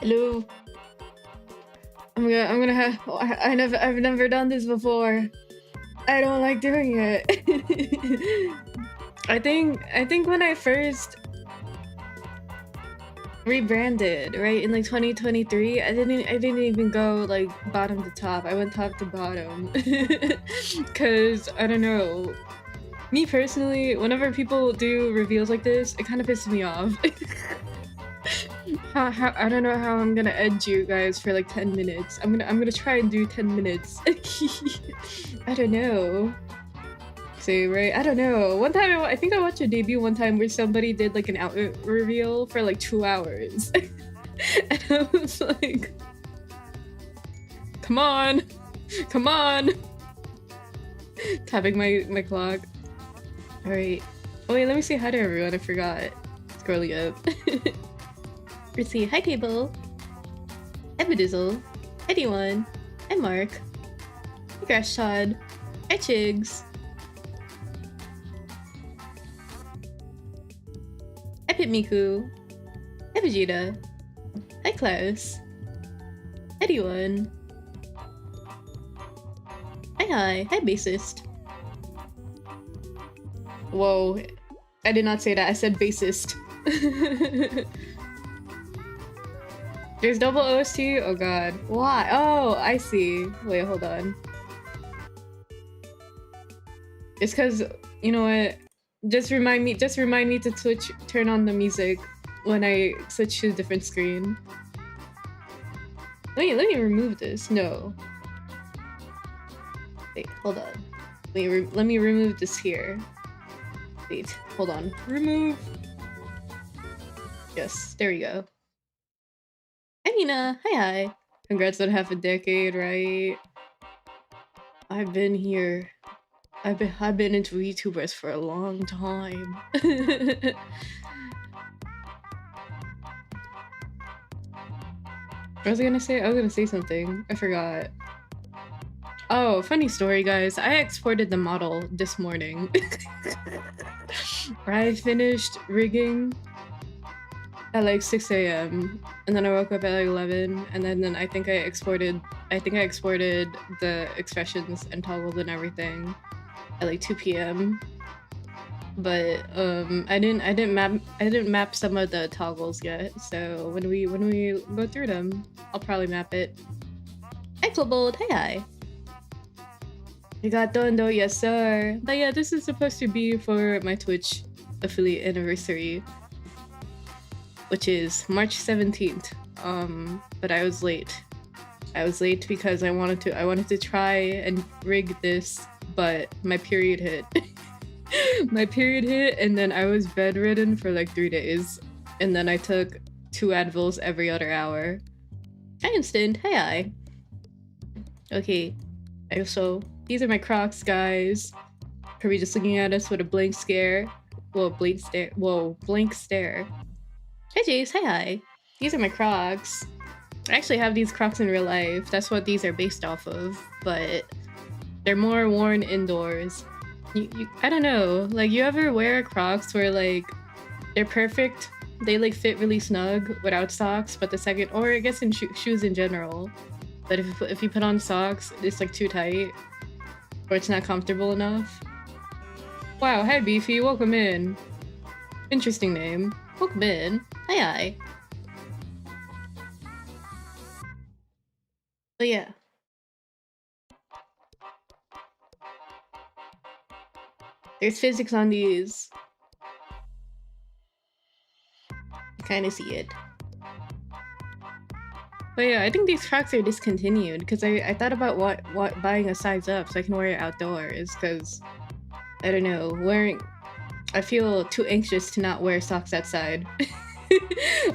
Hello. I've never done this before. I don't like doing it. I think when I first rebranded, right, in like 2023, I didn't even go like bottom to top. I went top to bottom. Cause I don't know. Me personally, whenever people do reveals like this, it kind of pisses me off. How I don't know how I'm gonna edge you guys for like 10 minutes. I'm gonna try and do 10 minutes. I don't know. Say right? I don't know. One time I think I watched a debut one time where somebody did like an outfit reveal for like 2 hours. And I was like, come on, come on. Tapping my clock. All right. Oh wait, let me say hi to everyone. I forgot. Scrolling up. Let's see. Hi, Table. Hi, Bedizzle. Hi, D1. Hi, Mark. Hi, Grass Todd. Hi, Chigs. Hi, Pitmiku. Hi, Vegeta. Hi, Klaus. Hi, D1. Hi, bassist. Whoa. I did not say that. I said bassist. There's double OST? Oh god. Why? Oh, I see. Wait, hold on. It's cause, you know what? Just remind me to turn on the music when I switch to a different screen. Let me remove this. No. Wait, hold on. Let me remove this here. Wait, hold on. Remove. Yes, there we go. Hi, Nina. Hi. Congrats on half a decade, right? I've been here. I've been into YouTubers for a long time. What was I gonna say? I was gonna say something. I forgot. Oh, funny story, guys. I exported the model this morning. I finished rigging at like 6 a.m. and then I woke up at like 11 and then I think I exported the expressions and toggles and everything at like 2 p.m. but I didn't map some of the toggles yet. So when we go through them, I'll probably map it. Esperload, hi. You got done though, yes sir. But yeah, this is supposed to be for my Twitch affiliate anniversary, which is March 17th. But I was late. I was late because I wanted to try and rig this, but my period hit. My period hit, and then I was bedridden for like 3 days, and then I took 2 Advils every other hour. Hi instant, hi. Okay, so these are my Crocs, guys. Probably just looking at us with a blank stare. Whoa, blank stare. Whoa, blank stare. Hi Jace, hi. These are my Crocs. I actually have these Crocs in real life. That's what these are based off of, but they're more worn indoors. I don't know, like, you ever wear Crocs where like they're perfect, they like fit really snug without socks, but the second, or I guess in shoes in general, but if you put on socks, it's like too tight or it's not comfortable enough. Wow, hi Beefy, welcome in. Interesting name. Welcome in. Hi. But yeah. There's physics on these. You kind of see it. But yeah, I think these Crocs are discontinued because I thought about what buying a size up so I can wear it outdoors, because I don't know, I feel too anxious to not wear socks outside.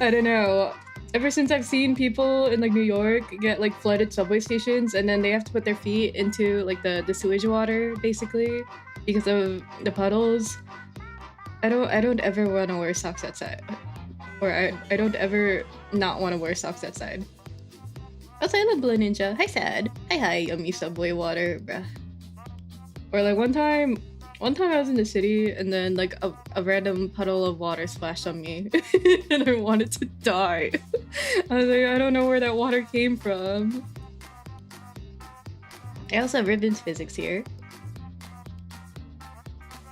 I don't know. Ever since I've seen people in like New York get like flooded subway stations and then they have to put their feet into like the sewage water basically because of the puddles, I don't ever want to wear socks outside, or I don't ever not want to wear socks outside. Also, I love Blue Ninja. Hi Sad. Hi yummy subway water, bruh. Or like one time I was in the city and then like a random puddle of water splashed on me and I wanted to die. I was like, I don't know where that water came from. I also have ribbons physics here.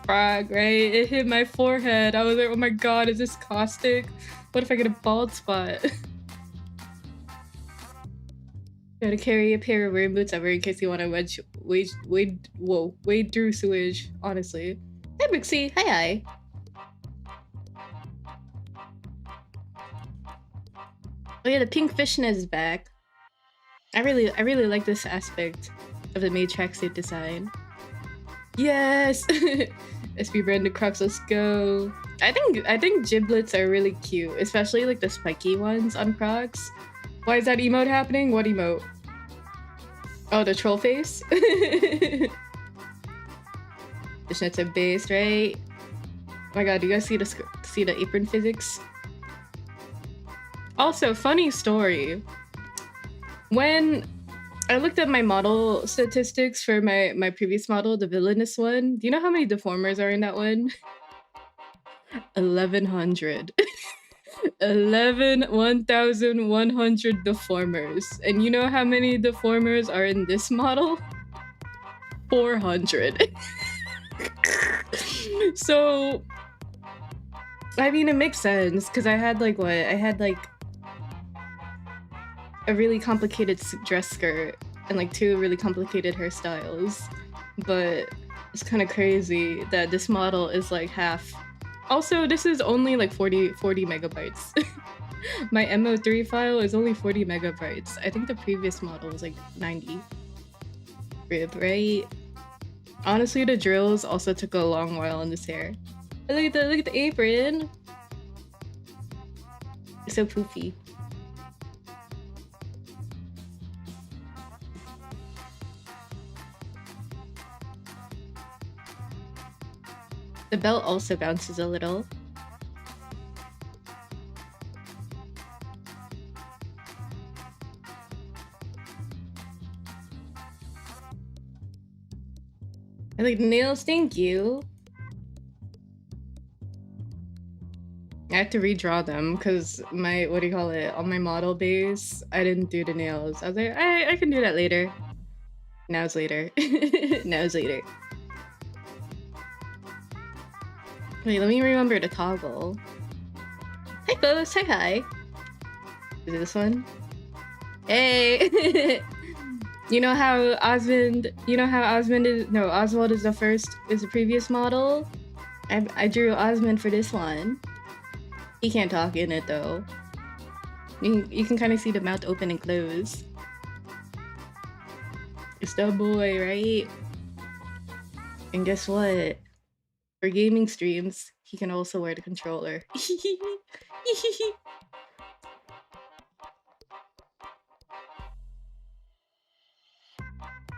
Frog, right? It hit my forehead. I was like, oh my god, is this caustic? What if I get a bald spot? Gotta carry a pair of rain boots ever in case you want to wade through sewage, honestly. Hi Brixie, hi. Oh yeah, the pink fishnet is back. I really like this aspect of the maid tracksuit design. Yes! Espie branded Crocs, let's go. I think giblets are really cute, especially like the spiky ones on Crocs. Why is that emote happening? What emote? Oh, the troll face? Fishnets are based, right? Oh my god, do you guys see the apron physics? Also, funny story. When I looked at my model statistics for my previous model, the villainous one, do you know how many deformers are in that one? 1100. 1,100 deformers. And you know how many deformers are in this model? 400. So, I mean, it makes sense because I had like a really complicated dress skirt and like 2 really complicated hairstyles, but it's kind of crazy that this model is like half. Also, this is only like 40 megabytes. My MO3 file is only 40 megabytes. I think the previous model was like 90. Rib, right? Honestly, the drills also took a long while on this hair. Look at the apron. It's so poofy. The belt also bounces a little. I like nails, thank you. I have to redraw them because my, what do you call it, on my model base, I didn't do the nails. I was like, I can do that later. Now it's later. Now it's later. Wait, let me remember the toggle. Hey folks, hi hi. Is it this one? Hey! You know how Osmond is, no, Oswald is the previous model? I drew Osmond for this one. He can't talk in it though. You can kind of see the mouth open and close. It's the boy, right? And guess what? For gaming streams, he can also wear the controller.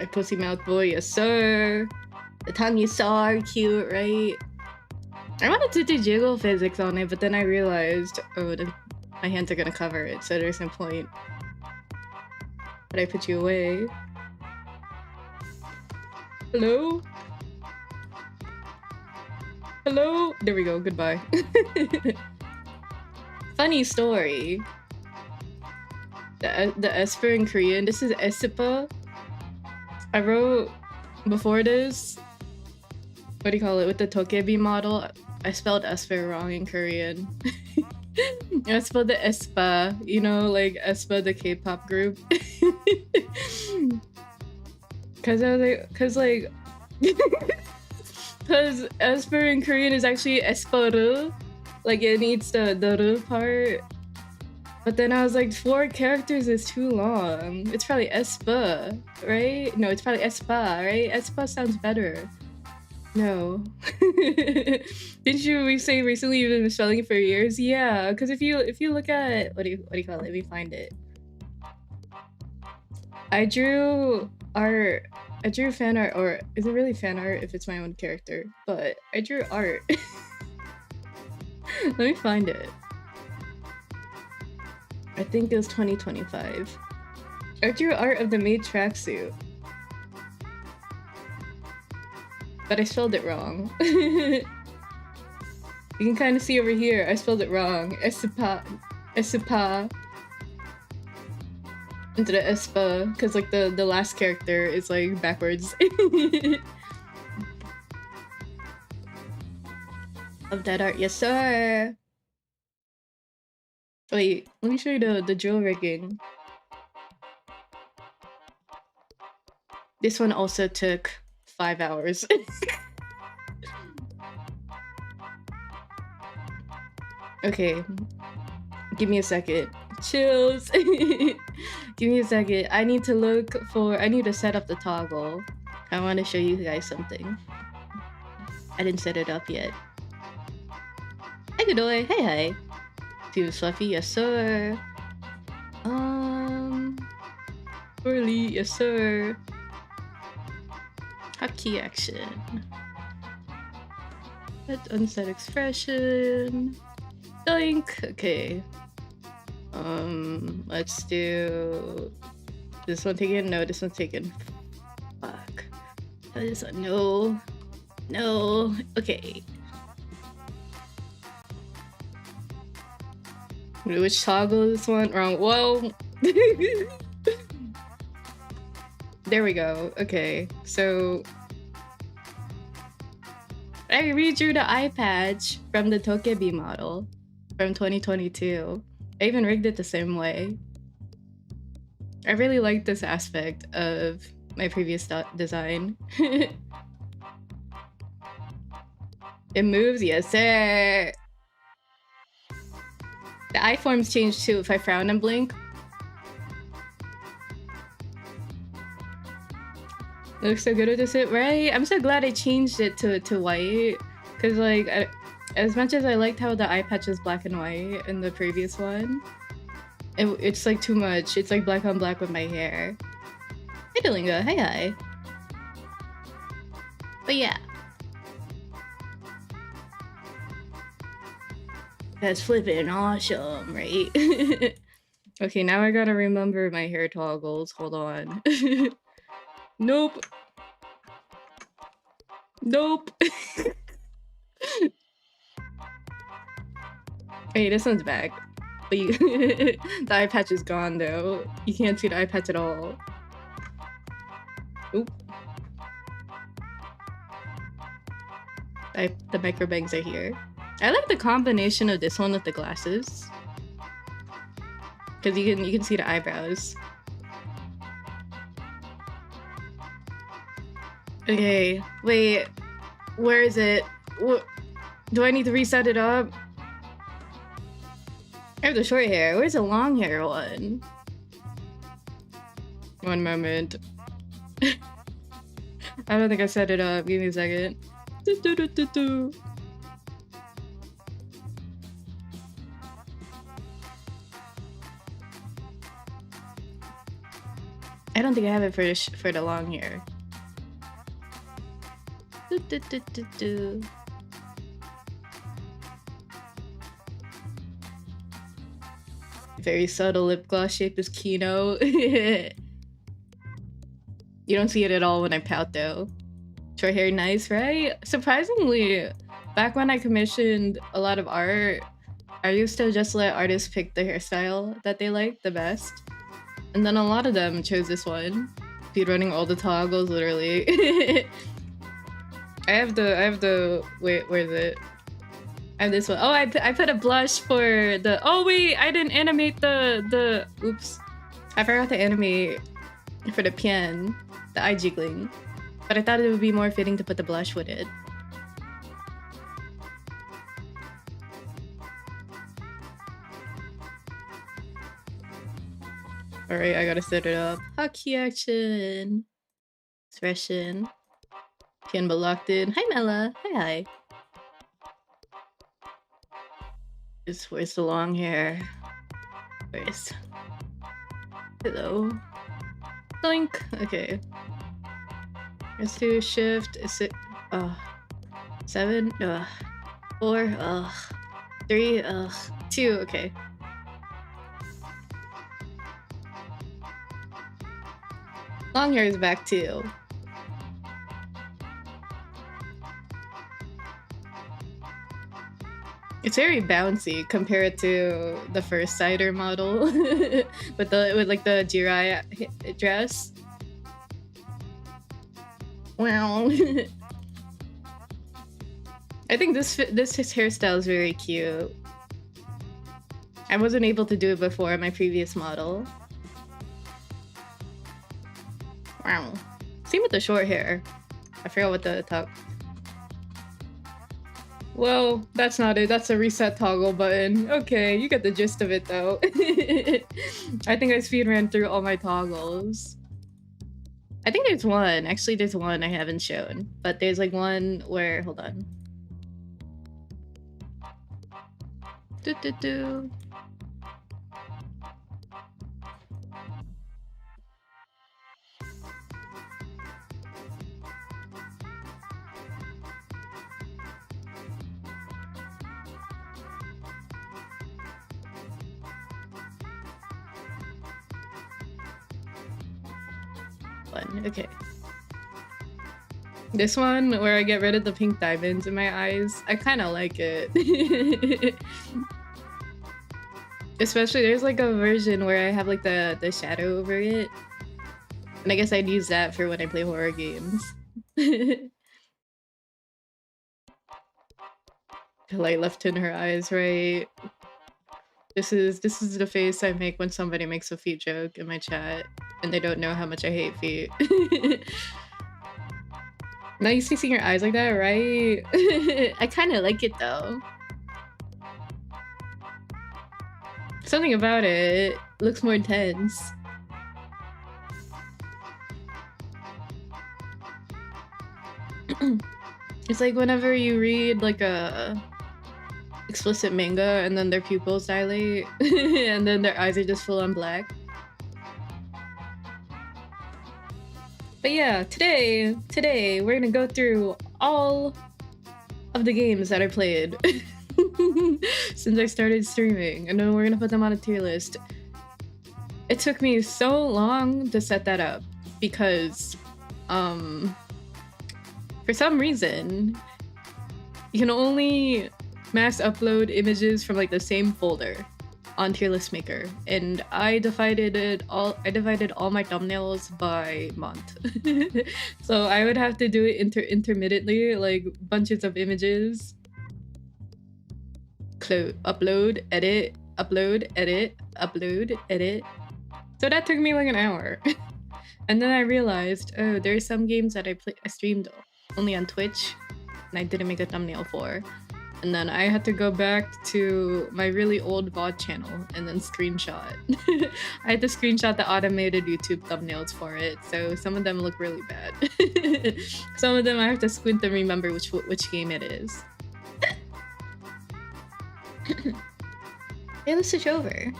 My pussy mouth boy, yes sir. The time you saw her, cute, right? I wanted to do jiggle physics on it, but then I realized, oh, my hands are gonna cover it, so there's no point. But I put you away. Hello? Hello? There we go, goodbye. Funny story. The Esper in Korean, this is Espie. I wrote before this, what do you call it, with the Tokebi model, I spelled Esper wrong in Korean. I spelled the Espie, you know, like Espie, the K-pop group. Cause Esper in Korean is actually Esperload, like it needs the R part. But then I was like, 4 characters is too long. It's probably Espie, right? No, it's probably Espie, right? Espie sounds better. No. Didn't you say recently you've been spelling it for years? Yeah, because if you look at what do you call it? Let me find it. I drew fan art, or is it really fan art if it's my own character? But I drew art. Let me find it. I think it was 2025. I drew art of the maid tracksuit. But I spelled it wrong. You can kind of see over here, I spelled it wrong. Espie. Into the Espie, because like the last character is like backwards. Of that art, yes sir! Wait, let me show you the drill rigging. This one also took 5 hours. Okay, give me a second. Chills. Give me a second. I need to set up the toggle. I want to show you guys something. I didn't set it up yet. Hi Godoy, hey. Too fluffy, yes sir. Twirly, yes sir. Hotkey action. That unset expression. Doink. Okay. Let's do this one taken. No, this one's taken. Fuck. This one. No. Okay. Which toggle is this one? Wrong. Whoa. There we go. Okay, so I redrew the eye patch from the Tokebi model from 2022. I even rigged it the same way. I really like this aspect of my previous design. It moves, yes sir! The eye forms change too if I frown and blink. It looks so good with this, right? I'm so glad I changed it to white, because like as much as I liked how the eye patch was black and white in the previous one, it's like too much. It's like black on black with my hair. Hey Delinga, hi. But yeah, that's flipping awesome, right? Okay, now I gotta remember my hair toggles. Hold on. Nope. Hey, this one's back. But the eye patch is gone though. You can't see the eye patch at all. Oop. the micro bangs are here. I like the combination of this one with the glasses. Because you can see the eyebrows. Okay, wait. Where is it? Do I need to reset it up? I have the short hair. Where's the long hair one? One moment. I don't think I set it up. Give me a second. I don't think I have it for the long hair. Very subtle lip gloss shape is Kino. You don't see it at all when I pout though. Short hair, nice, right? Surprisingly, back when I commissioned a lot of art, I used to just let artists pick the hairstyle that they liked the best. And then a lot of them chose this one. Speedrunning all the toggles, literally. I have the wait, where is it? I have this one. Oh, I put a blush for the. Oh wait, I didn't animate the. Oops, I forgot to animate for the Pien, the eye jiggling. But I thought it would be more fitting to put the blush with it. Alright, I gotta set it up. Hockey action. Expression. Pien but locked in. Hi Mela. Hi. Where's the long hair? Where's... Hello. Blink. Okay. Let's do shift. Is it 7? 4. 3. 2. Okay. Long hair is back too. It's very bouncy compared to the first cider model with like the Jirai dress. Wow. I think this hairstyle is very cute. I wasn't able to do it before my previous model. Wow. Same with the short hair. I forgot what the top. Well, that's not it. That's a reset toggle button. Okay, you get the gist of it though. I think I speedran through all my toggles. I think there's one. Actually, there's one I haven't shown. But there's like one where... Hold on. Okay. This one where I get rid of the pink diamonds in my eyes, I kind of like it. Especially there's like a version where I have like the shadow over it. And I guess I'd use that for when I play horror games. The light left in her eyes, right? This is the face I make when somebody makes a feet joke in my chat and they don't know how much I hate feet. Not used to seeing your eyes like that, right? I kind of like it though. Something about it looks more intense. It's like whenever you read like a explicit manga and then their pupils dilate and then their eyes are just full on black. But yeah, today we're gonna go through all of the games that I played since I started streaming, and then we're gonna put them on a tier list. It took me so long to set that up because for some reason you can only mass upload images from like the same folder. on tier list maker, and I divided all my thumbnails by month. So I would have to do it intermittently, like bunches of images, upload, edit, upload, edit, upload, edit. So that took me like an hour. And then I realized, oh, there's some games that I streamed only on Twitch and I didn't make a thumbnail for. And then I had to go back to my really old VOD channel and then screenshot. I had to screenshot the automated YouTube thumbnails for it, so some of them look really bad. Some of them I have to squint and remember which game it is. Hey, let's switch over.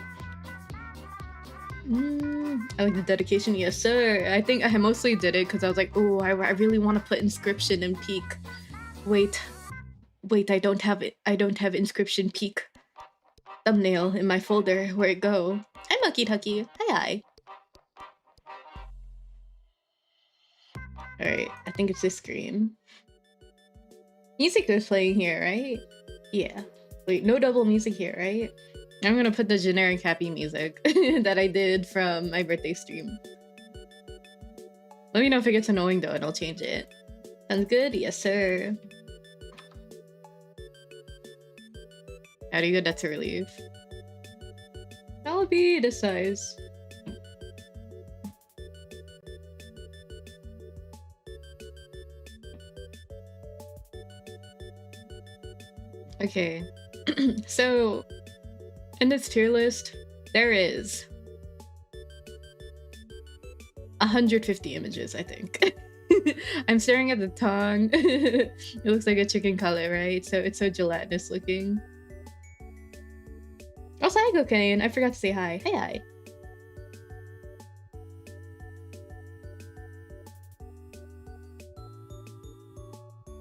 I like the dedication, yes sir. I think I mostly did it because I was like, oh, I really want to put inscription and peak. Wait, I don't have it. I don't have inscription peak thumbnail in my folder. Where'd it go? I'm Mucky Tucky. Hi. Alright, I think it's this screen. Music is playing here, right? Yeah. Wait, no double music here, right? I'm gonna put the generic happy music that I did from my birthday stream. Let me know if it gets annoying though and I'll change it. Sounds good? Yes sir. How do you get that to relief? That'll be this size. Okay. So in this tier list, there is 150 images, I think. I'm staring at the tongue. It looks like a chicken color, right? So it's so gelatinous looking. Also, hi, Cocaine. I forgot to say hi. Hi.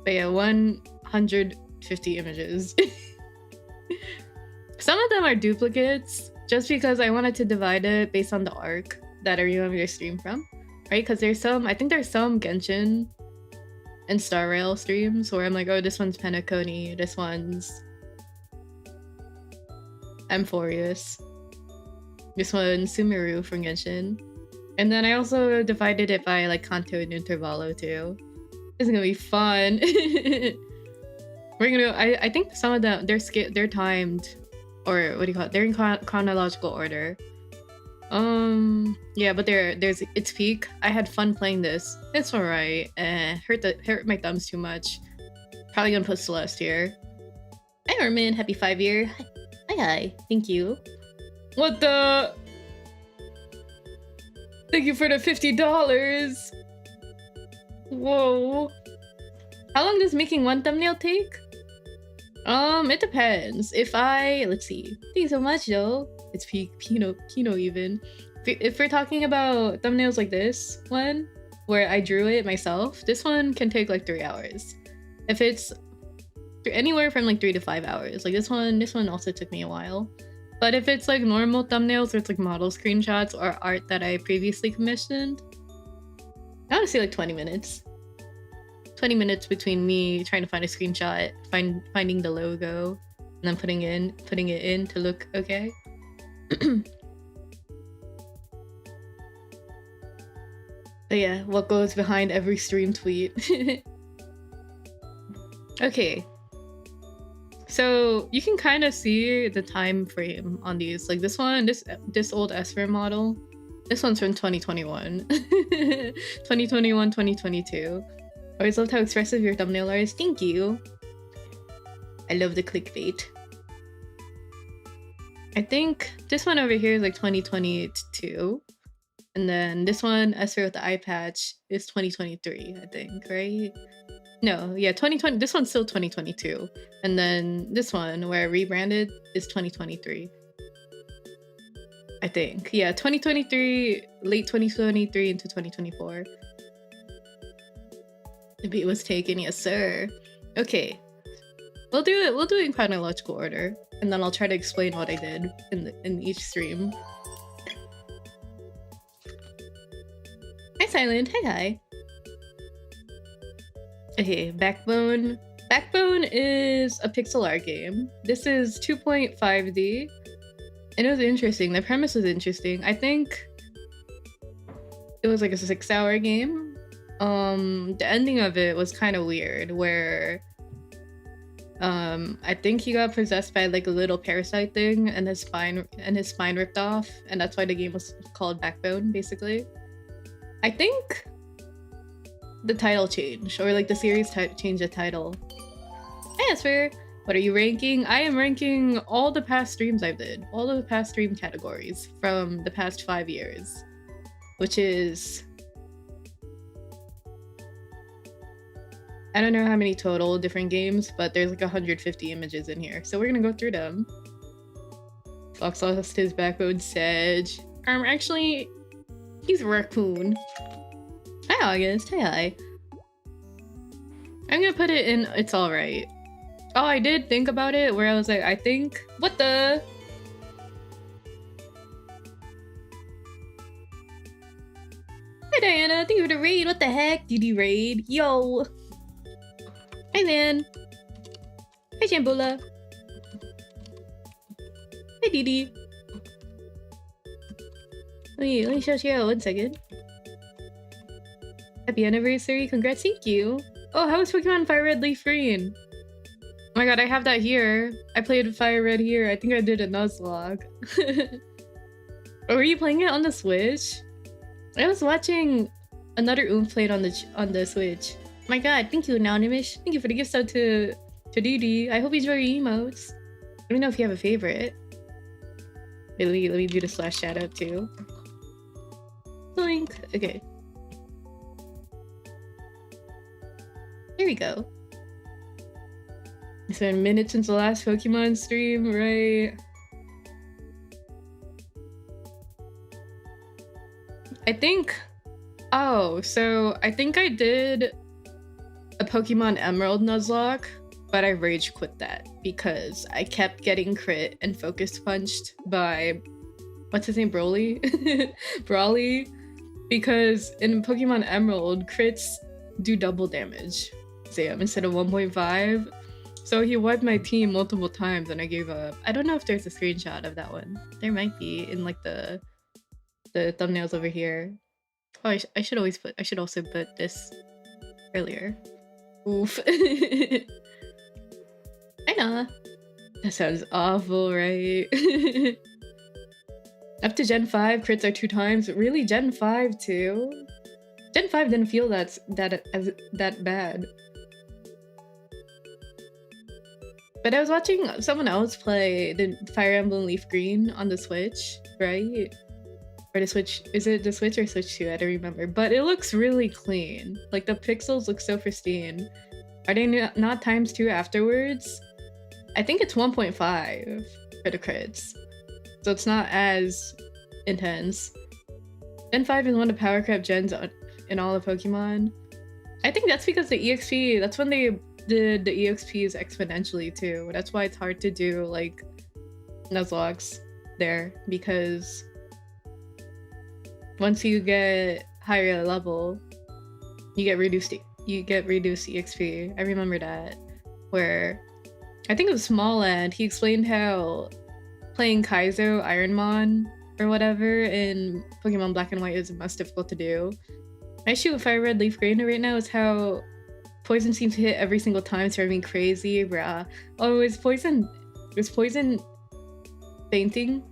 But yeah, 150 images. Some of them are duplicates, just because I wanted to divide it based on the arc that I remember your stream from, right? Because there's some, I think there's some Genshin and Star Rail streams where I'm like, oh, this one's Penacony, this one's Amphorius, this one's Sumeru from Genshin. And then I also divided it by like Kanto and Intervalo too. It's gonna be fun. We're gonna, I think some of them, they're timed, or what do you call it? They're in chronological order. Yeah, but it's peak. I had fun playing this. It's alright. Hurt my thumbs too much. Probably gonna put Celeste here. Hi Armin, happy 5-year. Hi. Thank you. What the? Thank you for the $50. Whoa. How long does making one thumbnail take? It depends. Let's see. Thank you so much though. It's peak Kino even. If we're talking about thumbnails like this one, where I drew it myself, this one can take like 3 hours. If it's anywhere from like 3 to 5 hours. Like this one also took me a while. But if it's like normal thumbnails or it's like model screenshots or art that I previously commissioned, I want to say like 20 minutes. 20 minutes between me trying to find a screenshot, finding the logo, and then putting it in to look okay. But yeah, what goes behind every stream tweet. Okay. So you can kind of see the time frame on these. Like this one, this old Esper model. This one's from 2021. 2021, 2022. Always loved how expressive your thumbnail are. Thank you. I love the clickbait. I think this one over here is like 2022. And then this one, Esper with the eye patch, is 2023, I think, right? No, yeah, 2020. This one's still 2022. And then this one, where I rebranded, is 2023. I think. Yeah, 2023, late 2023 into 2024. The beat was taken, yes sir. Okay. We'll do it in chronological order. And then I'll try to explain what I did in each stream. Hi Silent, hi. Okay, Backbone. Backbone is a pixel art game. This is 2.5D. And it was interesting. The premise was interesting. I think it was like a 6-hour game. The ending of it was kind of weird, where I think he got possessed by like a little parasite thing, and his spine ripped off, and that's why the game was called Backbone, basically. I think the title changed, or like the series changed the title. Hey, Esper! What are you ranking? I am ranking all the past streams I did. All of the past stream categories from the past 5 years. Which is... I don't know how many total different games, but there's like 150 images in here. So we're gonna go through them. Fox lost his backbone Sedge. Actually, he's a raccoon. Hi, August. Hi. I'm gonna put it in It's Alright. Oh, I did think about it, where I was like, I think... What the... Hi, Diana. Thank you for the raid. What the heck? Did you raid? Yo! Hi, man. Hi, Shambula. Hi, Didi. Let me show you out 1 second. Happy anniversary. Congrats. Thank you. Oh, how was Pokemon Fire Red Leaf Green? Oh my god, I have that here. I played Fire Red here. I think I did a Nuzlocke. Or were you playing it on the Switch? I was watching another play it on the Switch. Oh my god, thank you, Anonymous. Thank you for the gift sub to Didi. I hope you enjoy your emotes. Let me know if you have a favorite. Wait, let me do the slash shout out too. Link. Okay. Here we go. It's been minutes since the last Pokemon stream, right? I think... Oh, so I think I did a Pokemon Emerald Nuzlocke, but I rage quit that because I kept getting crit and focus punched by... What's his name? Broly? Brawly? Because in Pokemon Emerald, crits do double damage. Sam, instead of 1.5. So he wiped my team multiple times and I gave up. I don't know if there's a screenshot of that one. There might be in like the thumbnails over here. Oh, I should also put this earlier. Oof. I know. That sounds awful, right? Up to Gen 5, crits are 2 times. Really, Gen 5 too? Gen 5 didn't feel that bad. But I was watching someone else play the Fire Emblem Leaf Green on the Switch, right? Or the Switch, is it the Switch or Switch 2? I don't remember. But it looks really clean. Like the pixels look so pristine. Are they not times 2 afterwards? I think it's 1.5 for the crits. So it's not as intense. Gen 5 is one of the power crap gens in all of Pokemon. I think that's because the EXP, that's when they did the EXPs exponentially too. That's why it's hard to do like Nuzlocks there, because once you get higher level, you get reduced EXP. I remember that, where I think it was Small Land, he explained how playing Kaizo Ironmon or whatever in Pokemon Black and White is the most difficult to do. My issue with Fire Red Leaf Green right now is how poison seems to hit every single time. It's driving me crazy, bruh. Oh, is poison fainting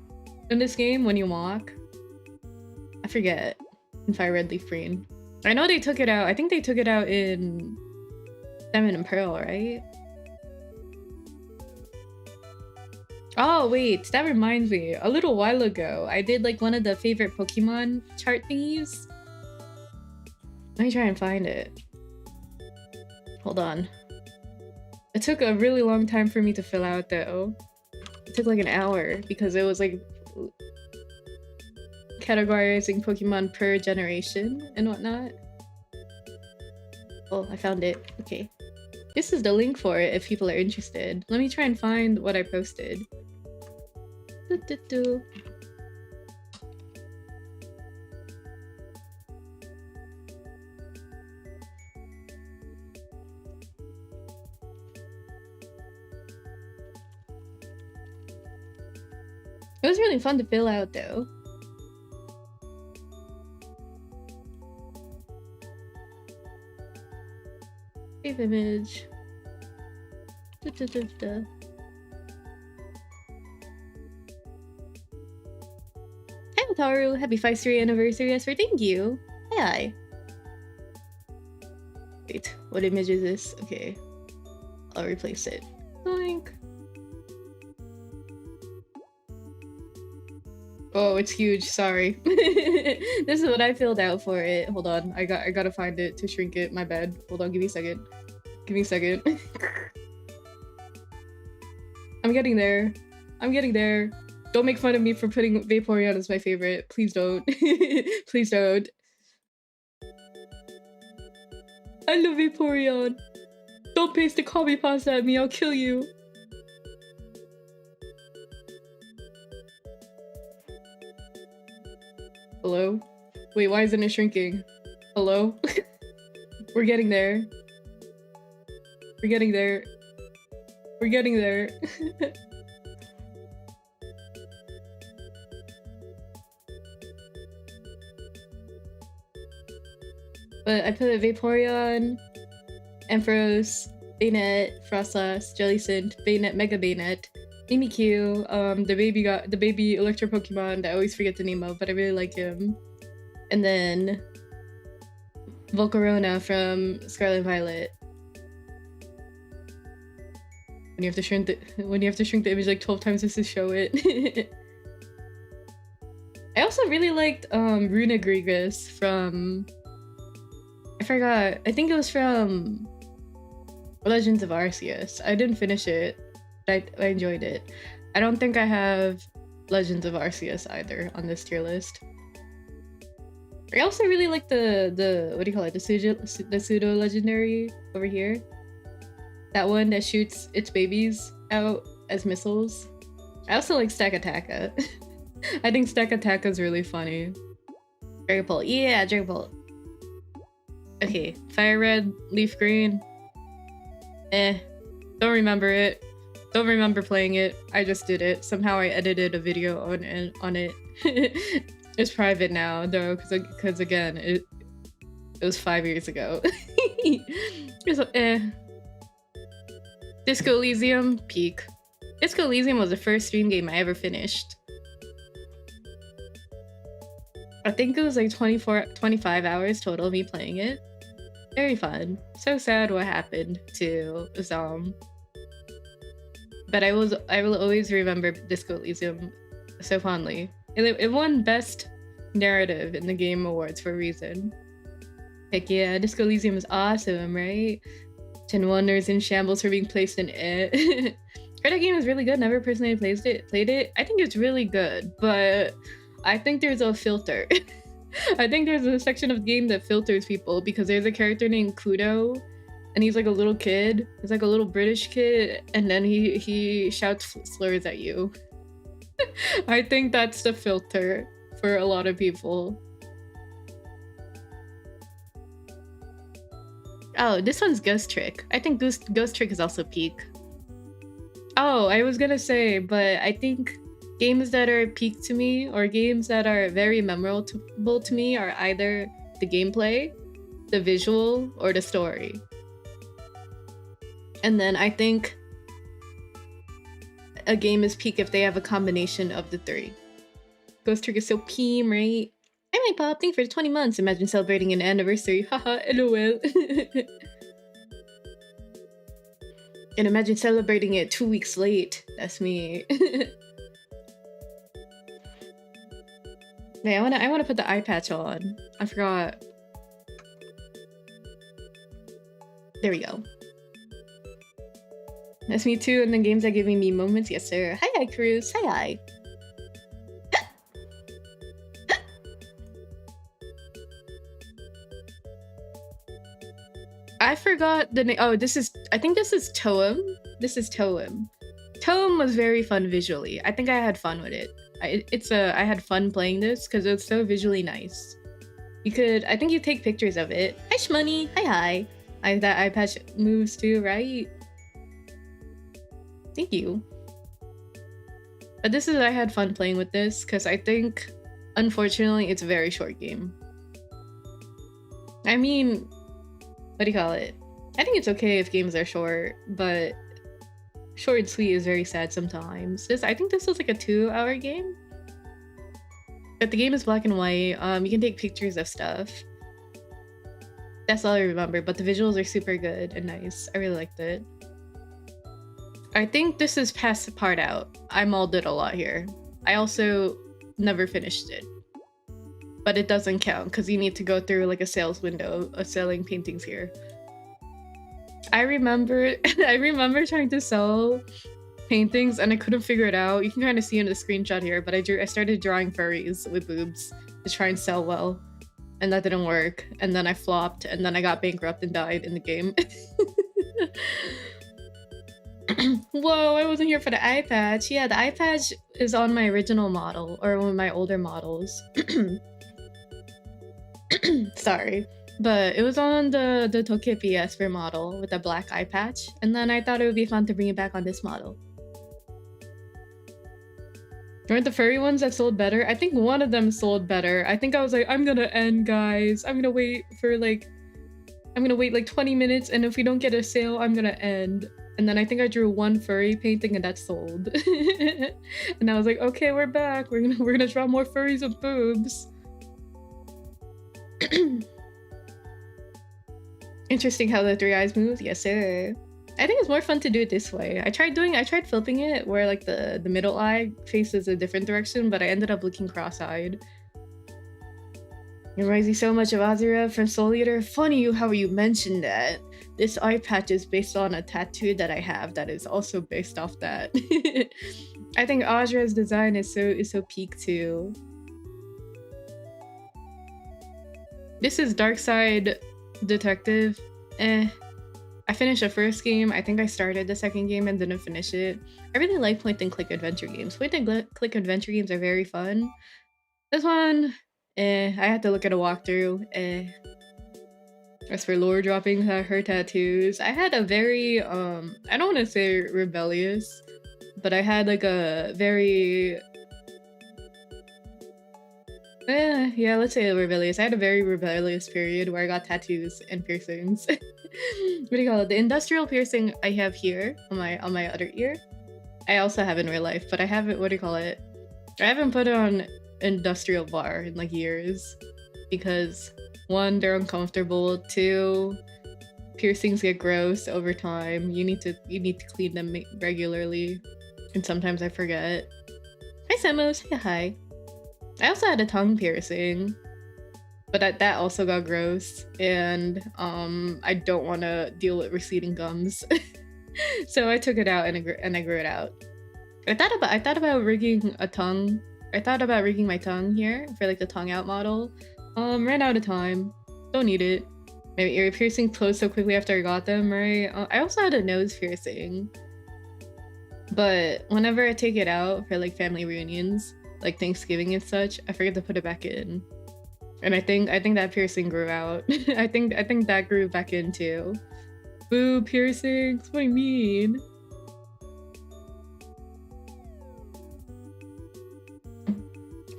in this game when you walk? I forget. In Fire Red Leaf Green. I know they took it out. I think they took it out in Diamond and Pearl, right? Oh wait, that reminds me. A little while ago, I did like one of the favorite Pokemon chart thingies. Let me try and find it. Hold on. It took a really long time for me to fill out though. It took like an hour because it was like categorizing Pokemon per generation and whatnot. Oh, I found it. Okay. This is the link for it if people are interested. Let me try and find what I posted. It was really fun to fill out though. Save image. Da, da, da, da. Hi Mataru, happy 5th anniversary, Esper, thank you. Hi. Wait, what image is this? Okay, I'll replace it. Boink. Oh, it's huge, sorry. This is what I filled out for it. Hold on, I gotta find it to shrink it, my bad. Hold on, give me a second. Give me a second. I'm getting there. I'm getting there. Don't make fun of me for putting Vaporeon as my favorite. Please don't. Please don't. I love Vaporeon. Don't paste a copy pasta at me, I'll kill you. Hello? Wait, why isn't it shrinking? Hello? We're getting there. We're getting there. We're getting there. But I put Vaporeon, Ampharos, Bayonet, Frostlass, Jellicent, Bayonet, Mega Bayonet, Mimikyu, the baby Electro Pokemon that I always forget the name of, but I really like him. And then Volcarona from Scarlet and Violet. When you have to shrink the image like 12 times just to show it. I also really liked Runegrigus from, I forgot, I think it was from Legends of Arceus. I didn't finish it, but I enjoyed it. I don't think I have Legends of Arceus either on this tier list. I also really like the what do you call it? The pseudo legendary over here. That one that shoots its babies out as missiles. I also like Stakataka. I think Stakataka is really funny. Dragon Bolt, yeah, Dragon Bolt. Okay, Fire Red, Leaf Green. Don't remember it. Don't remember playing it. I just did it. Somehow I edited a video on it. It's private now though, because again, it was 5 years ago. It's Disco Elysium, peak. Disco Elysium was the first stream game I ever finished. I think it was like 25 hours total of me playing it. Very fun. So sad what happened to Zom. But I will always remember Disco Elysium so fondly. It won Best Narrative in the Game Awards for a reason. Heck yeah, Disco Elysium is awesome, right? 10 Wonders in Shambles for being placed in it. That game is really good. Never personally played it. I think it's really good, but I think there's a filter. I think there's a section of the game that filters people because there's a character named Cluedo, and he's like a little kid. He's like a little British kid, and then he shouts slurs at you. I think that's the filter for a lot of people. Oh, this one's Ghost Trick. I think Ghost Trick is also peak. Oh, I was gonna say, but I think games that are peak to me or games that are very memorable to me are either the gameplay, the visual, or the story. And then I think a game is peak if they have a combination of the three. Ghost Trick is so peem, right? I might pop, thank you for 20 months. Imagine celebrating an anniversary. Haha, lol. And imagine celebrating it 2 weeks late. That's me. Wait, I wanna put the eye patch on. I forgot. There we go. That's me too, and the games are giving me moments. Yes, sir. Hi, Cruz. Hi. I forgot the name. Oh, I think this is Toem. This is Toem. Toem was very fun visually. I think I had fun with it. I had fun playing this because it's so visually nice. I think you take pictures of it. Hi, Shmoney. Hi. That eye patch moves too, right? Thank you. But this is, I had fun playing with this because I think, unfortunately, it's a very short game. I mean, what do you call it? I think it's okay if games are short, but short and sweet is very sad sometimes. I think this was like a 2-hour game. But the game is black and white. You can take pictures of stuff. That's all I remember, but the visuals are super good and nice. I really liked it. I think this is past the part out. I molded a lot here. I also never finished it. But it doesn't count because you need to go through like a sales window of selling paintings here. I remember trying to sell paintings and I couldn't figure it out. You can kind of see in the screenshot here, but I started drawing furries with boobs to try and sell well. And that didn't work. And then I flopped and then I got bankrupt and died in the game. Whoa, I wasn't here for the eye patch. Yeah, the eye patch is on my original model or one of my older models. Sorry. But it was on the Tokepi Esper model with the black eye patch. And then I thought it would be fun to bring it back on this model. Weren't the furry ones that sold better? I think one of them sold better. I think I was like, I'm gonna end, guys. I'm gonna wait like 20 minutes, and if we don't get a sale, I'm gonna end. And then I think I drew one furry painting and that sold. And I was like, okay, we're back. We're gonna draw more furries with boobs. Interesting how the 3 eyes move. Yes, sir. I think it's more fun to do it this way. I tried flipping it where like the middle eye faces a different direction, but I ended up looking cross-eyed. It reminds me so much of Azura from Soul Eater. Funny how you mentioned that. This eye patch is based on a tattoo that I have that is also based off that. I think Azura's design is so peak too. This is Dark Side Detective. I finished the first game. I think I started the second game and didn't finish it. I really like point and click adventure games. Point and click adventure games are very fun. This one, I had to look at a walkthrough. As for lore dropping her tattoos, I had a very I don't want to say rebellious, but I had like a very yeah, let's say rebellious. I had a very rebellious period where I got tattoos and piercings. What do you call it? The industrial piercing I have here on my other ear. I also have in real life, but I haven't, what do you call it? I haven't put it on industrial bar in like years because 1, they're uncomfortable. 2, piercings get gross over time. You need to clean them regularly, and sometimes I forget. Hi Samos, say hi. I also had a tongue piercing, but that also got gross, and I don't want to deal with receding gums, so I took it out and I grew it out. I thought about rigging a tongue. I thought about rigging my tongue here for like the tongue out model. Ran out of time. Don't need it. My ear piercing closed so quickly after I got them, right? I also had a nose piercing, but whenever I take it out for like family reunions, like Thanksgiving and such, I forget to put it back in. And I think that piercing grew out. I think that grew back in too. Boo, piercings. What do you mean?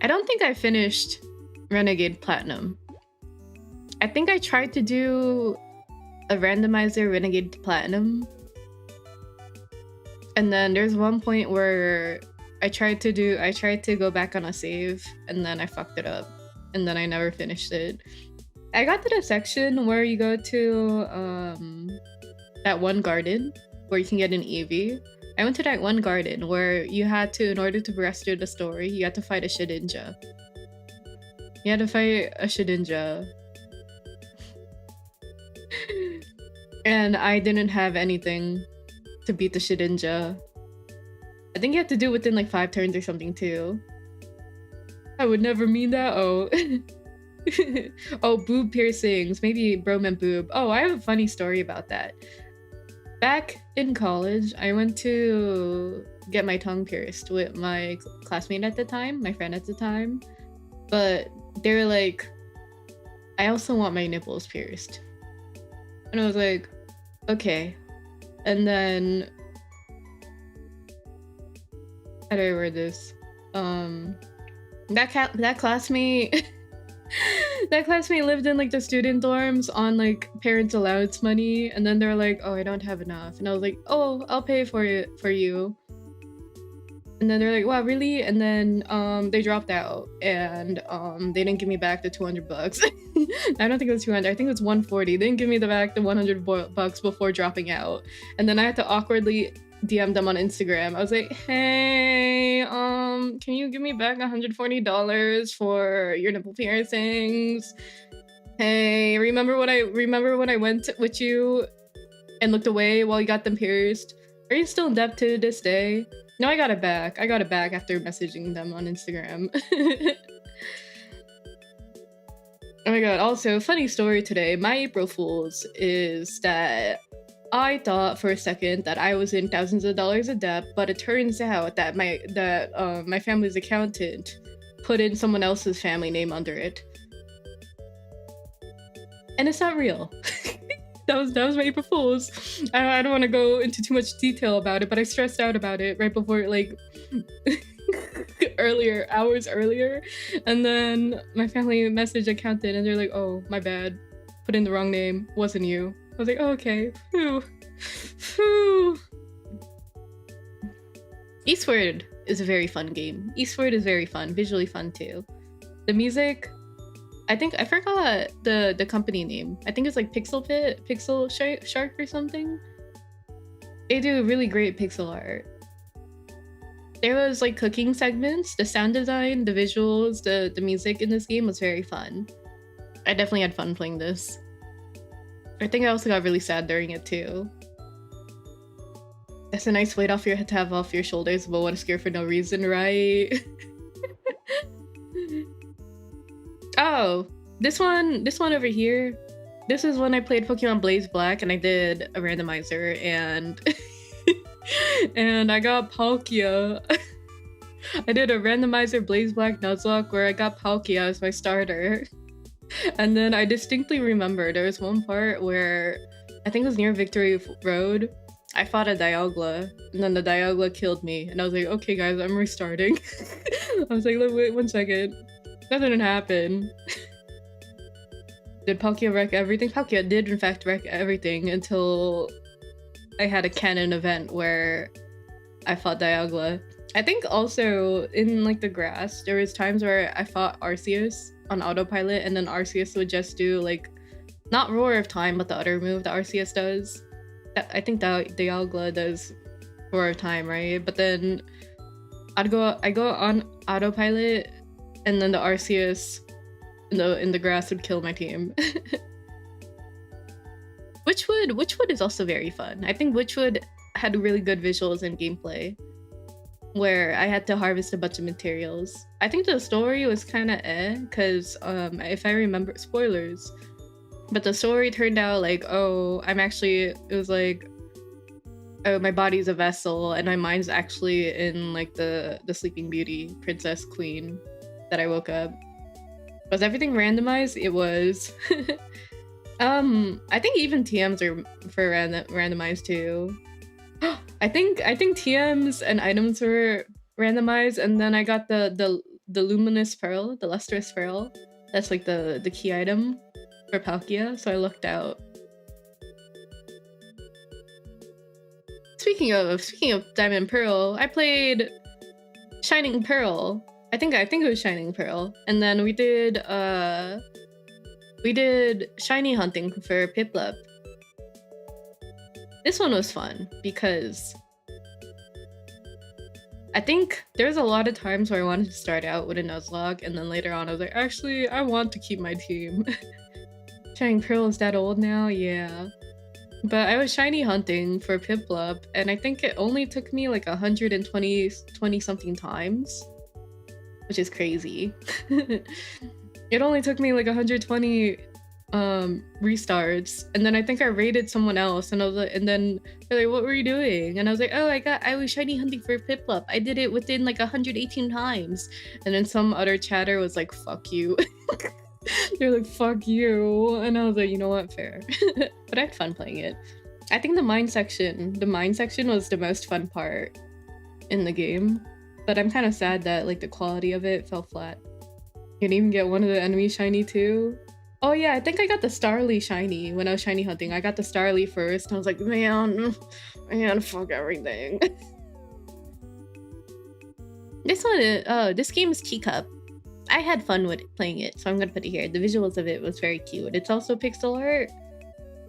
I don't think I finished Renegade Platinum. I think I tried to do a randomizer Renegade Platinum. And then there's one point where I tried to go back on a save and then I fucked it up. And then I never finished it. I got to the section where you go to that one garden where you can get an Eevee. I went to that one garden where you had to, in order to progress through the story, you had to fight a Shedinja. You had to fight a Shedinja. And I didn't have anything to beat the Shedinja. I think you had to do it within like 5 turns or something too. I would never mean that. Oh. Oh, boob piercings. Maybe bro meant boob. Oh, I have a funny story about that. Back in college, I went to get my tongue pierced with my classmate at the time, my friend at the time. But they were like, I also want my nipples pierced. And I was like, okay. And then how do I word this? That classmate that classmate lived in like the student dorms on like parents' allowance money, and then they're like, oh, I don't have enough, and I was like, oh, I'll pay for it for you. And then they're like, wow, really? And then they dropped out, and they didn't give me back the 200 bucks. I don't think it was 200, I think it was 140. They didn't give me back the 100 bucks before dropping out. And then I had to awkwardly DM them on Instagram. I was like, hey, can you give me back $140 for your nipple piercings? Hey, remember when I went with you and looked away while you got them pierced? Are you still in debt to this day? No, I got it back. I got it back after messaging them on Instagram. Oh my god, also, funny story today. My April Fool's is that I thought for a second that I was in thousands of dollars of debt, but it turns out that my family's accountant put in someone else's family name under it. And it's not real. That was my April Fool's. I don't want to go into too much detail about it, but I stressed out about it right before, like, hours earlier. And then my family messaged accountant and they're like, oh, my bad. Put in the wrong name. Wasn't you. I was like, oh, okay. Phew. Phew. Eastward is a very fun game. Eastward is very fun. Visually fun, too. The music... I forgot the company name. I think it's like Pixel Shark or something. They do really great pixel art. There was like cooking segments, the sound design, the visuals, the music in this game was very fun. I definitely had fun playing this. I think I also got really sad during it too. That's a nice weight off your head to have off your shoulders, but what a scare for no reason, right? Oh, this one over here. This is when I played Pokemon Blaze Black and I did a randomizer and and I got Palkia. I did a randomizer Blaze Black Nuzlocke where I got Palkia as my starter. And then I distinctly remember there was one part where I think it was near Victory Road. I fought a Dialga and then the Dialga killed me and I was like, okay guys, I'm restarting. I was like, wait 1 second. That didn't happen. Did Palkia wreck everything? Palkia did in fact wreck everything until I had a canon event where I fought Dialga. I think also in like the grass, there was times where I fought Arceus on autopilot and then Arceus would just do like, not Roar of Time, but the other move that Arceus does. I think that Dialga does Roar of Time, right? But then I go on autopilot and then the Arceus in the grass would kill my team. Witchwood is also very fun. I think Witchwood had really good visuals and gameplay, where I had to harvest a bunch of materials. I think the story was kind of because if I remember, spoilers, but the story turned out like, oh, it was like, oh, my body's a vessel and my mind's actually in like the Sleeping Beauty princess queen that I woke up. Was everything randomized? It was. I think even TMs are for randomized too. I think TMs and items were randomized, and then I got the luminous pearl, the lustrous pearl. That's like the key item for Palkia, so I lucked out. Speaking of Diamond Pearl, I played Shining Pearl. I think it was Shining Pearl, and then we did shiny hunting for Piplup. This one was fun because I think there's a lot of times where I wanted to start out with a Nuzlocke, and then later on I was like, actually, I want to keep my team. Shining Pearl is that old now? Yeah. But I was shiny hunting for Piplup, and I think it only took me like 120 something times, which is crazy. It only took me like 120 restarts, and then I think I raided someone else, and I was like, and then they're like, what were you doing? And I was like, oh, I was shiny hunting for Piplup. I did it within like 118 times. And then some other chatter was like, fuck you. They're like, fuck you. And I was like, you know what, fair. But I had fun playing it. I think the mine section was the most fun part in the game. but I'm kind of sad that like the quality of it fell flat. You can even get one of the enemies shiny too. Oh yeah, I think I got the Starly shiny when I was shiny hunting. I got the Starly first. I was like, man, fuck everything. This game is Teacup. I had fun with playing it, so I'm gonna put it here. The visuals of it was very cute. It's also pixel art,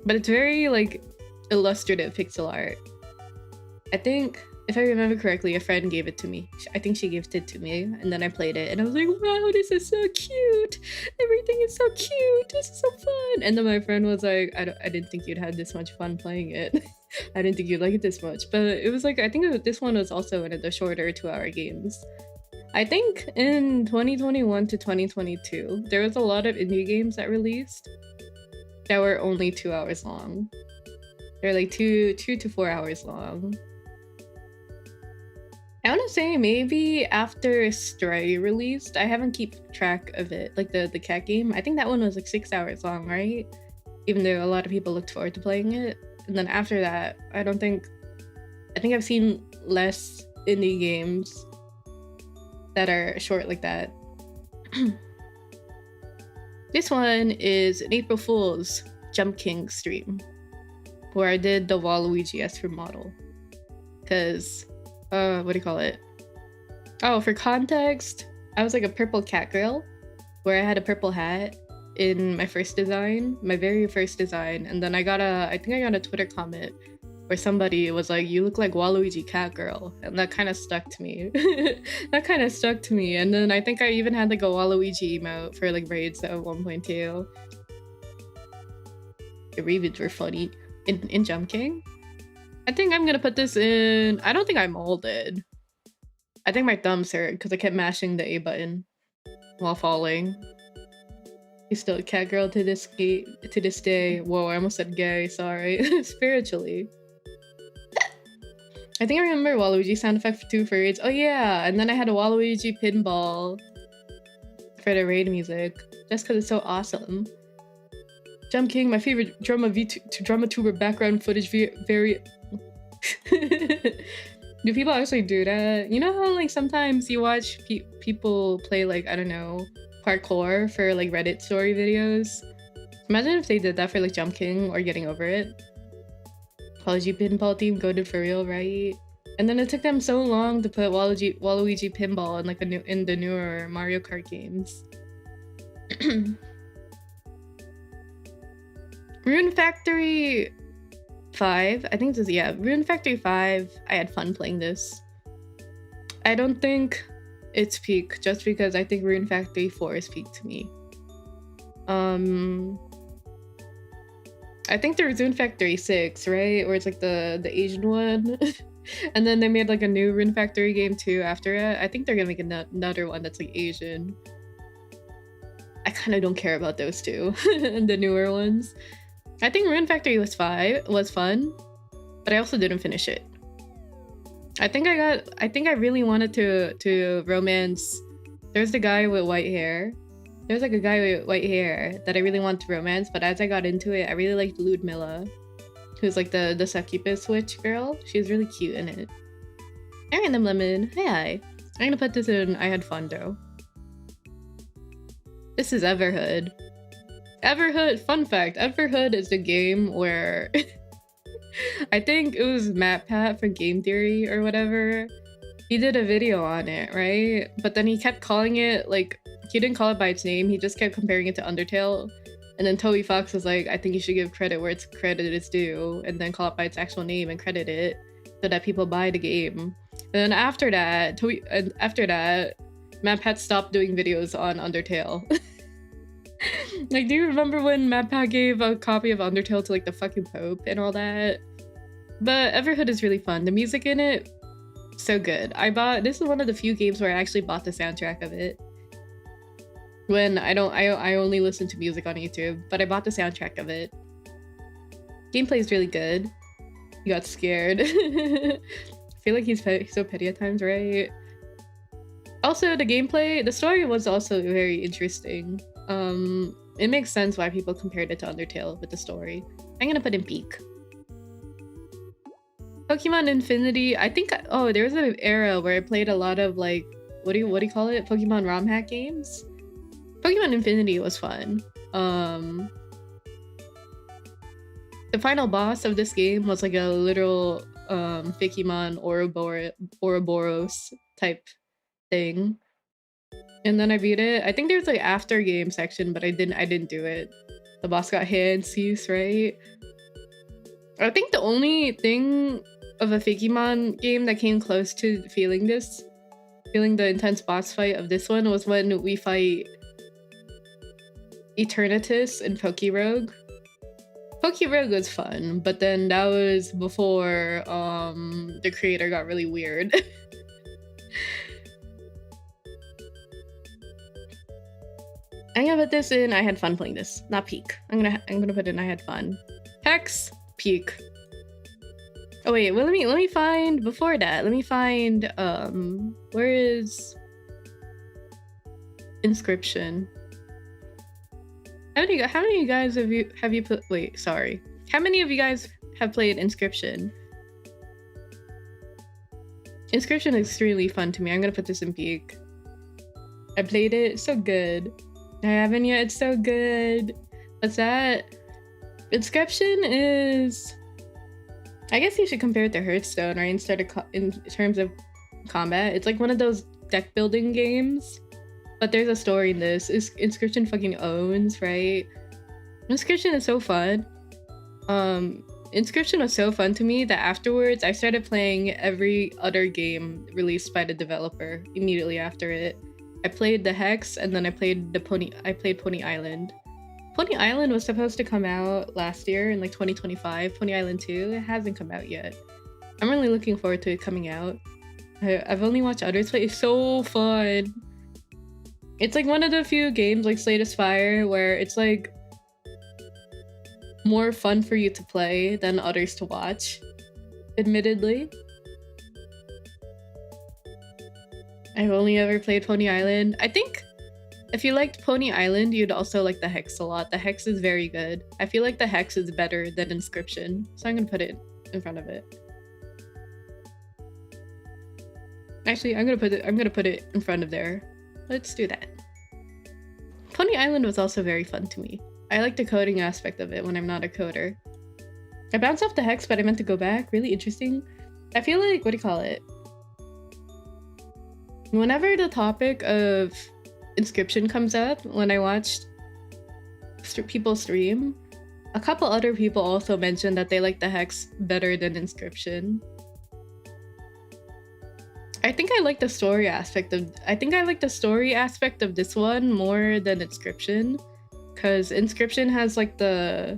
but it's very like illustrative pixel art. I think, if I remember correctly, a friend gave it to me. I think she gifted it to me, and then I played it, and I was like, wow, this is so cute! Everything is so cute! This is so fun! And then my friend was like, I didn't think you'd had this much fun playing it. I didn't think you'd like it this much. But it was like, I think this one was also one of the shorter 2-hour games. I think in 2021 to 2022, there was a lot of indie games that released that were only 2 hours long. They're like 2 to 4 hours long. I want to say maybe after Stray released, I haven't kept track of it, like the cat game. I think that one was like 6 hours long, right? Even though a lot of people looked forward to playing it. And then after that, I think I've seen less indie games that are short like that. This one is an April Fool's Jump King stream where I did the Waluigi Esper model. Because, what do you call it? Oh, for context, I was like a purple catgirl where I had a purple hat in my first design, my very first design. And then I think I got a Twitter comment where somebody was like, you look like Waluigi catgirl, and that kind of stuck to me. And then I think I even had like a Waluigi emote for like raids at 1.2. The ravens were funny in Jump King. I think I'm gonna put this in. I don't think I molded. I think my thumbs hurt because I kept mashing the A button while falling. He's still a catgirl to this day. Whoa, I almost said gay, sorry. Spiritually. I think I remember Waluigi sound effect for 2 for raids. Oh yeah, and then I had a Waluigi pinball for the raid music. Just because it's so awesome. Jump King, my favorite drama tuber background footage very... Do people actually do that? You know how like sometimes you watch people play like, I don't know, parkour for like Reddit story videos? Imagine if they did that for like Jump King or Getting Over It. Waluigi pinball team goated for real, right? And then it took them so long to put Waluigi pinball in like in the newer Mario Kart games. Rune Factory 5, I think this, yeah, Rune Factory 5, I had fun playing this. I don't think it's peak, just because I think Rune Factory 4 is peak to me. I think there was Rune Factory 6, right? Or it's like the Asian one. And then they made like a new Rune Factory game too after it. I think they're gonna make another one that's like Asian. I kind of don't care about those two, the newer ones. I think Rune Factory was fun, but I also didn't finish it. I think I really wanted to romance. There's the guy with white hair. There's like a guy with white hair that I really want to romance, but as I got into it, I really liked Ludmilla, who's like the succubus witch girl. She's really cute in it. I random lemon. Hi. I'm gonna put this in. I had fun though. This is Everhood. Everhood, fun fact, Everhood is the game where I think it was Matt Pat from Game Theory or whatever. He did a video on it, right? But then he kept calling it like, he didn't call it by its name, he just kept comparing it to Undertale. And then Toby Fox was like, I think you should give credit where it's credit is due, and then call it by its actual name and credit it so that people buy the game. And then after that, Matt Pat stopped doing videos on Undertale. Like, do you remember when Matt Pat gave a copy of Undertale to like the fucking Pope and all that? But Everhood is really fun. The music in it, so good. This is one of the few games where I actually bought the soundtrack of it. When I only listen to music on YouTube, but I bought the soundtrack of it. Gameplay is really good. You got scared. I feel like he's so petty at times, right? Also, the story was also very interesting. It makes sense why people compared it to Undertale with the story. I'm gonna put in peak. Pokemon Infinity. I think oh, there was an era where I played a lot of like what do you call it? Pokemon ROM hack games. Pokemon Infinity was fun. The final boss of this game was like a literal Fikimon Ouroboros type thing. And then I beat it. I think there's like after game section, but I didn't do it. The boss got hit and ceased, right? I think the only thing of a Fikimon game that came close to feeling the intense boss fight of this one was when we fight Eternatus and Pokerogue. Pokerogue was fun, but then that was before the creator got really weird. I'm gonna put this in I had fun playing this, not peak. I'm gonna put in I had fun. Hex, peak. Oh wait, well let me find before that. Let me find where is Inscription? How many of you guys have you put wait, sorry. How many of you guys have played Inscription? Inscription is extremely fun to me. I'm gonna put this in peak. I played it, it's so good. I haven't yet, it's so good. What's that? Inscription is... I guess you should compare it to Hearthstone, right? In terms of combat. It's like one of those deck building games. But there's a story in this. Inscription fucking owns, right? Inscription is so fun. Inscription was so fun to me that afterwards I started playing every other game released by the developer immediately after it. I played the Hex and then I played Pony Island. Pony Island was supposed to come out last year in like 2025. Pony Island 2, it hasn't come out yet. I'm really looking forward to it coming out. I've only watched others play. It's so fun. It's like one of the few games like Slay the Spire where it's like more fun for you to play than others to watch, admittedly. I've only ever played Pony Island. I think if you liked Pony Island, you'd also like the Hex a lot. The Hex is very good. I feel like the Hex is better than Inscription, so I'm gonna put it in front of it. Actually, I'm gonna put it in front of there. Let's do that. Pony Island was also very fun to me. I like the coding aspect of it when I'm not a coder. I bounced off the Hex, but I meant to go back. Really interesting. I feel like, what do you call it? Whenever the topic of Inscription comes up, when I watched people stream, a couple other people also mentioned that they like the Hex better than Inscription. I think I like the story aspect of this one more than Inscription, because Inscription has like I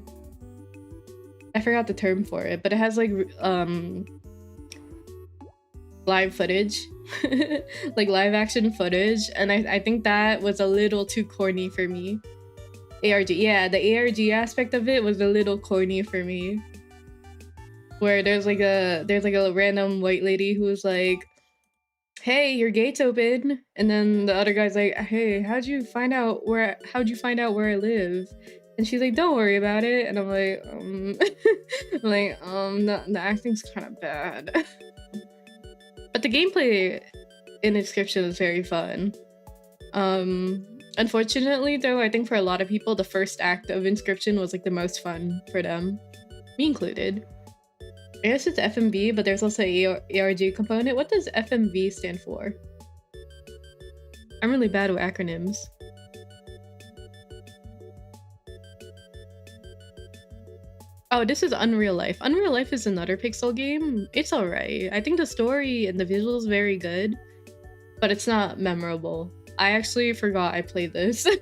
forgot the term for it, but it has like live footage. Like live action footage, and I think that was a little too corny for me. ARG, yeah, the ARG aspect of it was a little corny for me, where there's like a random white lady who's like, hey, your gate's open, and then the other guy's like, hey, how'd you find out where I live? And she's like, don't worry about it. And I'm like, the acting's kind of bad. But the gameplay in Inscription is very fun. Unfortunately, though, I think for a lot of people, the first act of Inscription was like the most fun for them, me included. I guess it's FMV, but there's also an ARG component. What does FMV stand for? I'm really bad with acronyms. Oh, this is Unreal Life. Unreal Life is another pixel game. It's alright. I think the story and the visuals very good, but it's not memorable. I actually forgot I played this. I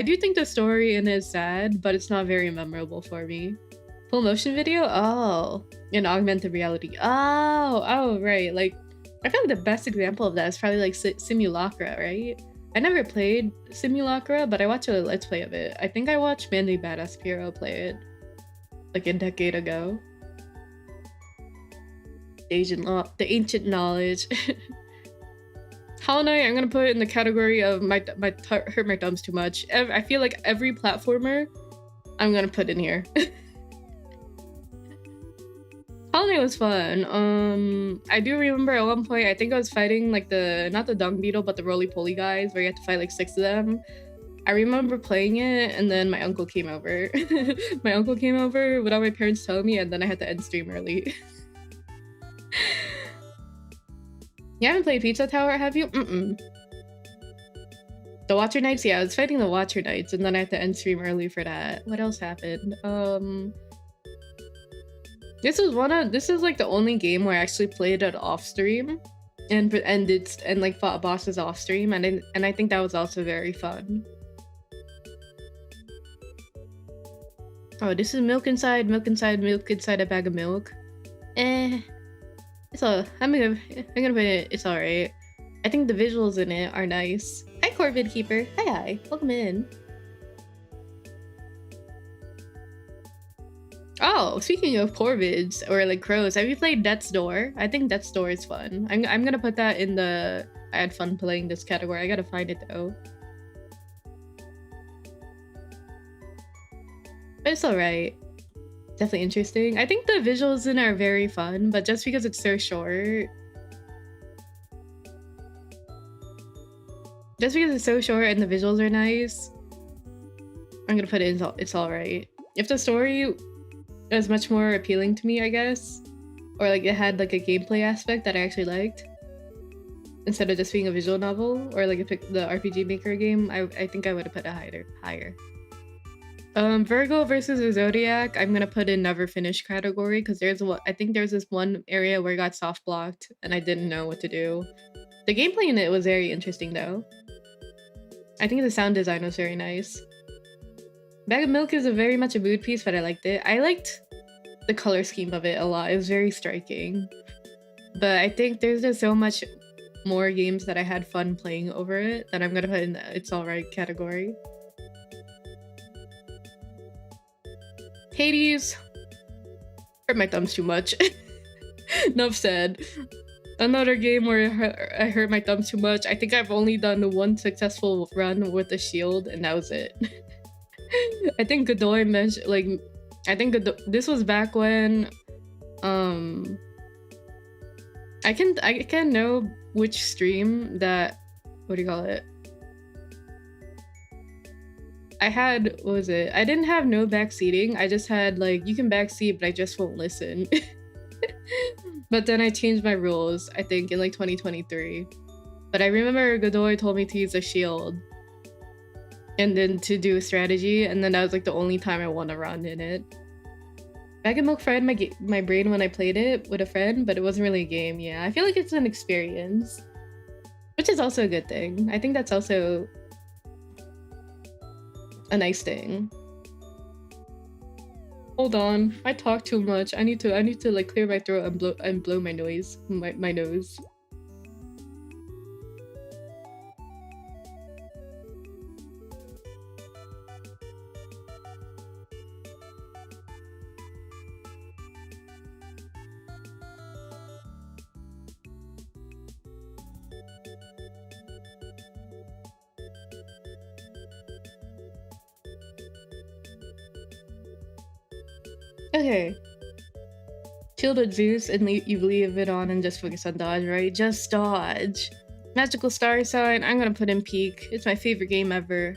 do think the story in it is sad, but it's not very memorable for me. Full motion video? Oh, in augmented reality. Oh, right. Like, I feel like the best example of that is probably like Simulacra, right? I never played Simulacra, but I watched a Let's Play of it. I think I watched Manly Badass Piero play it like a decade ago. The ancient knowledge. Hollow Knight, I'm gonna put it in the category of hurt my thumbs too much. I feel like every platformer I'm gonna put in here. Holiday was fun. I do remember at one point, I think I was fighting like not the dung beetle, but the roly-poly guys where you had to fight like 6 of them. I remember playing it and then my uncle came over. My uncle came over without my parents telling me and then I had to end stream early. You haven't played Pizza Tower, have you? Mm-mm. The Watcher Knights? Yeah, I was fighting the Watcher Knights and then I had to end stream early for that. What else happened? This is like the only game where I actually played it off stream and like fought bosses off stream and I think that was also very fun. Oh, this is milk inside a bag of milk. It's all I'm gonna put it, it's alright. I think the visuals in it are nice. Hi Corvid Keeper. Hi, welcome in. Oh, speaking of corvids or like crows, have you played Death's Door? I think Death's Door is fun. I'm gonna put that in the I had fun playing this category. I gotta find it though. But it's alright. Definitely interesting. I think the visuals in it are very fun, but just because it's so short. Just because it's so short and the visuals are nice, I'm gonna put it in it's alright. If the story is much more appealing to me, I guess, or like it had like a gameplay aspect that I actually liked, instead of just being a visual novel or like the RPG Maker game, I think I would have put it higher. Virgo versus the Zodiac, I'm gonna put in never finished category because I think there's this one area where I got soft blocked and I didn't know what to do. The gameplay in it was very interesting though. I think the sound design was very nice. Bag of Milk is very much a mood piece, but I liked it. I liked the color scheme of it a lot. It was very striking. But I think there's just so much more games that I had fun playing over it that I'm gonna put in the it's alright category. Hades hurt my thumbs too much. Enough said. Another game where I hurt my thumbs too much. I think I've only done one successful run with the shield and that was it. I think Godoy mentioned like this was back when I can know which stream that what do you call it? I had what was it? I didn't have no backseating. I just had like you can backseat but I just won't listen. But then I changed my rules, I think in like 2023. But I remember Godoy told me to use a shield and then to do a strategy, and then that was like the only time I won a run in it. Bag of Milk fried my brain when I played it with a friend, but it wasn't really a game. Yeah, I feel like it's an experience, which is also a good thing. I think that's also a nice thing. Hold on, I talk too much. I need to like clear my throat and blow my nose. My nose. Okay. Shielded Zeus and you leave it on and just focus on dodge, right? Just dodge. Magical Star Sign, I'm gonna put in Peak. It's my favorite game ever.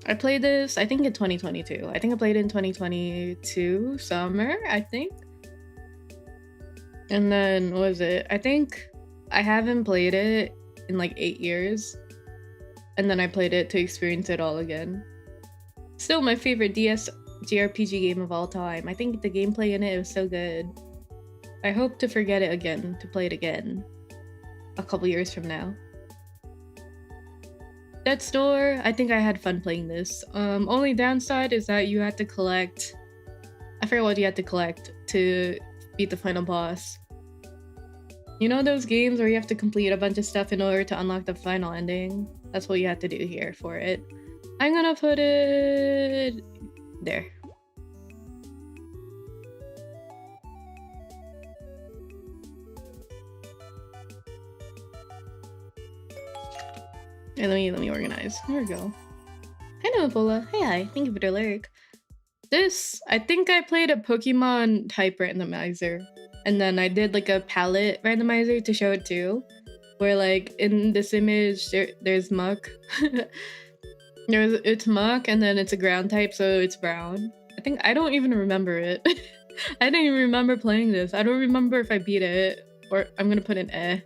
I played this, I think in 2022. I think I played it in 2022 summer, I think. And then, what was it? I think I haven't played it in like 8 years. And then I played it to experience it all again. Still my favorite DS JRPG game of all time. I think the gameplay in it was so good. I hope to forget it again, to play it again. A couple years from now. Death's Door, I think I had fun playing this. Only downside is that you had to collect... I forget what you had to collect to beat the final boss. You know those games where you have to complete a bunch of stuff in order to unlock the final ending? That's what you have to do here for it. I'm gonna put it there. And let me organize. There we go. Hi Novola. Hi. Thank you for the lurk. This, I think I played a Pokemon type randomizer. And then I did like a palette randomizer to show it too. Where like in this image, there's muck. It's muck and then it's a ground type, so it's brown. I don't even remember it. I didn't even remember playing this. I don't remember if I beat it. Or I'm gonna put an eh.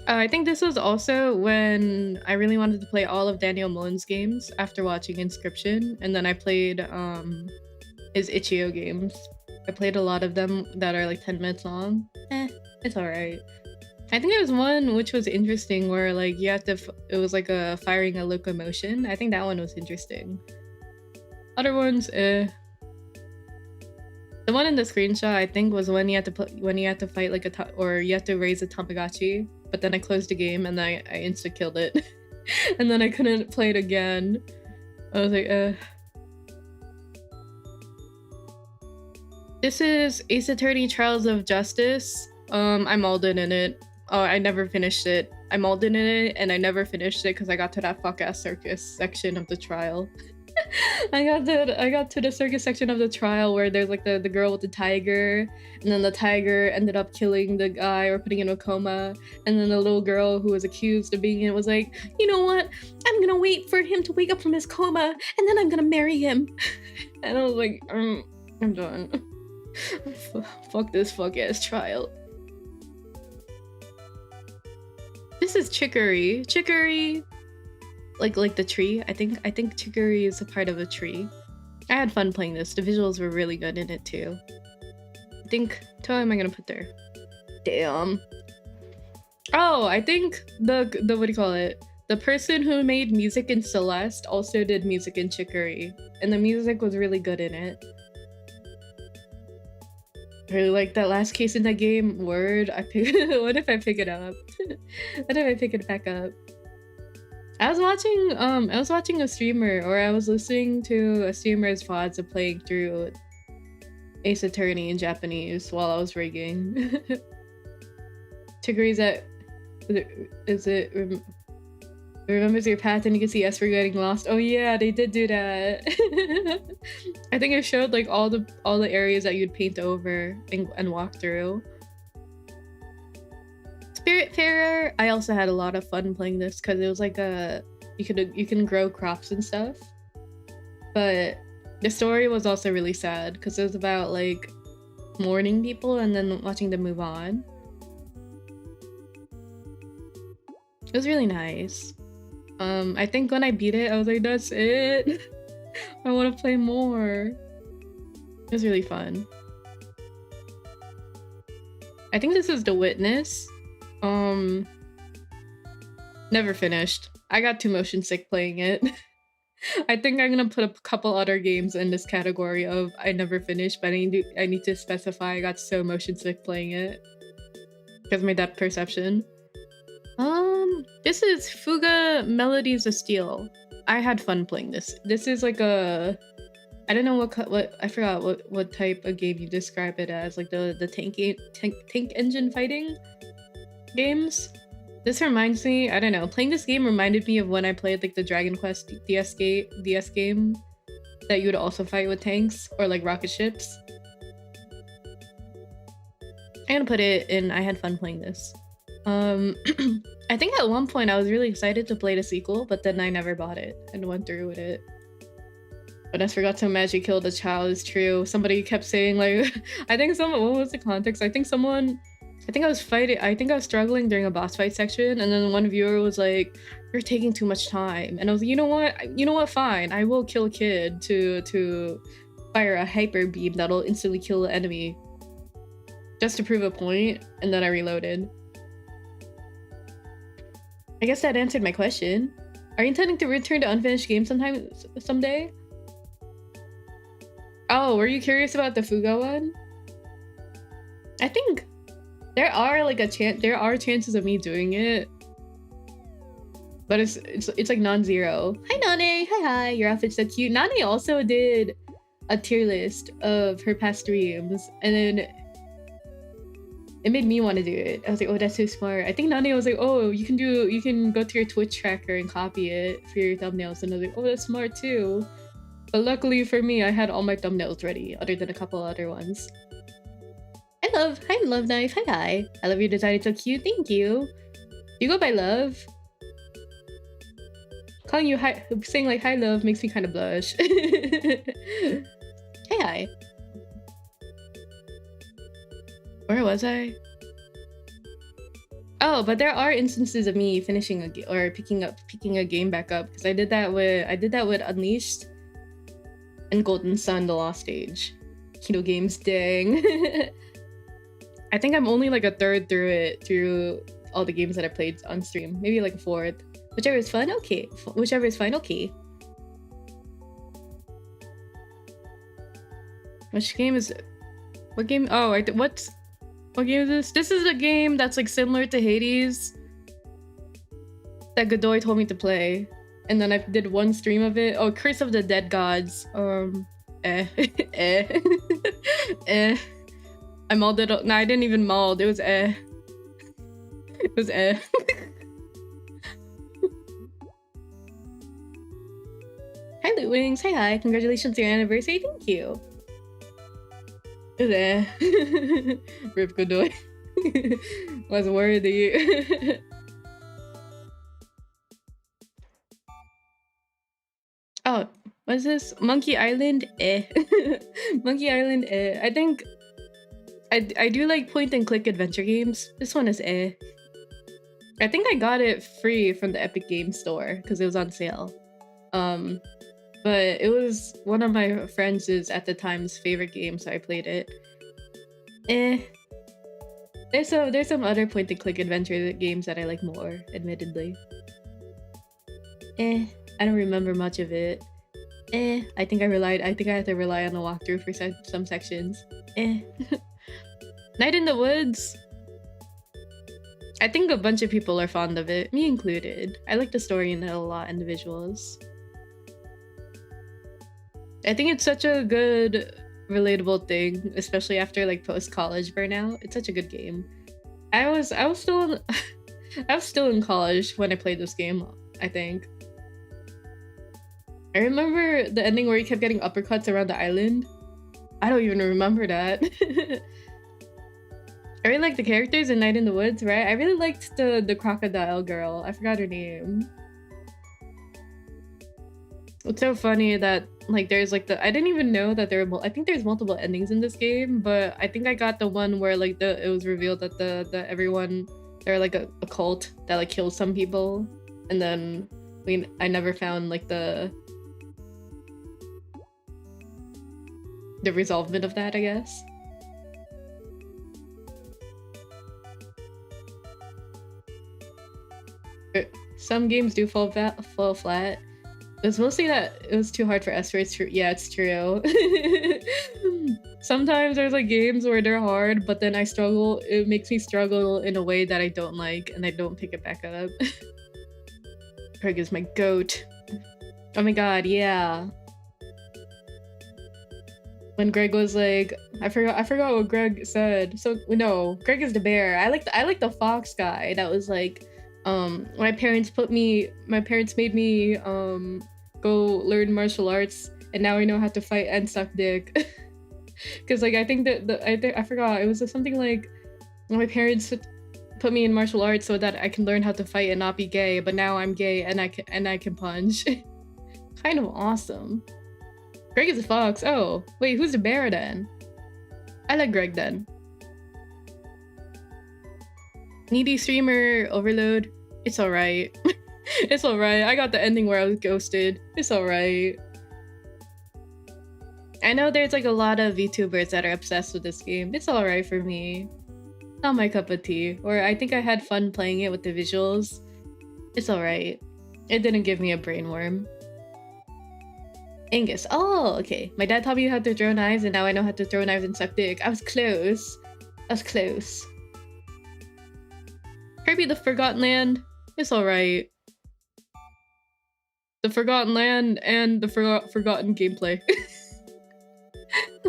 I think this was also when I really wanted to play all of Daniel Mullen's games after watching Inscription, and then I played his Itch.io games. I played a lot of them that are like 10 minutes long. It's alright. I think there was one which was interesting where like you have to, it was like a firing a locomotion. I think that one was interesting. Other ones, The one in the screenshot I think was when you had to fight like or you have to raise a Tamagotchi. But then I closed the game and I insta killed it. And then I couldn't play it again. I was like, This is Ace Attorney Trials of Justice. I'm Alden in it. Oh, I never finished it. I'm Alden in it and I never finished it because I got to that fuck-ass circus section of the trial. I got to the circus section of the trial where there's like the girl with the tiger, and then the tiger ended up killing the guy or putting him in a coma, and then the little girl who was accused of being in it was like, you know what? I'm gonna wait for him to wake up from his coma, and then I'm gonna marry him. And I was like, I'm done. Fuck this fuck-ass trial. This is Chicory. Chicory. Like the tree. I think Chicory is a part of a tree. I had fun playing this. The visuals were really good in it too. I think, what am I gonna put there? Damn. Oh, I think the what do you call it? The person who made music in Celeste also did music in Chicory, and the music was really good in it. I really like that last case in that game. Word. What if I pick it up? What if I pick it back up? I was watching a streamer, or I was listening to a streamer's VODs of playing through Ace Attorney in Japanese while I was rigging. Chicory's remembers your path and you can see Esper getting lost. Oh yeah, they did do that. I think it showed like all the areas that you'd paint over and walk through. Spiritfarer, I also had a lot of fun playing this because it was like you can grow crops and stuff. But the story was also really sad because it was about like mourning people and then watching them move on. It was really nice. I think when I beat it, I was like, that's it. I want to play more. It was really fun. I think this is The Witness. Never finished. I got too motion sick playing it. I think I'm gonna put a couple other games in this category of I never finished, but I need to specify I got so motion sick playing it because of my depth perception. This is Fuga Melodies of Steel. I had fun playing this. This is like a, I don't know what I forgot what type of game you describe it as, like the tank engine fighting games. This reminds me, I don't know, playing this game reminded me of when I played like the Dragon Quest DS game that you would also fight with tanks or like rocket ships. I'm gonna put it in I had fun playing this. I think at one point I was really excited to play the sequel, but then I never bought it and went through with it. But I forgot to magic kill the child is true. Somebody kept saying like, I think what was the context? I think I was struggling during a boss fight section, and then one viewer was like, you're taking too much time. And I was like, you know what, fine. I will kill a kid to fire a hyper beam that'll instantly kill the enemy. Just to prove a point, and then I reloaded. I guess that answered my question. Are you intending to return to unfinished games someday? Oh, were you curious about the Fuga one? I think there are like there are chances of me doing it, but it's like non-zero. Hi Nane, hi, your outfit's so cute. Nane also did a tier list of her past streams, and then It made me want to do it. I was like, oh, that's so smart. I think Nani was like, oh, you can go to your Twitch tracker and copy it for your thumbnails. And I was like, oh, that's smart too. But luckily for me, I had all my thumbnails ready, other than a couple other ones. Hi Love Knife, hi. I love your design, it's so cute, thank you. You go by Love. Calling you hi, saying like hi Love makes me kind of blush. Hi. Where was I? Oh, but there are instances of me finishing or picking a game back up, because I did that with Unleashed and Golden Sun: The Lost Age. Kino Games, dang. I think I'm only like a third through all the games that I played on stream. Maybe like a fourth. Whichever is fun, okay. Whichever is fine, okay. Which game is it? What game? Oh, what game is this? This is a game that's like similar to Hades that Godoy told me to play. And then I did one stream of it. Oh, Curse of the Dead Gods. I mulled it up. No, I didn't even mull. It was It was Hi Loot Wings. Hi. Congratulations on your anniversary. Thank you. It was Rip Godoy. Was worthy. Oh, what's this? Monkey Island? Monkey Island, I think I do like point and click adventure games. This one is I think I got it free from the Epic Games Store because it was on sale. But it was one of my friends' at the time's favorite games, so I played it. There's some other point and click adventure games that I like more, admittedly. I don't remember much of it. I think I had to rely on the walkthrough for some sections. Night in the Woods. I think a bunch of people are fond of it, me included. I like the story in it a lot and the visuals. I think it's such a good, relatable thing, especially after like post-college burnout. It's such a good game. I was still in college when I played this game, I think. I remember the ending where he kept getting uppercuts around the island. I don't even remember that. I really like the characters in Night in the Woods, right? I really liked the crocodile girl. I forgot her name. It's so funny that like there's like I didn't even know that there were I think there's multiple endings in this game, but I think I got the one where like it was revealed that they're like a cult that like kills some people, and then I never found like the resolvement of that, I guess. Some games do fall flat. It's mostly that it was too hard for Esper. It's true. Yeah, it's true. Sometimes there's like games where they're hard, but then I struggle. It makes me struggle in a way that I don't like, and I don't pick it back up. Greg is my goat. Oh my god, yeah. When Greg was like, I forgot what Greg said. So no, Greg is the bear. I like the fox guy. That was like, my parents made me go learn martial arts, and now I know how to fight and suck dick. Because like I think that I forgot, it was something like my parents put me in martial arts so that I can learn how to fight and not be gay, but now I'm gay and I can punch. Kind of awesome. Greg is a fox. Oh wait, who's the bear then? I like Greg then. Needy streamer overload. It's alright. It's alright. I got the ending where I was ghosted. It's alright. I know there's like a lot of VTubers that are obsessed with this game. It's alright for me. Not my cup of tea. Or I think I had fun playing it with the visuals. It's alright. It didn't give me a brainworm. Angus. Oh, okay. My dad taught me how to throw knives, and now I know how to throw knives and suck dick. I was close. I was close. Kirby the Forgotten Land. It's alright. The Forgotten Land and the forgotten gameplay.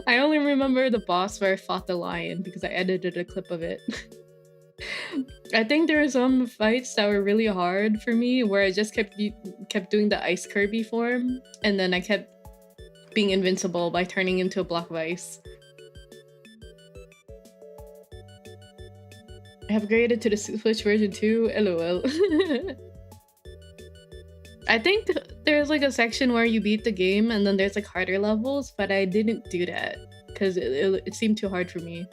I only remember the boss where I fought the lion because I edited a clip of it. I think there were some fights that were really hard for me where I just kept doing the ice Kirby form, and then I kept being invincible by turning into a block of ice. I have upgraded to the Switch version 2, lol. I think there's like a section where you beat the game and then there's like harder levels, but I didn't do that because it seemed too hard for me.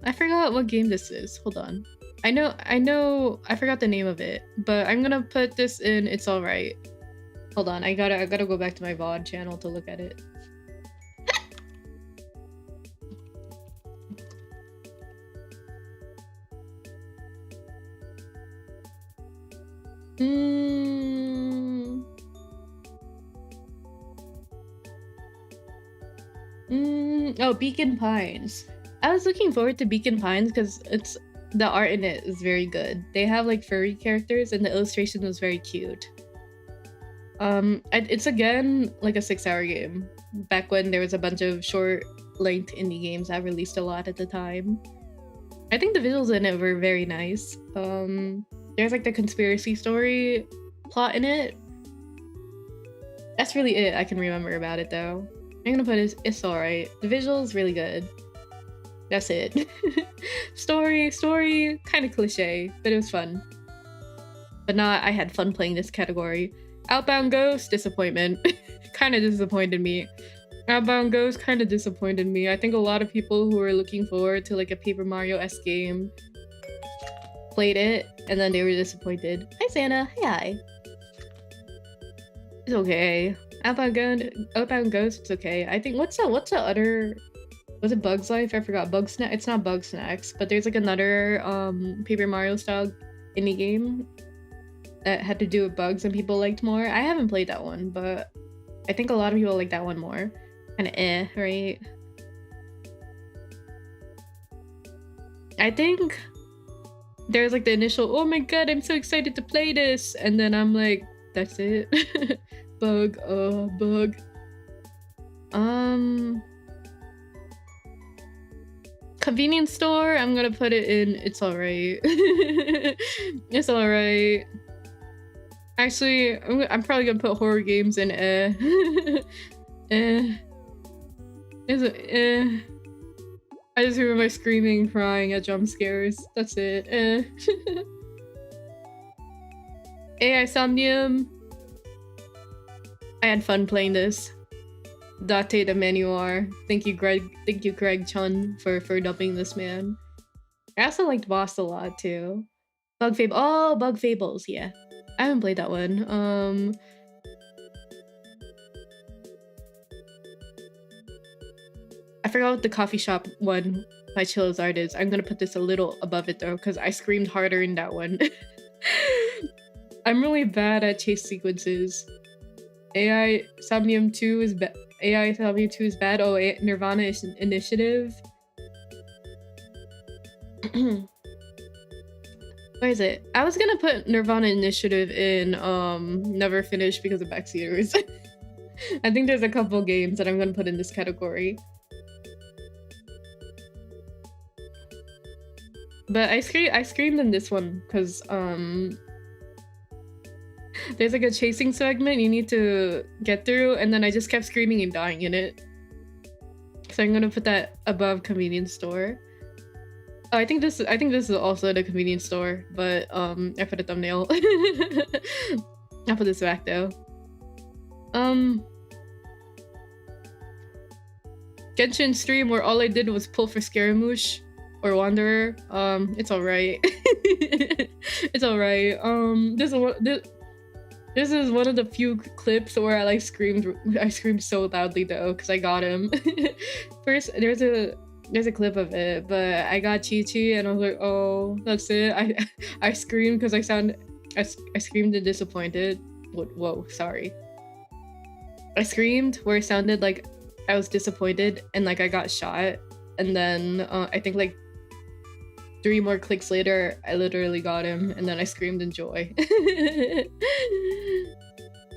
I forgot what game this is. Hold on. I forgot the name of it, but I'm gonna put this in It's Alright. Hold on, I gotta go back to my VOD channel to look at it. Oh, Beacon Pines. I was looking forward to Beacon Pines because the art in it is very good. They have like furry characters and the illustration was very cute. It's again like a 6-hour game. Back when there was a bunch of short-length indie games that released a lot at the time. I think the visuals in it were very nice. There's like the conspiracy story plot in it. That's really it I can remember about it though. I'm gonna put It's Alright. The visuals really good. That's it. story, kind of cliche, but it was fun. But not I had fun playing this category. Outbound Ghost, disappointment. Kind of disappointed me. Outbound Ghost kind of disappointed me. I think a lot of people who were looking forward to like a Paper Mario-esque game played it, and then they were disappointed. Hi Santa, hi. It's okay. Outbound Ghost, it's okay. I think what's the other, was it Bug's Life? I forgot. Bugsnax. It's not Bugsnax, but there's like another Paper Mario style indie game that had to do with bugs and people liked more. I haven't played that one, but I think a lot of people like that one more. Kinda right? I think there's like the initial, oh my god, I'm so excited to play this, and then I'm like, that's it. Bug. Convenience store, I'm gonna put it in It's Alright. It's alright. Actually, I'm probably gonna put horror games in I just remember screaming, crying at jump scares. That's it. AI Somnium. I had fun playing this. Date the Menuar. Thank you, Greg. Thank you, Greg Chun, for dubbing this man. I also liked Boss a lot too. Bug Fable. Oh, Bug Fables. Yeah, I haven't played that one. I forgot what the coffee shop one by Chillizard is. I'm gonna put this a little above it though, because I screamed harder in that one. I'm really bad at chase sequences. AI Somnium 2 is bad. AI Somnium 2 is bad. Oh, Nirvana is Initiative. Where is it? I was gonna put Nirvana Initiative in Never Finished because of backseaters. I think there's a couple games that I'm gonna put in this category. But I screamed in this one because there's like a chasing segment you need to get through, and then I just kept screaming and dying in it. So I'm gonna put that above convenience store. Oh, I think this is also the convenience store, but I put a thumbnail. I'll put this back though. Genshin stream where all I did was pull for Scaramouche or Wanderer. It's alright. It's alright. This is one of the few clips where I like screamed. I screamed so loudly though, because I got him. First, there's a clip of it, but I got Chi-Chi and I was like, oh, that's it. I screamed because I screamed and disappointed. Whoa, sorry. I screamed where it sounded like I was disappointed and like I got shot, and then I think like 3 more clicks later, I literally got him, and then I screamed in joy.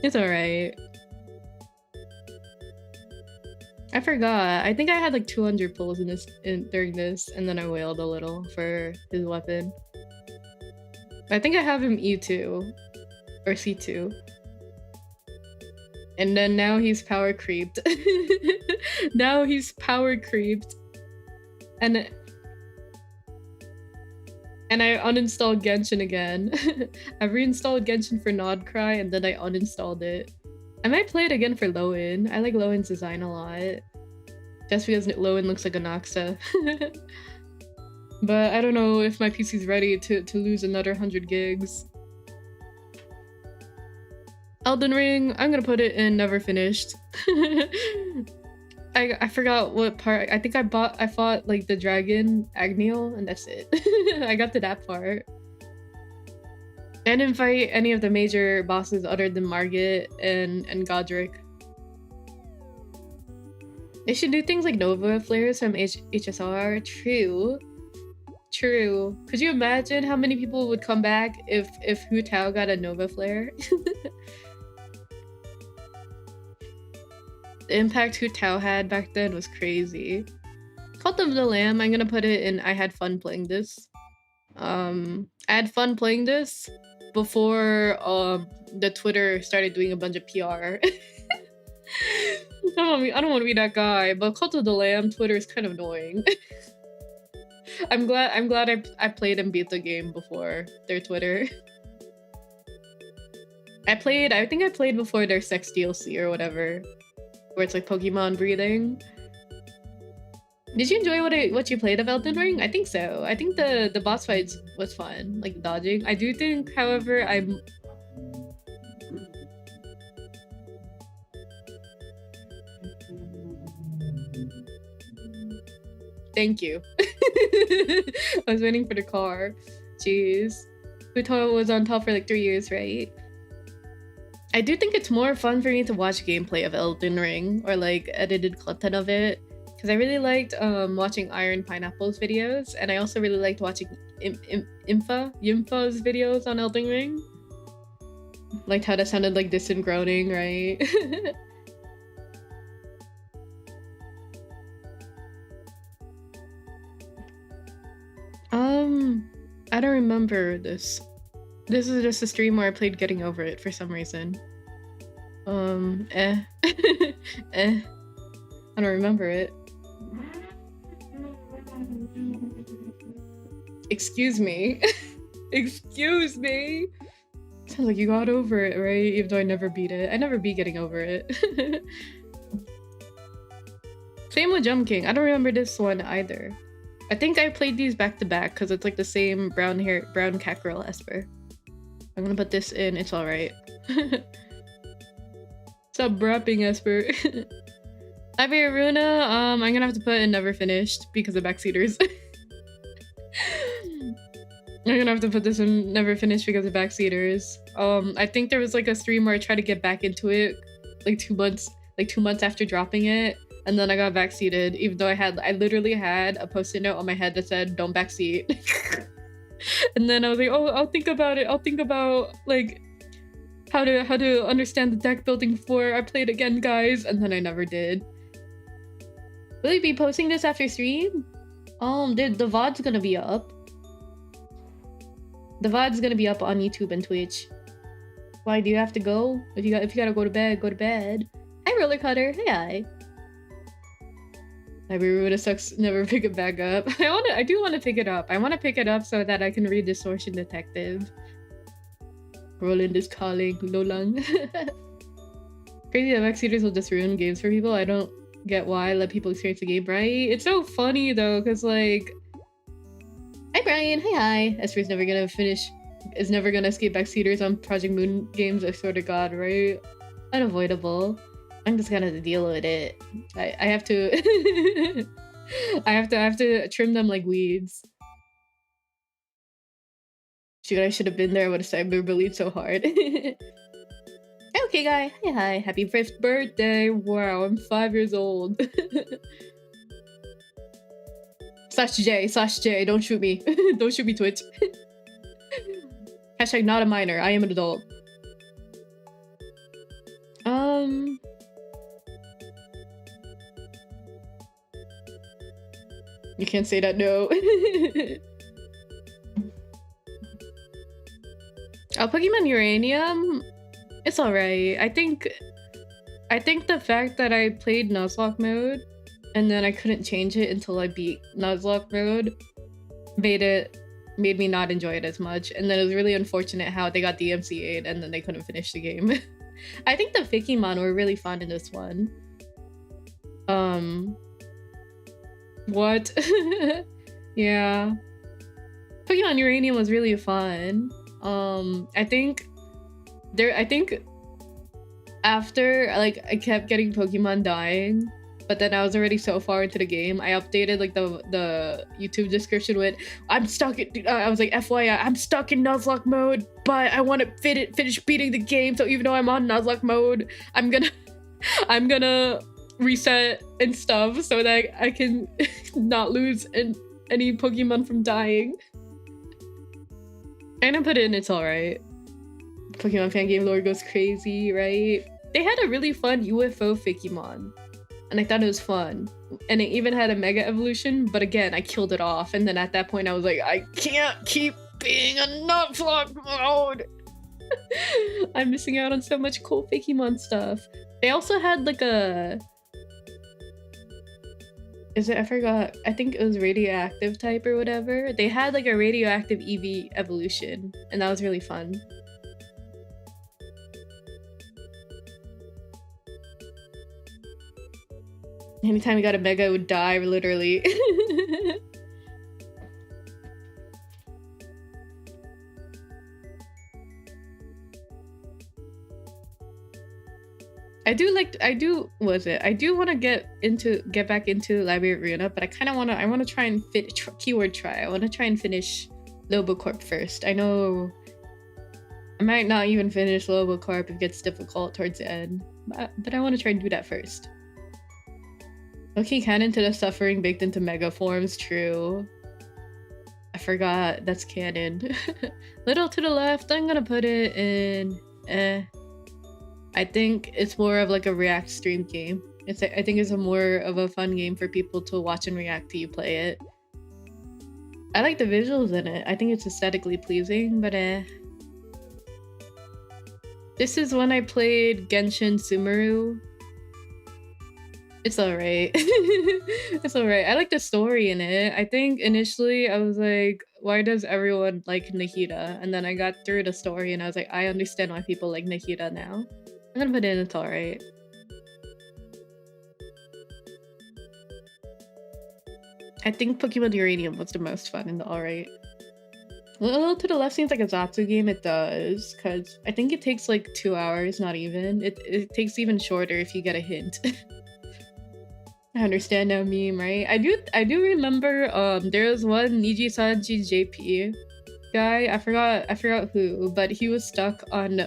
It's alright. I forgot. I think I had like 200 pulls during this, and then I wailed a little for his weapon. I think I have him E2 or C2. And then now he's power creeped. Now he's power creeped. And I uninstalled Genshin again. I reinstalled Genshin for Nodcry and then I uninstalled it. I might play it again for Lowen. I like Lowen's design a lot. Just because Lowen looks like a Noxa. But I don't know if my PC's ready to lose another 100 gigs. Elden Ring, I'm gonna put it in never finished. I forgot what part. I think I fought like the dragon Agneal and that's it. I got to that part. I didn't fight any of the major bosses other than Margit and Godric. They should do things like Nova flares from HSR. True. Could you imagine how many people would come back if Hu Tao got a Nova flare? The impact Hu Tao had back then was crazy. Cult of the Lamb, I'm gonna put it in I had fun playing this. I had fun playing this before the Twitter started doing a bunch of PR. I don't want to be that guy, but Cult of the Lamb Twitter is kind of annoying. I'm glad I played and beat the game before their Twitter. I think I played before their sex DLC or whatever, where it's like Pokemon breathing. Did you enjoy what you played of Elden Ring? I think so. I think the boss fights was fun, like dodging. I do think, however, Thank you. I was waiting for the car. Jeez. Futo was on top for like 3 years, right? I do think it's more fun for me to watch gameplay of Elden Ring or like edited content of it. Because I really liked watching Iron Pineapple's videos, and I also really liked watching Yimfa's videos on Elden Ring. Liked how that sounded like distant groaning, right? I don't remember this. This is just a stream where I played Getting Over It for some reason. I don't remember it. Excuse me. Excuse me. Sounds like you got over it, right? Even though I never beat it. I never beat Getting Over It. Same with Jump King. I don't remember this one either. I think I played these back to back because it's like the same brown catgirl Esper. I'm gonna put this in. It's alright. Stop brapping, Esper. Runa, I'm gonna have to put in never finished because of backseaters. I'm gonna have to put this in never finished because of backseaters. I think there was like a stream where I tried to get back into it like 2 months after dropping it, and then I got backseated, even though I literally had a post-it note on my head that said don't backseat. And then I was like, oh, I'll think about it. I'll think about like how to understand the deck building before I play it again, guys. And then I never did. Will you be posting this after stream? The VOD's gonna be up. The VOD's gonna be up on YouTube and Twitch. Why do you have to go? If you gotta go to bed, go to bed. Hi, Roller Cutter. Hi. Runa sucks. Never pick it back up. I do want to pick it up. I want to pick it up so that I can read Distortion Detective. Roland is calling. Lolang. Crazy that backseaters will just ruin games for people. I don't get why. Let people experience the game, right? It's so funny though, because like, hi Brian. Hi. Esper's never gonna finish. Is never gonna escape backseaters on Project Moon games. I swear to God, right? Unavoidable. I'm just gonna deal with it. I have to I have to trim them like weeds. Shoot, I should have been there. I would have cyberbullied so hard. Okay, guy. Hi. Happy 5th birthday. Wow, I'm 5 years old. /J. Don't shoot me. Don't shoot me, Twitch. Hashtag not a minor. I am an adult. You can't say that, no. Oh, Pokemon Uranium, it's alright. I think the fact that I played Nuzlocke mode and then I couldn't change it until I beat Nuzlocke mode made me not enjoy it as much. And then it was really unfortunate how they got DMCA'd and then they couldn't finish the game. I think the Fikimon were really fun in this one. What? Yeah. Pokemon Uranium was really fun. I think after like I kept getting Pokemon dying, but then I was already so far into the game. I updated like the YouTube description with I was like, FYI, I'm stuck in Nuzlocke mode, but I want to finish beating the game. So even though I'm on Nuzlocke mode, I'm gonna reset and stuff so that I can not lose any Pokemon from dying. I'm gonna put it in, it's alright. Pokemon fan game lore goes crazy, right? They had a really fun UFO Fikimon, and I thought it was fun. And it even had a Mega Evolution, but again, I killed it off. And then at that point, I was like, I can't keep being a Nuzlocke mode. I'm missing out on so much cool Fikimon stuff. They also had like a... I forgot. I think it was radioactive type or whatever. They had like a radioactive EV evolution, and that was really fun. Anytime we got a Mega, it would die, literally. I do want to get back into Library Arena, but I want to try and keyword try. I want to try and finish Lobocorp first. I know I might not even finish Lobocorp if it gets difficult towards the end, but I want to try and do that first. Okay, canon to the suffering baked into mega forms, true. I forgot, that's canon. Little to the left, I'm gonna put it in, I think it's more of like a react stream game. I think it's more of a fun game for people to watch and react to you play it. I like the visuals in it. I think it's aesthetically pleasing, but This is when I played Genshin Sumeru. It's alright. It's alright. I like the story in it. I think initially I was like, why does everyone like Nahida? And then I got through the story and I was like, I understand why people like Nahida now. I'm gonna put it in, it's alright. I think Pokemon Uranium was the most fun in the alright. A little to the left seems like a Zatsu game. It does, because I think it takes like 2 hours, not even. It takes even shorter if you get a hint. I understand now meme, right? I do remember there was one Niji-sanji JP guy, I forgot who, but he was stuck on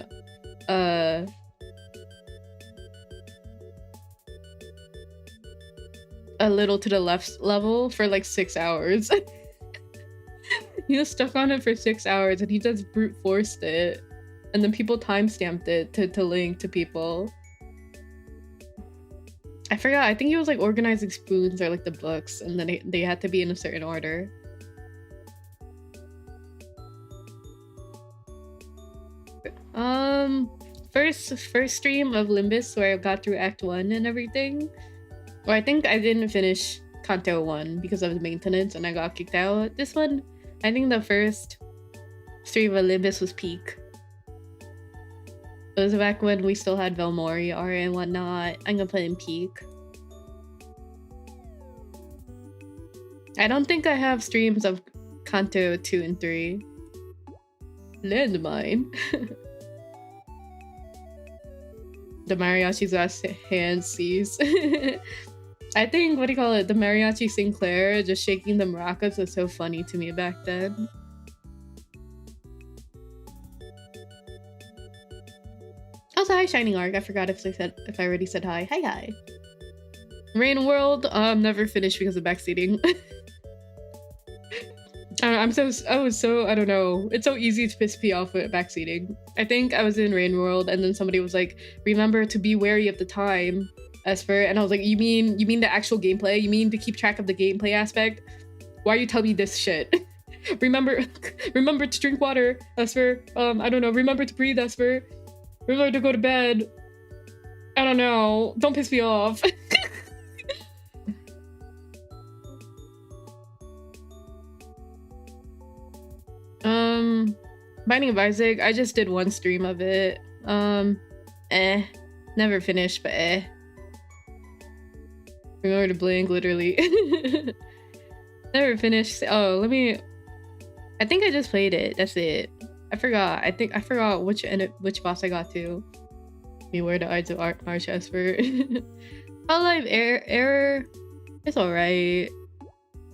a little to the left level for like 6 hours. He was stuck on it for 6 hours and he just brute forced it, and then people timestamped it to link to people. I forgot, I think he was like organizing spoons or like the books, and then they had to be in a certain order. First stream of Limbus where I got through Act 1 and everything. Or I think I didn't finish Kanto 1 because of maintenance and I got kicked out. This one, I think the first stream of Limbus was peak. It was back when we still had Velmori, Aura, and whatnot. I'm gonna put in peak. I don't think I have streams of Kanto 2 and 3. Landmine. The mariachi's last hand sees. I think, what do you call it? The mariachi Sinclair just shaking the maracas was so funny to me back then. Also, hi Shining Arc. I forgot if I already said hi. Hi. Rain World, never finished because of backseating. I don't know. It's so easy to piss me off with backseating. I think I was in Rain World and then somebody was like, remember to be wary of the time, Esper. And I was like, you mean the actual gameplay? You mean to keep track of the gameplay aspect? Why you tell me this shit? remember to drink water, Esper. I don't know. Remember to breathe, Esper. Remember to go to bed. I don't know. Don't piss me off. Binding of Isaac, I just did one stream of it. Never finished, but Remember to blink, literally. Never finished. Oh, I think I just played it. That's it. I forgot. I forgot which boss I got to. Beware the Ides of March, Esper. Hololive error. It's alright.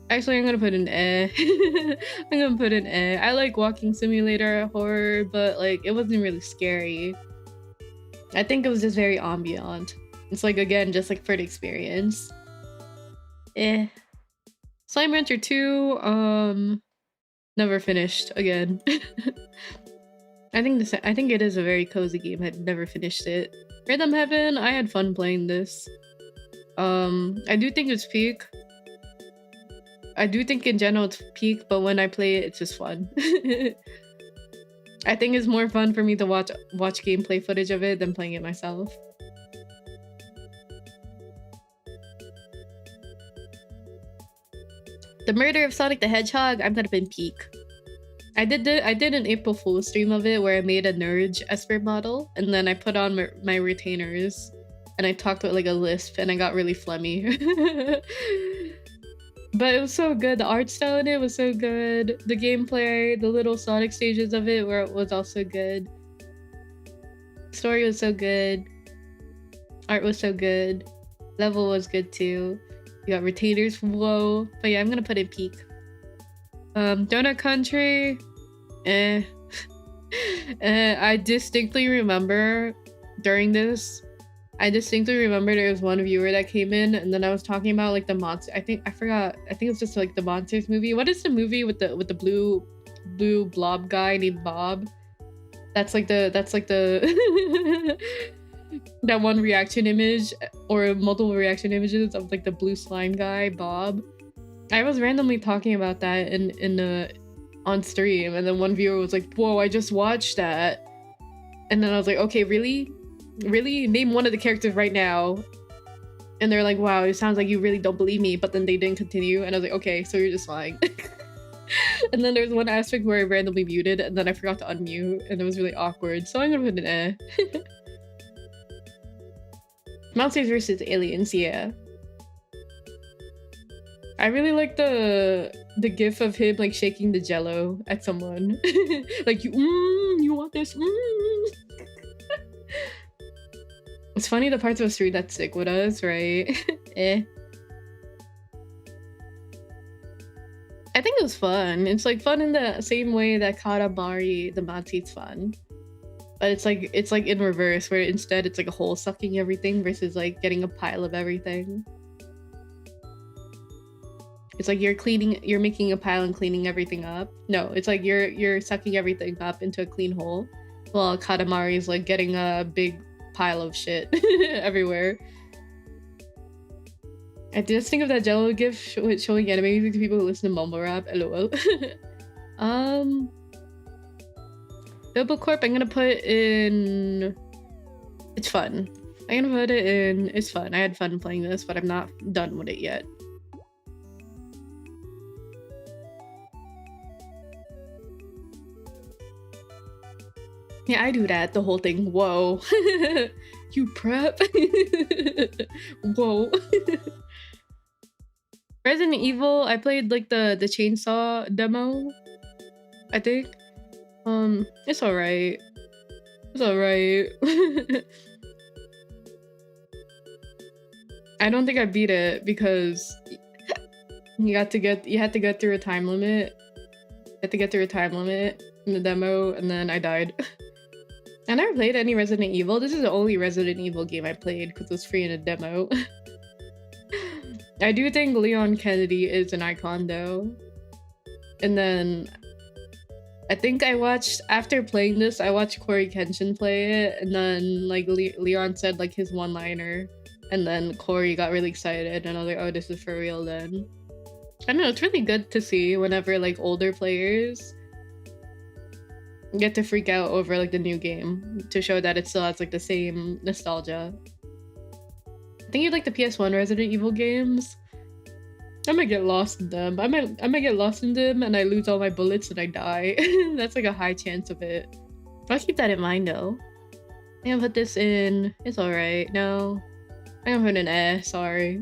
Actually, I'm gonna put an I'm gonna put an I like walking simulator horror, but like it wasn't really scary. I think it was just very ambient. It's like, again, just like for the experience. Slime Rancher 2, never finished again. I think it is a very cozy game. I'd never finished it. Rhythm Heaven, I had fun playing this. I do think it's peak. I do think in general it's peak, but when I play it, it's just fun. I think it's more fun for me to watch gameplay footage of it than playing it myself. The Murder of Sonic the Hedgehog, I'm gonna put in peak. I did an April Fool's stream of it where I made a nerd Esper model and then I put on my retainers and I talked with like a lisp and I got really phlegmy. But it was so good. The art style in it was so good. The gameplay, the little Sonic stages of it was also good. Story was so good. Art was so good. Level was good too. You got retainers, whoa. But yeah, I'm gonna put it peak. Donut Country, I distinctly remember during this, there was one viewer that came in and then I was talking about like the monster. I think it's just like the monsters movie. What is the movie with the blue blob guy named Bob? That's like the that one reaction image or multiple reaction images of like the blue slime guy, Bob. I was randomly talking about that on stream and then one viewer was like, whoa, I just watched that. And then I was like, okay, really? Name one of the characters right now. And they're like, wow, it sounds like you really don't believe me, but then they didn't continue and I was like, okay, so you're just lying. And then there's one aspect where I randomly muted and then I forgot to unmute and it was really awkward, so I'm gonna put an Monsters vs. Aliens, yeah. I really like the gif of him like shaking the jello at someone. Like, you want this? It's funny the parts of the street that stick with us, right? I think it was fun. It's like fun in the same way that Katamari the mod seat's fun. But it's like in reverse, where instead it's like a hole sucking everything versus like getting a pile of everything. It's like you're making a pile and cleaning everything up. No, it's like you're sucking everything up into a clean hole. While Katamari is like getting a big pile of shit everywhere. I just think of that Jello gif showing anime music to people who listen to mumble rap. LOL. Bilbo Corp, I'm gonna put in... It's fun. I'm gonna put it in... It's fun. I had fun playing this, but I'm not done with it yet. Yeah, I do that, the whole thing. Whoa. You prep? Whoa. Resident Evil, I played like the chainsaw demo, I think. It's alright. It's alright. I don't think I beat it because you had to get through a time limit. You had to get through a time limit in the demo, and then I died. I never played any Resident Evil. This is the only Resident Evil game I played because it was free in a demo. I do think Leon Kennedy is an icon though. And then I think after playing this, I watched Corey Kenshin play it, and then like Leon said like his one-liner, and then Corey got really excited and I was like, oh, this is for real then. I don't know, it's really good to see whenever like older players get to freak out over like the new game to show that it still has like the same nostalgia. I think you like the PS1 Resident Evil games. I might get lost in them. I might get lost in them and I lose all my bullets and I die. That's like a high chance of it. I'll keep that in mind though. I'm gonna put this in. It's alright. No. I'm gonna put an eh, sorry.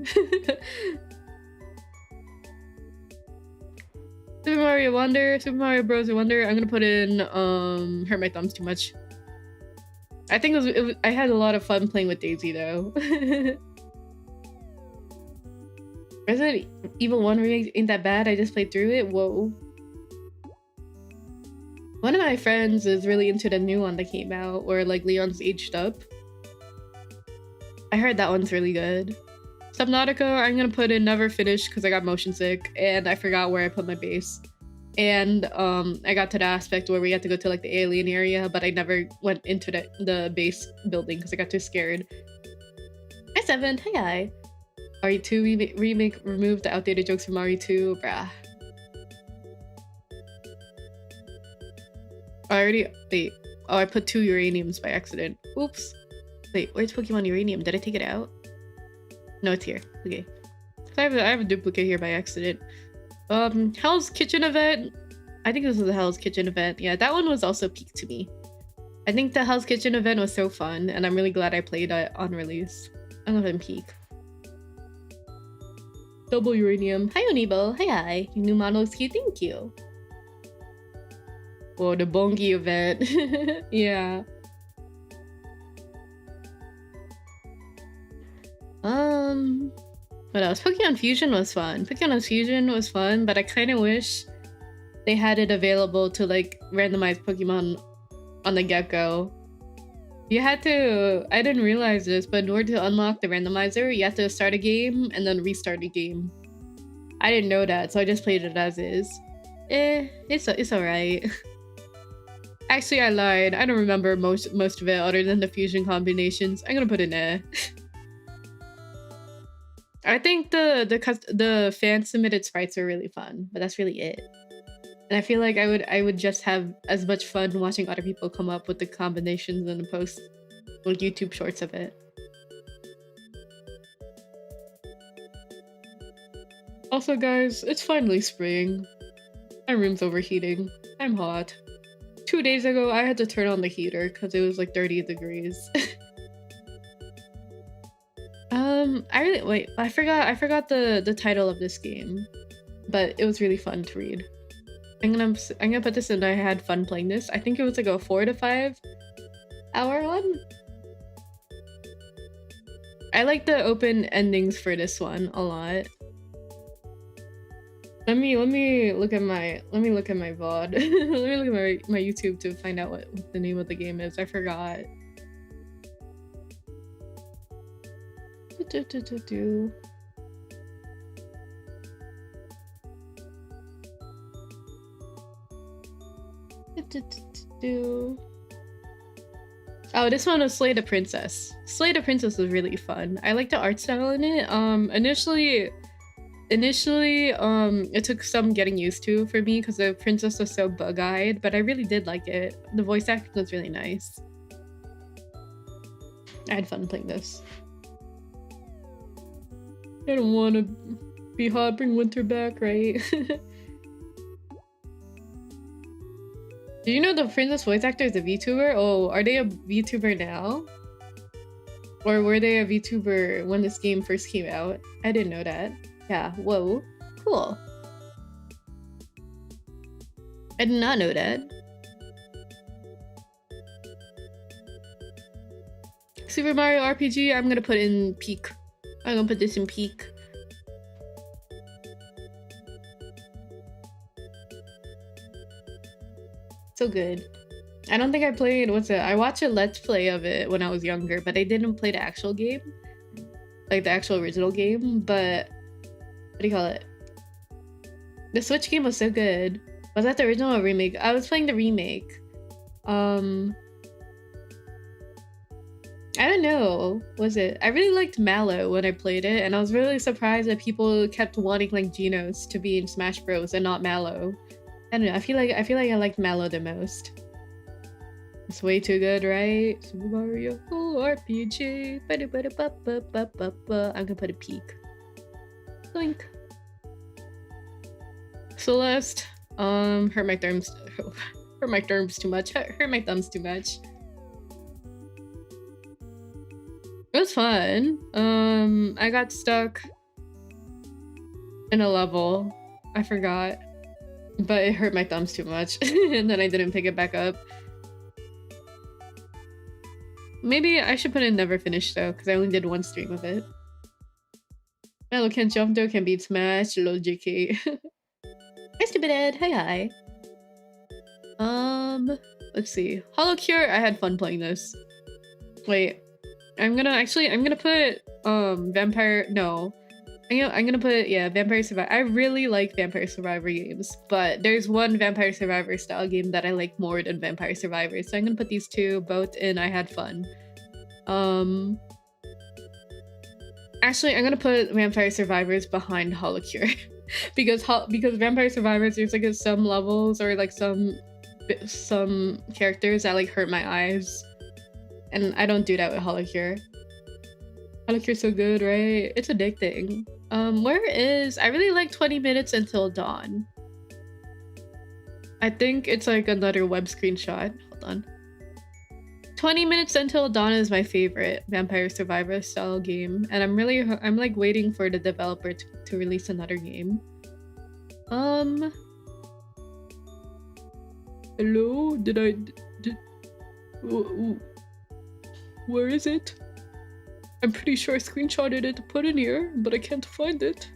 Super Mario Wonder, Super Mario Bros. Wonder. I'm gonna put in hurt my thumbs too much. I think I had a lot of fun playing with Daisy though. Resident Evil 1 remake ain't that bad. I just played through it. Whoa. One of my friends is really into the new one that came out where like Leon's aged up. I heard that one's really good. Subnautica, I'm gonna put in never finished because I got motion sick and I forgot where I put my base. And I got to the aspect where we had to go to like the alien area, but I never went into the base building because I got too scared. Hi Seven, hey hi. RE2 remake removed the outdated jokes from RE2, brah. Wait. Oh, I put 2 uraniums by accident. Oops. Wait, where's Pokemon Uranium? Did I take it out? No, it's here. Okay. I have a duplicate here by accident. Hell's Kitchen event. I think this was the Hell's Kitchen event. Yeah, that one was also peak to me. I think the Hell's Kitchen event was so fun, and I'm really glad I played it on release. I love him peak. Double uranium. Hi Onibo. Hi. New model is cute. Thank you. Oh, the Bongi event. Yeah. What else? Pokemon Fusion was fun. Pokemon Fusion was fun, but I kind of wish they had it available to like randomize Pokemon on the get-go. You had to, I didn't realize this, but in order to unlock the randomizer, you have to start a game and then restart the game. I didn't know that, so I just played it as is. It's alright. Actually, I lied. I don't remember most of it other than the fusion combinations. I'm gonna put an eh. I think the fan submitted sprites are really fun, but that's really it. And I feel like I would just have as much fun watching other people come up with the combinations and post like YouTube shorts of it. Also guys, it's finally spring. My room's overheating. I'm hot. 2 days ago I had to turn on the heater because it was like 30 degrees. I forgot the title of this game, but it was really fun to read. I'm gonna put this in. I had fun playing this. I think it was like a 4 to 5 hour one. I like the open endings for this one a lot. Let me look at my VOD. Let me look at my YouTube to find out what the name of the game is. I forgot. Oh, this one was Slay the Princess. Slay the Princess was really fun. I like the art style in it. Initially, it took some getting used to for me because the princess was so bug-eyed, but I really did like it. The voice acting was really nice. I had fun playing this. I don't want to be hot, bring winter back, right? Did you know the princess voice actor is a VTuber? Oh, are they a VTuber now? Or were they a VTuber when this game first came out? I didn't know that. Yeah, whoa. Cool. I did not know that. Super Mario RPG, I'm gonna put in peak. I'm gonna put this in peak. So good. I don't think I played, I watched a Let's Play of it when I was younger, but I didn't play the actual game. Like the actual original game, but what do you call it? The Switch game was so good. Was that the original or remake? I was playing the remake. I I don't know. Was it? I really liked Mallow when I played it, and I was really surprised that people kept wanting like Genos to be in Smash Bros. And not Mallow. I don't know. I feel like I liked Mallow the most. It's way too good, right? Super Mario RPG. I'm gonna put a peak. Blink. Celeste. Hurt my thumbs. Hurt my thumbs too much. Hurt my thumbs too much. It was fun. I got stuck in a level. I forgot. But it hurt my thumbs too much. And then I didn't pick it back up. Maybe I should put in never finished though, because I only did one stream of it. Mellow can't jump though, can beat Smash. Lol JK. Hi stupid Ed. Hi. Let's see. Hollow Cure, I had fun playing this. Wait. I'm gonna put Vampire I'm gonna put Vampire Survivor. I really like Vampire Survivor games, but there's one Vampire Survivor style game that I like more than Vampire Survivor, so I'm gonna put these two both in I had fun. Actually I'm gonna put Vampire Survivors behind Hollow Cure because Vampire Survivors, there's like some levels or like some characters that like hurt my eyes. And I don't do that with Hollow Cure. Hollow Cure's so good, right? It's addicting. Where is... I really like 20 minutes until dawn. I think it's like another web screenshot. Hold on. 20 minutes until dawn is my favorite Vampire Survivor style game. And I'm like waiting for the developer to release another game. Hello? Where is it? I'm pretty sure I screenshotted it to put in here, but I can't find it.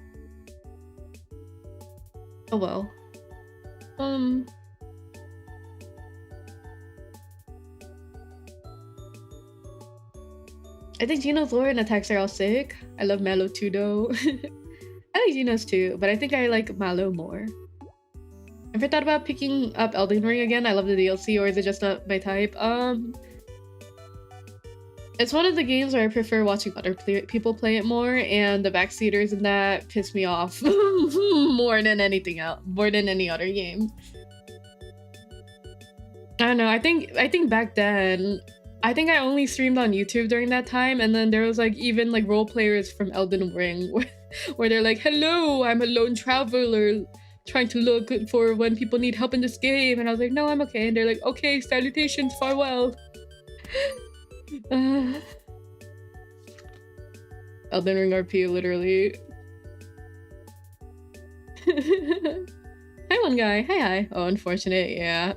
Oh well. I think Geno's lore and attacks are all sick. I love Mallow too though. I like Geno's too, but I think I like Mallow more. Ever thought about picking up Elden Ring again? I love the DLC, or is it just not my type? It's one of the games where I prefer watching other people play it more, and the backseaters in that piss me off more than anything else, more than any other game. I don't know. I think back then, I think I only streamed on YouTube during that time, and then there was like even like role players from Elden Ring where they're like, "Hello, I'm a lone traveler trying to look for when people need help in this game," and I was like, "No, I'm okay," and they're like, "Okay, salutations, farewell." Elden Ring RP, literally. Hi, one guy. Hi. Oh, unfortunate. Yeah.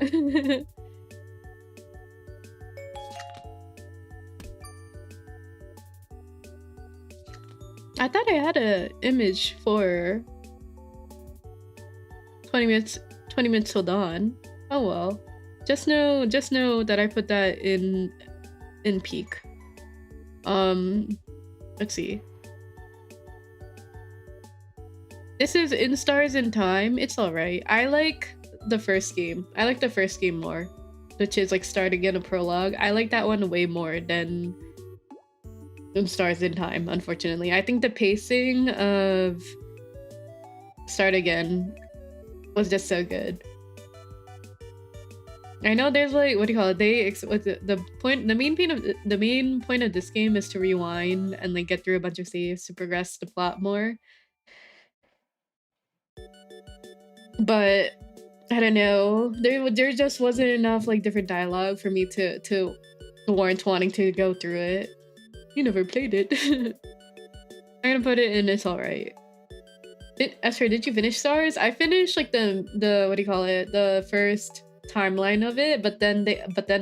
I thought I had a image for 20 minutes till dawn. Oh well. Just know that I put that in peak. Let's see. This is In Stars in Time. It's alright. I like the first game. I like the first game more, which is like Start Again, a prologue. I like that one way more than In Stars in Time, unfortunately. I think the pacing of Start Again was just so good. I know there's like, what do you call it? The main point of this game is to rewind and like get through a bunch of saves to progress the plot more. But I don't know. There just wasn't enough like different dialogue for me to warrant wanting to go through it. You never played it. I'm gonna put it in It's Alright. Esper, did you finish Stars? I finished like the what do you call it? The first timeline of it, but then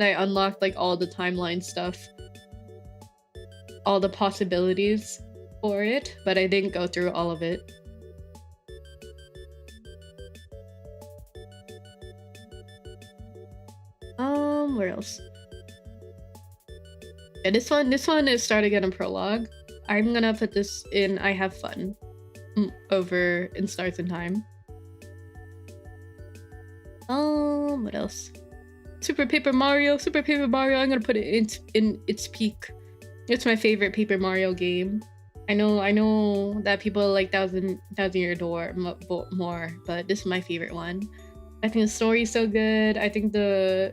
I unlocked like all the timeline stuff, all the possibilities for it, but I didn't go through all of it. Where else? Yeah, this one is Start Again and Prologue. I'm gonna put this in I Have Fun over In Stars in Time. What else? Super Paper Mario. I'm gonna put it in its peak. It's my favorite Paper Mario game. I know that people like Thousand Year Door more, but this is my favorite one. I think the story's so good. I think the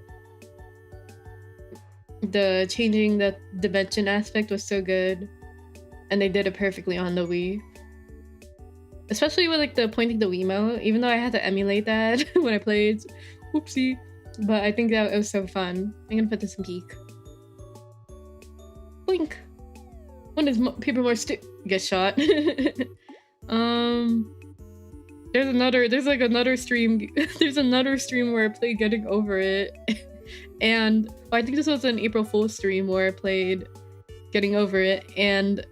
changing the dimension aspect was so good, and they did it perfectly on the Wii. Especially with like the pointing the Wiimote, even though I had to emulate that when I played. Whoopsie. But I think that it was so fun. I'm gonna put this in peak. Blink. When does Paper Mario get shot? There's like another stream. There's another stream where I played Getting Over It. And I think this was an April Fool's stream where I played Getting Over It and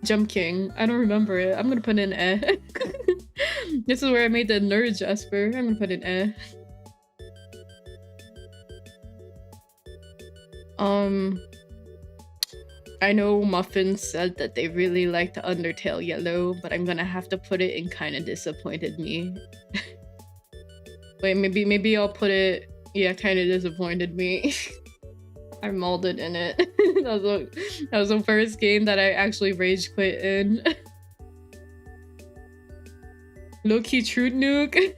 Jump King. I don't remember it. I'm gonna put in eh. This is where I made the nerd Esper. I'm gonna put in eh. I know Muffin said that they really liked Undertale Yellow, but I'm gonna have to put it in kinda disappointed me. Wait, maybe I'll put it, yeah, kinda disappointed me. I molded in it. that was the first game that I actually rage quit in. Low-key Truth Nuke.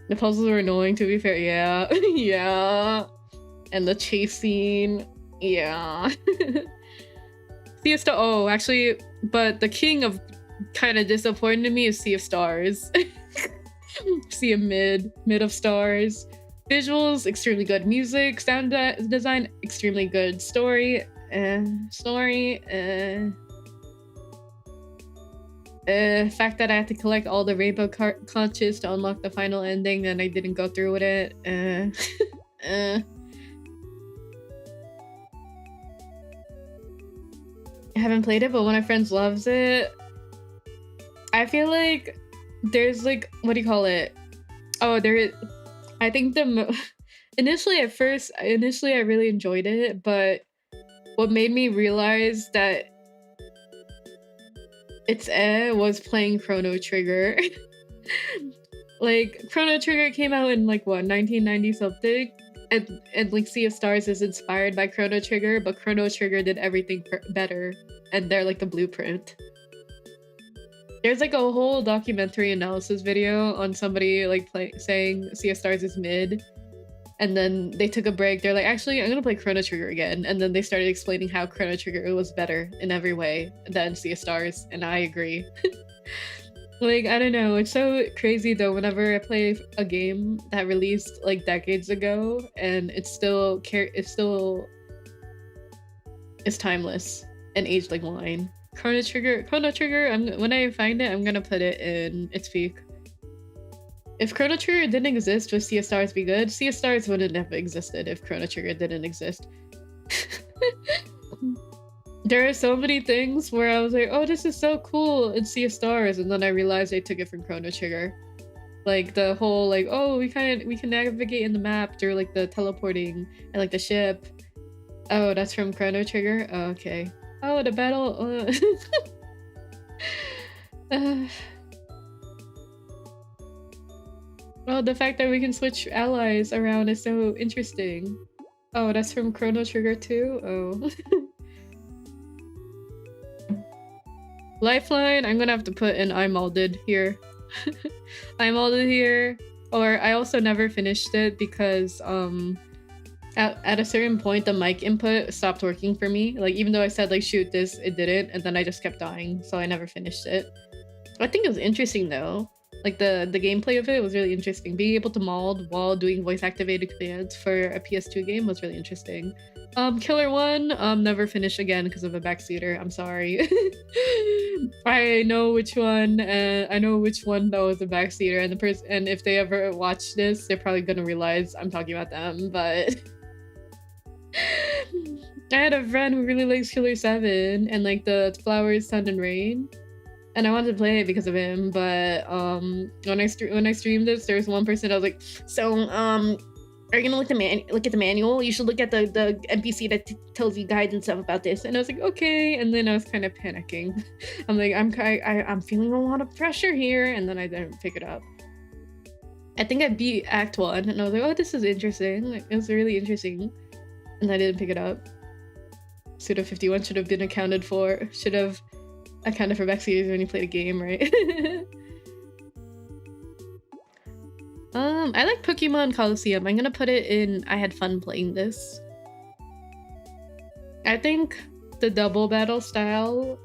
The puzzles were annoying, to be fair. Yeah. Yeah. And the chase scene. Yeah. Sea of Stars. Oh, actually, but the king of kind of disappointed me is Sea of Stars. Sea of Mid of Stars. Visuals, extremely good. Music, sound design, extremely good. Story, fact that I had to collect all the rainbow conches to unlock the final ending and I didn't go through with it. I haven't played it, but one of my friends loves it. I feel like there's like, what do you call it? Oh, there is. I think initially I really enjoyed it, but what made me realize that it's was playing Chrono Trigger. Like, Chrono Trigger came out in like what, 1990 something, and like Sea of Stars is inspired by Chrono Trigger, but Chrono Trigger did everything better, and they're like the blueprint. There's like a whole documentary analysis video on somebody like saying Sea of Stars is mid, and then they took a break. They're like, actually, I'm gonna play Chrono Trigger again, and then they started explaining how Chrono Trigger was better in every way than Sea of Stars, and I agree. Like, I don't know, it's so crazy though whenever I play a game that released like decades ago, and it's timeless and aged like wine. Chrono Trigger, when I find it, I'm gonna put it in its peak. If Chrono Trigger didn't exist, would Sea of Stars be good? Sea of Stars wouldn't have existed if Chrono Trigger didn't exist. There are so many things where I was like, oh, this is so cool in Sea of Stars, and then I realized they took it from Chrono Trigger. Like the whole like, oh, we can navigate in the map through like the teleporting and like the ship. Oh, that's from Chrono Trigger? Oh, okay. Oh, the battle. Oh, the fact that we can switch allies around is so interesting. Oh, that's from Chrono Trigger too? Oh. Lifeline, I'm gonna have to put in I'm molded here. I'm molded here. Or I also never finished it because at a certain point the mic input stopped working for me. Like, even though I said like shoot this, it didn't, and then I just kept dying, so I never finished it. I think it was interesting though. Like the gameplay of it was really interesting. Being able to mold while doing voice activated commands for a PS2 game was really interesting. Killer 1, never finished again because of a backseater. I'm sorry. I know which one, and I know which one that was a backseater, and the person, and if they ever watch this, they're probably gonna realize I'm talking about them, but I had a friend who really likes Killer 7 and like the Flowers, Sun, and Rain, and I wanted to play it because of him, but when I streamed this, there was one person I was like, so are you gonna look at the manual? You should look at the NPC that tells you guides and stuff about this. And I was like, okay. And then I was kind of panicking. I'm like, I'm feeling a lot of pressure here, and then I didn't pick it up. I think I beat Act 1 and I was like, oh, this is interesting. Like, it was really interesting. And I didn't pick it up. Suda 51 should have been accounted for. Should have accounted for backseating when you played a game, right? I like Pokemon Coliseum. I'm gonna put it in I had fun playing this. I think the double battle style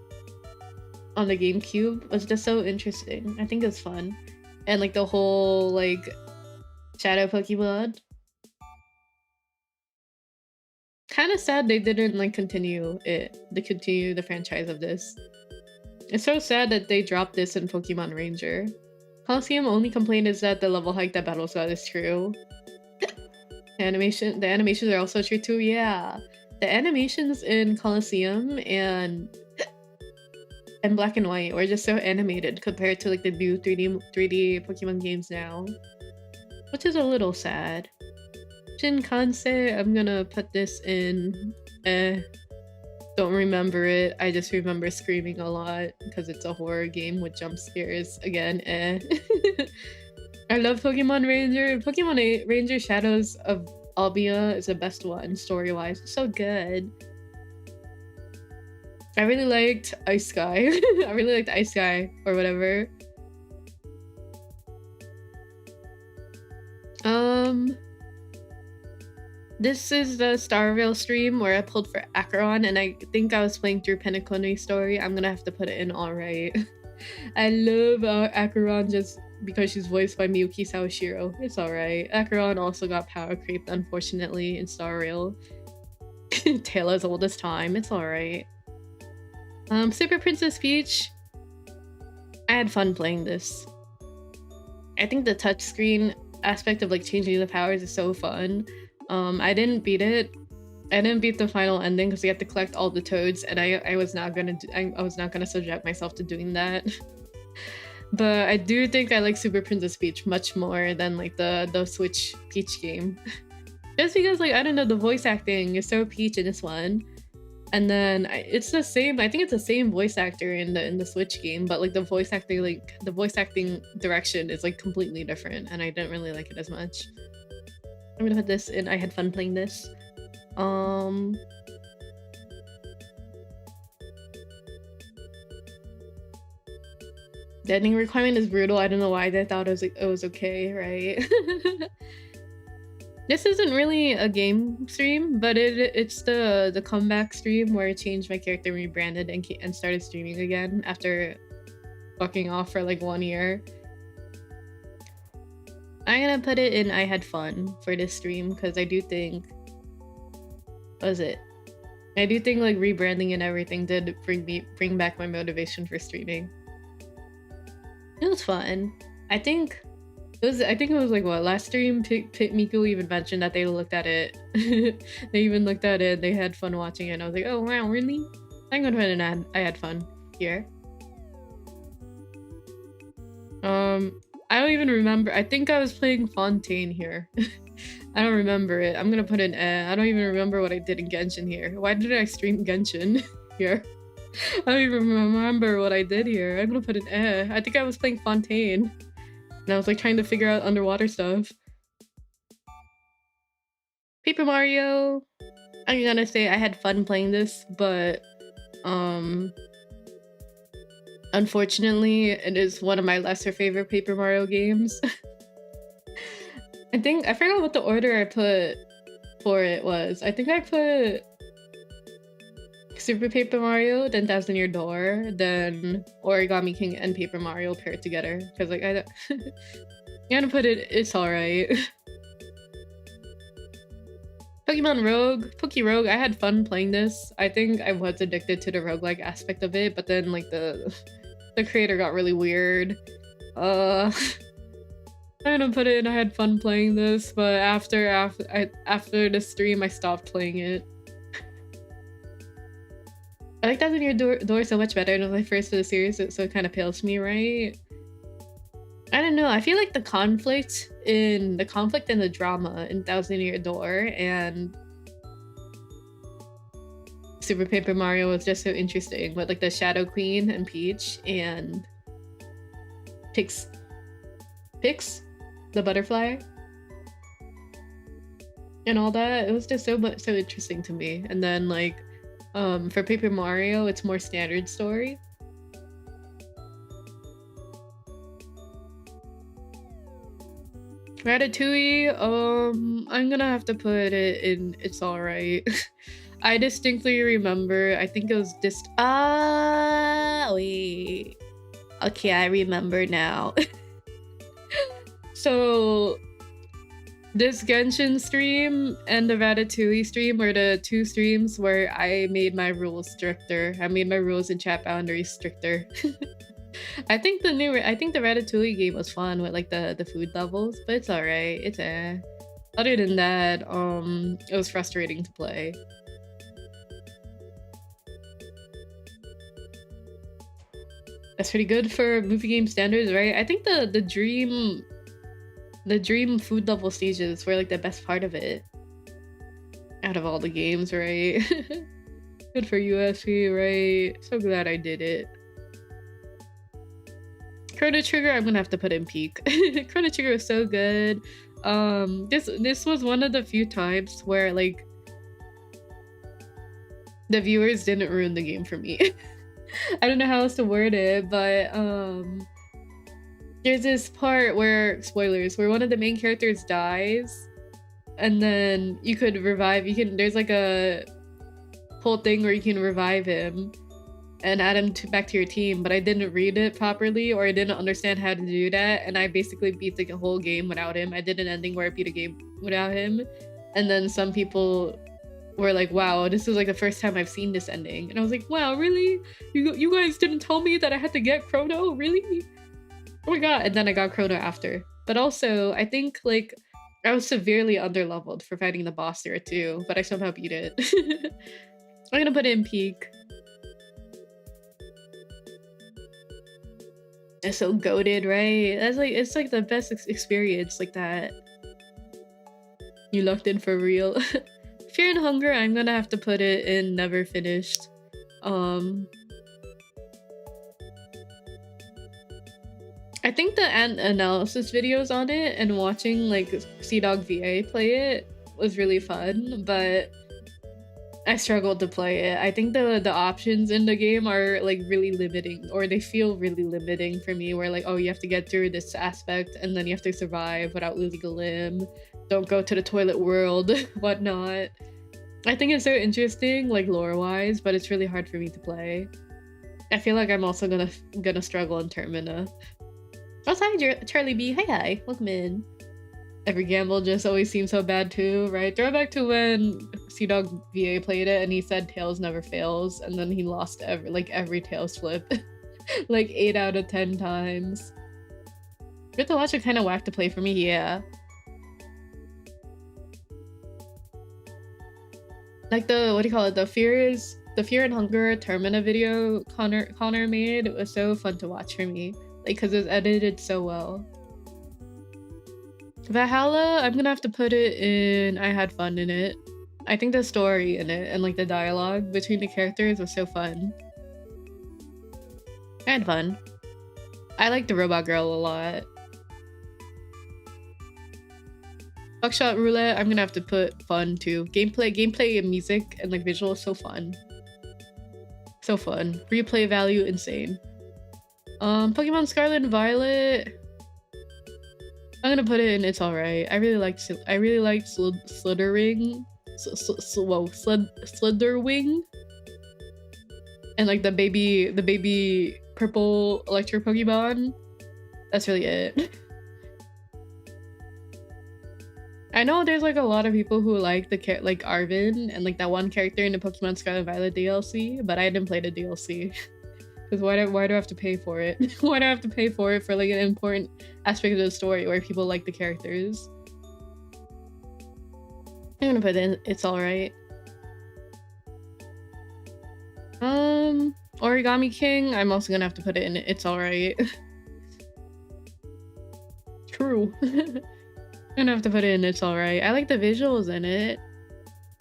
on the GameCube was just so interesting. I think it's fun. And like the whole like shadow Pokemon. Kind of sad they didn't like continue the franchise of this. It's so sad that they dropped this in Pokemon Ranger. Coliseum only complaint is that the level hike that Battles got is true. The animations are also true too. Yeah, the animations in Coliseum and Black and White were just so animated compared to like the new 3D Pokemon games now, which is a little sad. Shinkanse, I'm gonna put this in don't remember it. I just remember screaming a lot because it's a horror game with jump scares. Again, I love Pokemon Ranger. Ranger Shadows of Albia is the best one story-wise. It's so good. I really liked Ice Sky. I really liked Ice Sky or whatever. This is the Starvale stream where I pulled for Acheron, and I think I was playing through Penacony's story. I'm gonna have to put it in alright. I love Acheron just because she's voiced by Miyuki Sawashiro. It's alright. Acheron also got power creeped, unfortunately, in Starvale. Tale as old as time. It's alright. Super Princess Peach. I had fun playing this. I think the touchscreen aspect of like changing the powers is so fun. I didn't beat it. I didn't beat the final ending because you have to collect all the toads, and I was not gonna subject myself to doing that. But I do think I like Super Princess Peach much more than like the Switch Peach game. Just because like I don't know, the voice acting is so Peach in this one. And then it's the same, I think it's the same voice actor in the Switch game, but like the voice acting direction is like completely different, and I didn't really like it as much. I'm gonna put this in I had fun playing this. The ending requirement is brutal. I don't know why they thought it was okay, right? This isn't really a game stream, but it's the comeback stream where I changed my character, rebranded, and started streaming again after fucking off for like 1 year. I'm gonna put it in I had fun for this stream because I do think... What was it? I do think like rebranding and everything did bring back my motivation for streaming. It was fun. I think it was like what, last stream Miku even mentioned that they looked at it. They even looked at it, they had fun watching it, and I was like, oh wow, really? I'm gonna put it in I had fun here. I don't even remember. I think I was playing Fontaine here. I don't remember it. I'm gonna put in I don't even remember what I did in Genshin here. Why did I stream Genshin here? I don't even remember what I did here. I'm gonna put in I think I was playing Fontaine. And I was like trying to figure out underwater stuff. Paper Mario. I'm gonna say I had fun playing this, but unfortunately, it is one of my lesser favorite Paper Mario games. I forgot what the order I put for it was. I think I put Super Paper Mario, then Thousand Year Door, then Origami King and Paper Mario paired together. Because like I'm gonna put it's alright. Pokemon Rogue, Rogue, I had fun playing this. I think I was addicted to the roguelike aspect of it, but then like the creator got really weird. I'm gonna put it in I had fun playing this, but after the stream I stopped playing it. I like Thousand Year Door so much better. It was my first for the series, so it kind of pales me, right? I don't know. I feel like the conflict and the drama in Thousand Year Door and Super Paper Mario was just so interesting. With like the Shadow Queen and Peach and Pix? the butterfly and all that. It was just so interesting to me. And then like for Paper Mario, it's more standard story. Ratatouille, I'm gonna have to put it in It's Alright. I distinctly remember, I think it was wait. Okay, I remember now. So this Genshin stream and the Ratatouille stream were the two streams where I made my rules stricter. I made my rules and chat boundaries stricter. I think the Ratatouille game was fun with like the food levels, but it's alright. It's other than that, it was frustrating to play. That's pretty good for movie game standards, right? I think the dream food level stages were like the best part of it out of all the games, right? Good for you, Espie, right? So glad I did it. Chrono Trigger, I'm gonna have to put in peak. Chrono Trigger was so good. This was one of the few times where like the viewers didn't ruin the game for me. I don't know how else to word it, but there's this part where, spoilers, where one of the main characters dies and then you could revive, there's like a whole thing where you can revive him and add him back to your team, but I didn't read it properly or I didn't understand how to do that, and I basically beat like a whole game without him. I did an ending where I beat a game without him, and then some people were like, wow, this is like the first time I've seen this ending. And I was like, wow, really? You guys didn't tell me that I had to get Chrono? Really? Oh my god. And then I got Chrono after. But also, I think like I was severely underleveled for fighting the boss there too, but I somehow beat it. I'm gonna put it in peak. It's so goated, right? That's like, it's like the best experience like that. You locked in for real. Fear and Hunger, I'm gonna have to put it in never finished. I think the analysis videos on it and watching like CDog VA play it was really fun, but I struggled to play it. I think the options in the game are like really limiting, or they feel really limiting for me, where like, oh, you have to get through this aspect and then you have to survive without losing a limb. Don't go to the toilet world, whatnot. I think it's so interesting, like lore-wise, but it's really hard for me to play. I feel like I'm also gonna struggle in Termina. Oh, hi, Charlie B. Hi, welcome in. Every gamble just always seems so bad too, right? Throwback to when CDog VA played it and he said Tails never fails, and then he lost every Tails flip. Like 8 out of 10 times. Good to watch, it kind of whack to play for me, yeah. Like the, what do you call it? The Fear and Hunger Termina video Connor made. It was so fun to watch for me. Like, because it was edited so well. Valhalla, I'm gonna have to put it in I had fun in it. I think the story in it and like the dialogue between the characters was so fun. I had fun. I like the robot girl a lot. Buckshot Roulette, I'm gonna have to put fun too. Gameplay and music and like visual is so fun. So fun. Replay value insane. Pokemon Scarlet and Violet, I'm gonna put it in It's Alright. I really liked Slitherwing. Slitherwing. And like the baby purple electric Pokemon. That's really it. I know there's like a lot of people who like like Arvin and like that one character in the Pokemon Scarlet and Violet DLC, but I didn't play the DLC. Because why do I have to pay for it? Why do I have to pay for it for like an important aspect of the story where people like the characters? I'm gonna put in It's Alright. Origami King, I'm also gonna have to put it in It's Alright. True. I'm gonna have to put it in It's Alright. I like the visuals in it.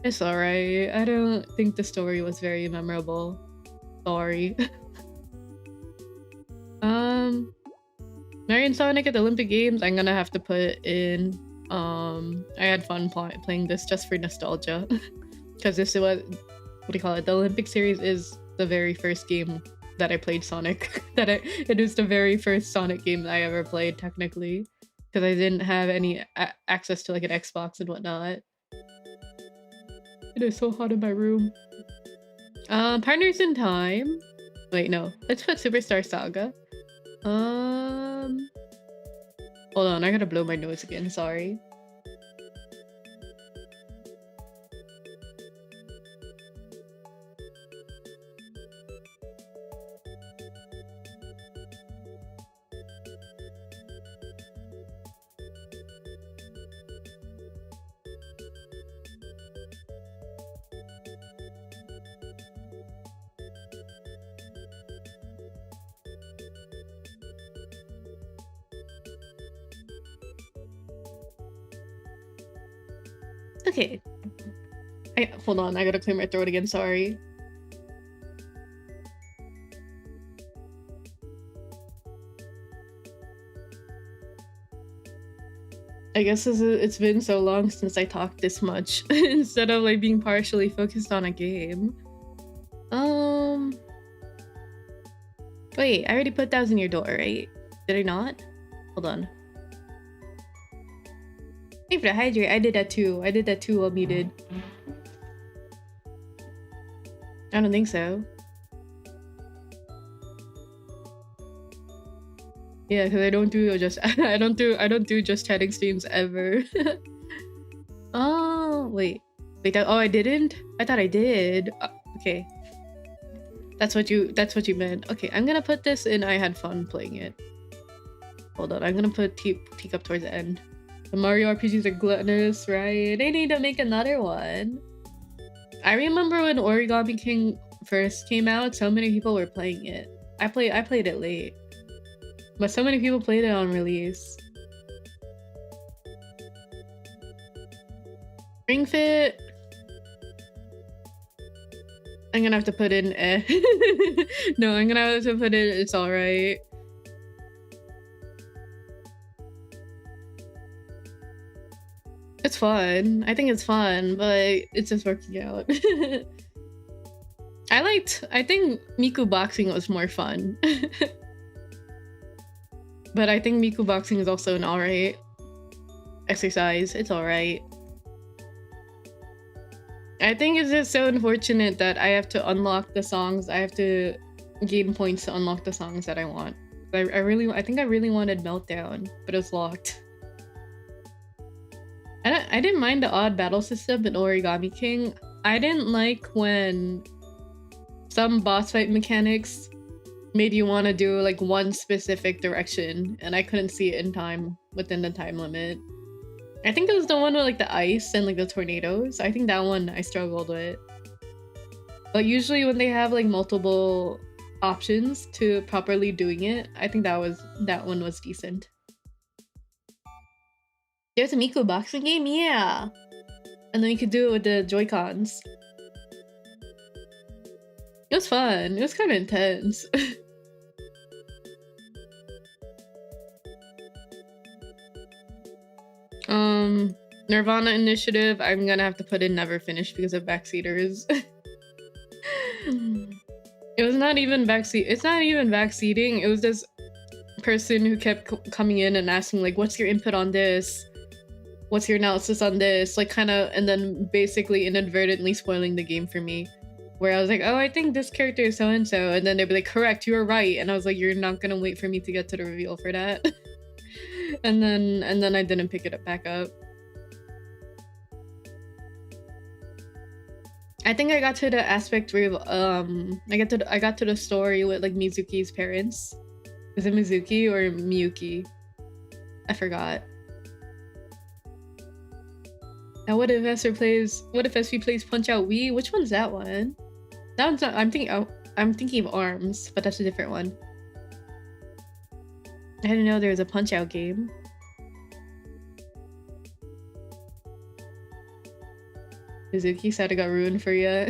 It's alright. I don't think the story was very memorable. Sorry. Mario and Sonic at the Olympic Games, I'm gonna have to put in. I had fun playing this just for nostalgia, because this is what do you call it? The Olympic series is the very first game that I played Sonic. It is the very first Sonic game that I ever played technically, because I didn't have any access to like an Xbox and whatnot. It is so hot in my room. Partners in Time. Wait, no. Let's put Superstar Saga. Hold on, I gotta blow my nose again, sorry. Okay. Hold on, I gotta clear my throat again, sorry. I guess it's been so long since I talked this much instead of like being partially focused on a game. Wait, I already put those in your door, right? Did I not? Hold on. Hey, for the hydrate, I did that too. I did that too while muted. I don't think so. Yeah, because I don't do just I don't do just chatting streams ever. Oh wait, oh I didn't. I thought I did. Okay, that's what you meant. Okay, I'm gonna put this in. I had fun playing it. Hold on, I'm gonna put Teacup towards the end. The Mario RPGs are gluttonous, right? They need to make another one. I remember when Origami King first came out, so many people were playing it. I played it late, but so many people played it on release. Ring Fit. I'm gonna have to put in No, I'm gonna have to put in it's alright. It's fun. I think it's fun, but it's just working out. I think Miku Boxing was more fun. But I think Miku Boxing is also an alright exercise. It's alright. I think it's just so unfortunate that I have to unlock the songs. I have to gain points to unlock the songs that I want. I think I really wanted Meltdown, but it was locked. I didn't mind the odd battle system in Origami King. I didn't like when some boss fight mechanics made you want to do like one specific direction, and I couldn't see it in time within the time limit. I think it was the one with like the ice and like the tornadoes. I think that one I struggled with. But usually when they have like multiple options to properly doing it, I think that one was decent. There's a Miku boxing game? Yeah! And then you could do it with the Joy-Cons. It was fun. It was kind of intense. Nirvana Initiative, I'm gonna have to put in never finished because of backseaters. It was not even it's not even backseating. It was this person who kept coming in and asking like, what's your input on this? What's your analysis on this? Like kind of, and then basically inadvertently spoiling the game for me. Where I was like, oh, I think this character is so-and-so. And then they'd be like, correct, you were right. And I was like, you're not gonna wait for me to get to the reveal for that. and then I didn't pick it back up. I think I got to the aspect where I got to the story with like Mizuki's parents. Is it Mizuki or Miyuki? I forgot. Now what if Espie plays Punch Out Wii? Which one's that one? That one's not, I'm thinking of ARMS, but that's a different one. I didn't know there was a Punch Out game. Mizuki said it got ruined for you.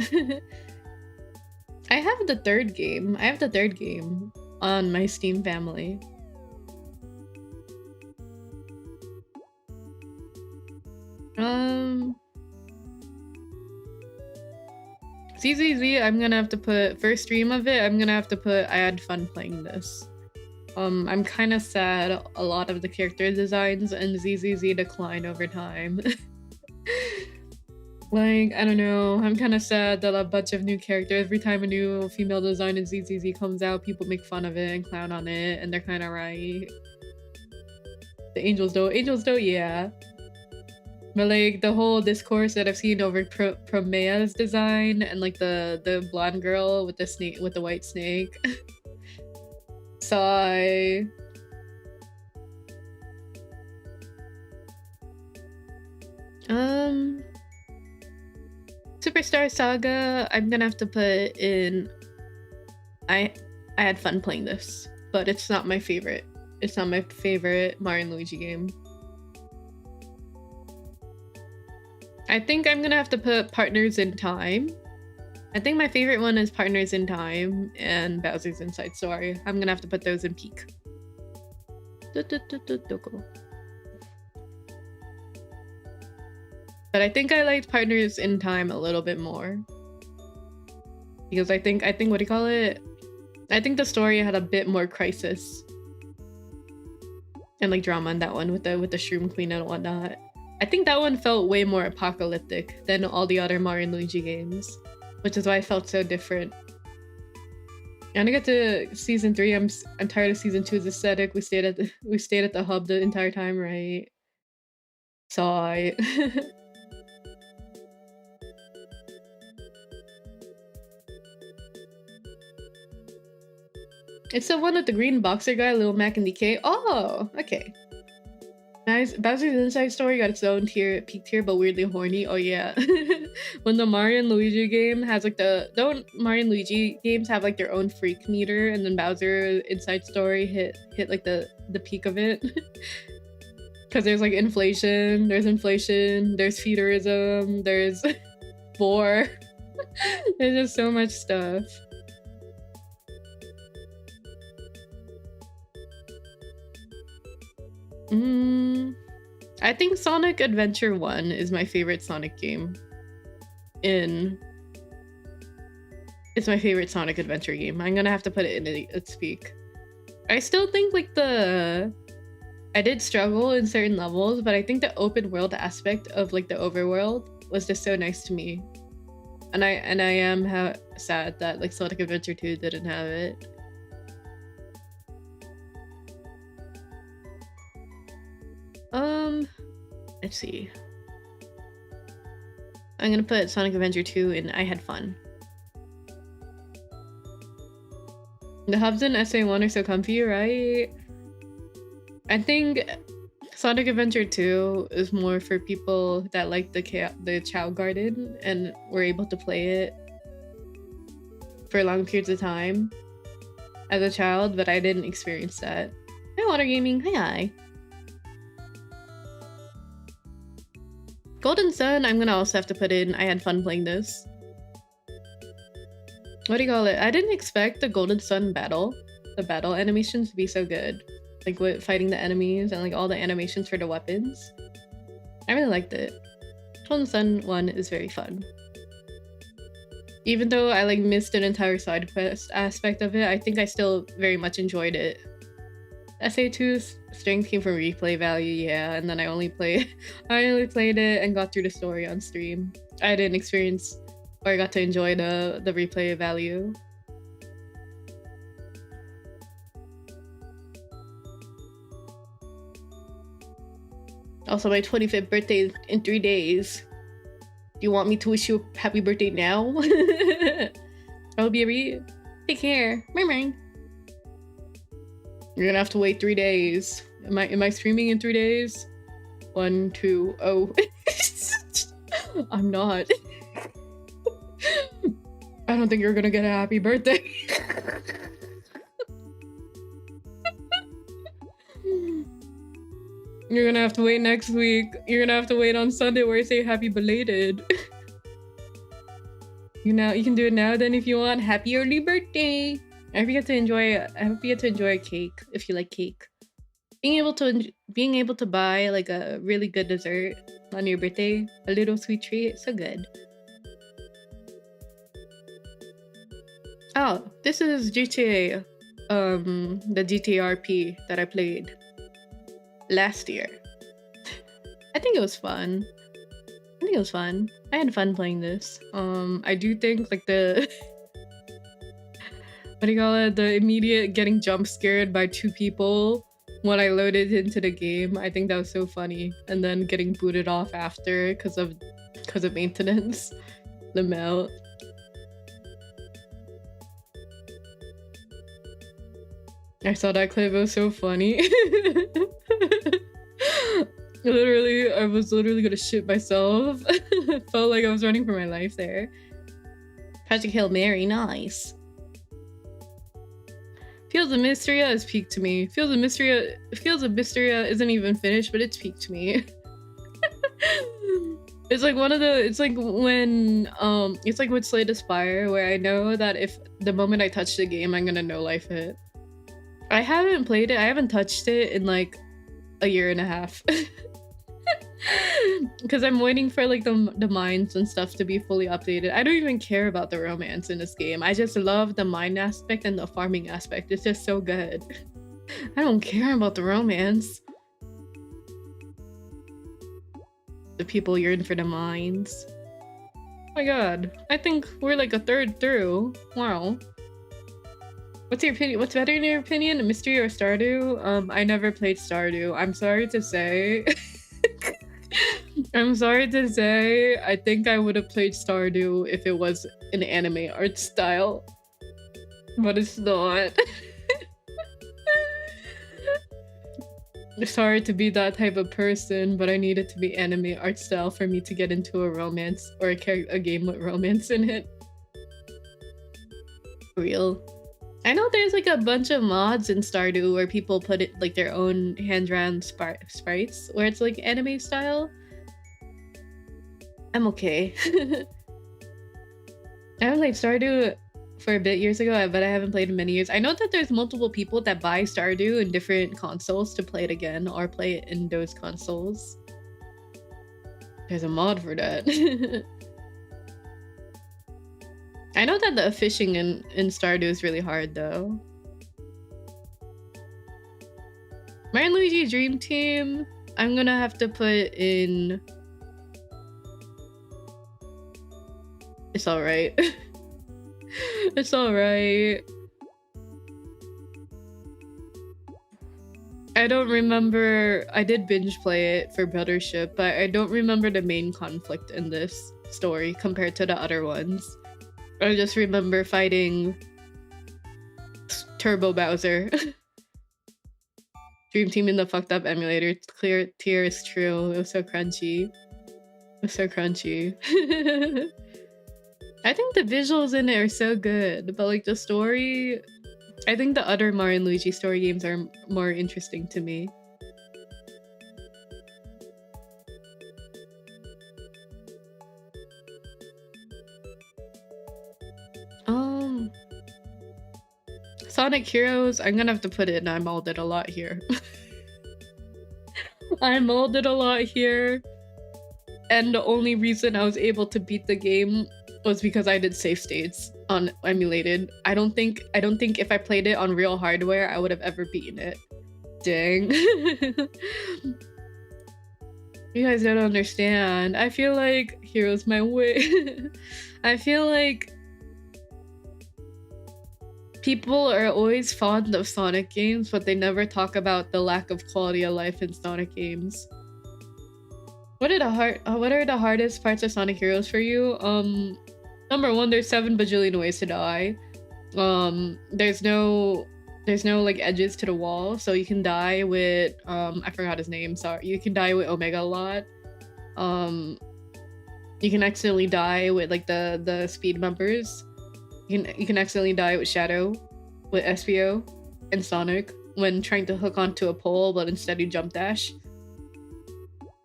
I have the third game. On my Steam family. ZZZ, I'm gonna have to put first stream of it. I'm gonna have to put I had fun playing this. I'm kind of sad a lot of the character designs and ZZZ decline over time. Like, I don't know, I'm kind of sad that a bunch of new characters, every time a new female design in ZZZ comes out, people make fun of it and clown on it, and they're kind of right. The angels though, yeah. But like the whole discourse that I've seen over Promea's design and like the blonde girl with the snake, with the white snake. Sigh. Superstar Saga, I'm gonna have to put in I had fun playing this, but it's not my favorite. It's not my favorite Mario and Luigi game. I think I'm gonna have to put Partners in Time. I think my favorite one is Partners in Time and Bowser's Inside Story. I'm gonna have to put those in peak. But I think I liked Partners in Time a little bit more. Because I think what do you call it? I think the story had a bit more crisis. And like drama in that one with the Shroom Queen and whatnot. I think that one felt way more apocalyptic than all the other Mario and Luigi games, which is why I felt so different. I'm gonna get to season 3. I'm tired of season 2's aesthetic. We stayed at the hub the entire time, right? Sigh. It's the one with the green boxer guy, Lil Mac and DK. Oh, okay. Nice. Bowser's Inside Story got its own tier, peak tier, but weirdly horny. Oh yeah. When the Mario and Luigi game has like the Mario and Luigi games have like their own freak meter, and then Bowser Inside Story hit like the peak of it. Cause there's like inflation, there's feudalism, there's war. There's just so much stuff. I think Sonic Adventure 1 is my favorite Sonic game. It's my favorite Sonic Adventure game. I'm gonna have to put it in its peak. I still think like I did struggle in certain levels, but I think the open world aspect of like the overworld was just so nice to me. And I am sad that like Sonic Adventure 2 didn't have it. Let's see. I'm gonna put Sonic Adventure 2 in I had fun. The hubs in SA1 are so comfy, right? I think Sonic Adventure 2 is more for people that like the Chow Garden and were able to play it for long periods of time as a child, but I didn't experience that. Hi, Water Gaming. Hi. Golden Sun, I'm gonna also have to put in I had fun playing this. What do you call it? I didn't expect the Golden Sun battle, the battle animations to be so good. Like with fighting the enemies and like all the animations for the weapons. I really liked it. Golden Sun 1 is very fun. Even though I like missed an entire side quest aspect of it, I think I still very much enjoyed it. SA2's strength came from replay value, yeah, and then I only played it and got through the story on stream. I didn't experience or I got to enjoy the replay value. Also, my 25th birthday in 3 days. Do you want me to wish you a happy birthday now? I'll be take care. Bye. You're gonna have to wait 3 days. Am I streaming in 3 days? 1, 2, oh. I'm not. I don't think you're gonna get a happy birthday. You're gonna have to wait next week. You're gonna have to wait on Sunday where I say happy belated. You can do it now then if you want. Happy early birthday! I hope you get to enjoy a cake if you like cake. being able to buy like a really good dessert on your birthday, a little sweet treat, so good. Oh, this is GTA, the GTRP that I played last year. I think it was fun. I had fun playing this. I do think like the what do you call it? The immediate getting jump scared by 2 people when I loaded into the game. I think that was so funny. And then getting booted off after because of maintenance. The melt. I saw that clip, it was so funny. Literally, I was literally gonna shit myself. Felt like I was running for my life there. Patrick Hail Mary, nice. Fields of Mysteria is peaked to me. Fields of Mysteria isn't even finished, but it's peaked to me. It's like one of the, it's like when, it's like with Slay the Spire, where I know that if the moment I touch the game, I'm gonna no life it. I haven't played it, I haven't touched it in like a year and a half. Because I'm waiting for like the mines and stuff to be fully updated. I don't even care about the romance in this game. I just love the mine aspect and the farming aspect. It's just so good. I don't care about the romance. The people yearn for the mines. Oh my god. I think we're like a third through. Wow. What's your opinion? What's better in your opinion? Mystery or Stardew? I never played Stardew. I'm sorry to say. I'm sorry to say, I think I would have played Stardew if it was an anime art style. But it's not. Sorry to be that type of person, but I need it to be anime art style for me to get into a romance or a game with romance in it. Real. I know there's like a bunch of mods in Stardew where people put it like their own hand-drawn sprites where it's like anime style. I'm okay. I haven't played Stardew for a bit years ago, but I haven't played in many years. I know that there's multiple people that buy Stardew in different consoles to play it again or play it in those consoles. There's a mod for that. I know that the fishing in Stardew is really hard though. Mario & Luigi Dream Team, I'm gonna have to put in... It's alright. It's alright. I don't remember... I did binge play it for Brothership, but I don't remember the main conflict in this story compared to the other ones. I just remember fighting Turbo Bowser. Dream Team in the fucked up emulator. Clear tier is true. It was so crunchy. It was so crunchy. I think the visuals in it are so good, but like the story, I think the other Mario & Luigi story games are more interesting to me. Sonic Heroes, I'm gonna have to put it in I molded a lot here. I molded a lot here. And the only reason I was able to beat the game was because I did save states on emulated. I don't think if I played it on real hardware, I would have ever beaten it. Dang. You guys don't understand. I feel like Heroes my way. I feel like people are always fond of Sonic games, but they never talk about the lack of quality of life in Sonic games. What are the hardest parts of Sonic Heroes for you? Number one, there's 7 bajillion ways to die. There's no like edges to the wall, so you can die with I forgot his name. Sorry, you can die with Omega a lot. You can accidentally die with like the speed bumpers. You can accidentally die with Shadow, with Espie, and Sonic when trying to hook onto a pole, but instead you jump dash.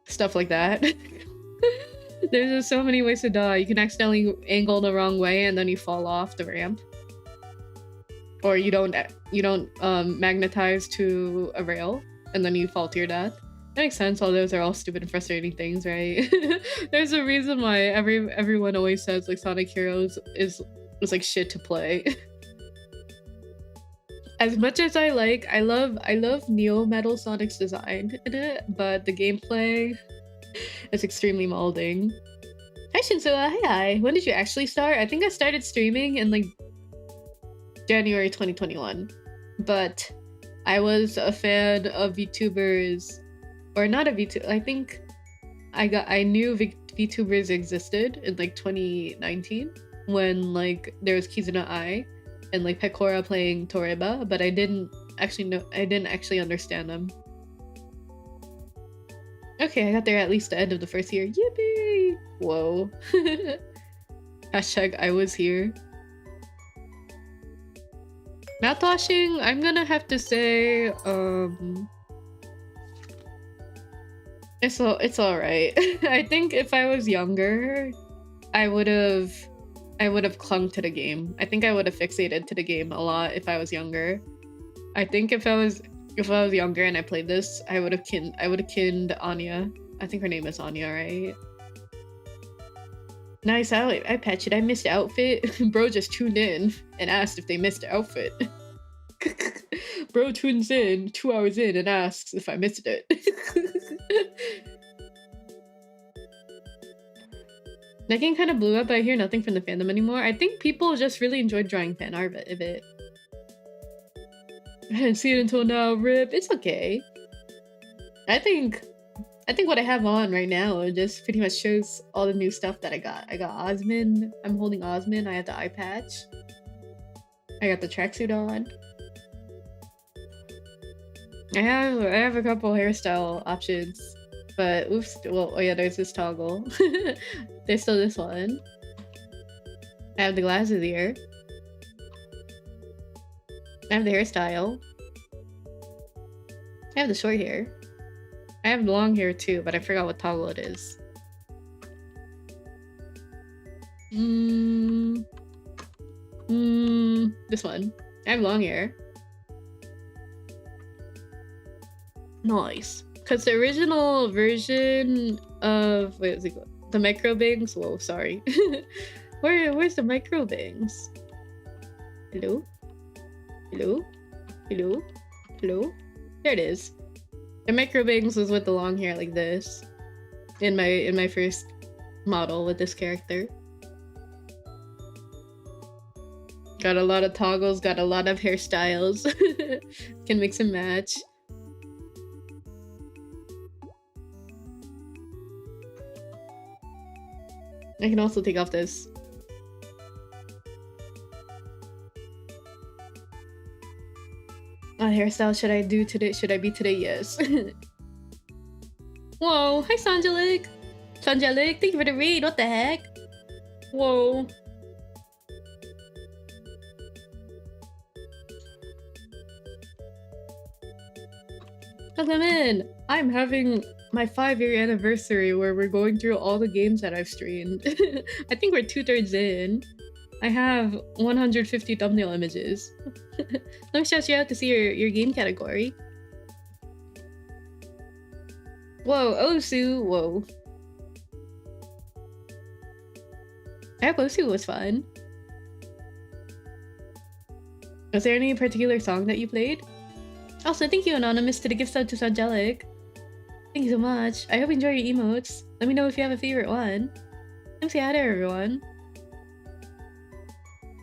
Stuff like that. There's just so many ways to die. You can accidentally angle the wrong way and then you fall off the ramp. Or you don't magnetize to a rail. and then you fall to your death. That makes sense. All those are all stupid and frustrating things, right? There's a reason why everyone always says like Sonic Heroes is like shit to play. As much as I love Neo Metal Sonic's design in it, but the gameplay is extremely molding. Hi Shinsua, hi. When did you actually start? I think I started streaming in like January 2021, but I was a fan of VTubers, or not a VTuber. I think I knew VTubers existed in like 2019 when like there was Kizuna Ai and like Pecora playing Toreba, but I didn't actually understand them. Okay, I got there at least the end of the first year. Yippee! Whoa. Hashtag I was here. Mouthwashing, I'm gonna have to say, it's alright. I think if I was younger, I would have clung to the game. I think I would have fixated to the game a lot if I was younger. I think if I was younger and I played this, I would have kinned Anya. I think her name is Anya, right? Nice outfit. I patched it. I missed the outfit. Bro just tuned in and asked if they missed the outfit. Bro tunes in 2 hours in and asks if I missed it. That game kind of blew up, but I hear nothing from the fandom anymore. I think people just really enjoyed drawing fan art of it. I didn't see it until now, rip. It's okay. I think what I have on right now just pretty much shows all the new stuff that I got. I got Osmond. I'm holding Osmond. I have the eye patch. I got the tracksuit on. I have a couple hairstyle options, but oops. Well, oh yeah, there's this toggle. There's still this one. I have the glasses here. I have the hairstyle. I have the short hair. I have long hair too, but I forgot what toggle it is. This one. I have long hair. Nice. Because the original version of the micro bangs. Whoa, sorry. Where's the micro bangs? Hello? Hello? Hello? Hello? There it is. The micro bangs was with the long hair like this. In my first model with this character. Got a lot of toggles, got a lot of hairstyles. Can mix and match. I can also take off this. What hairstyle should I do today? Should I be today? Yes. Whoa, hi Sanjalik. Sanjalik, thank you for the read. What the heck? Whoa. Welcome in. I'm having my 5-year anniversary where we're going through all the games that I've streamed. I think we're 2/3 in. I have 150 thumbnail images. Let me shout you out to see your game category. Whoa, Osu, whoa. I hope Osu was fun. Was there any particular song that you played? Also, thank you, Anonymous, to the gift sub to Angelic. Thank you so much. I hope you enjoy your emotes. Let me know if you have a favorite one. Come say hi to everyone.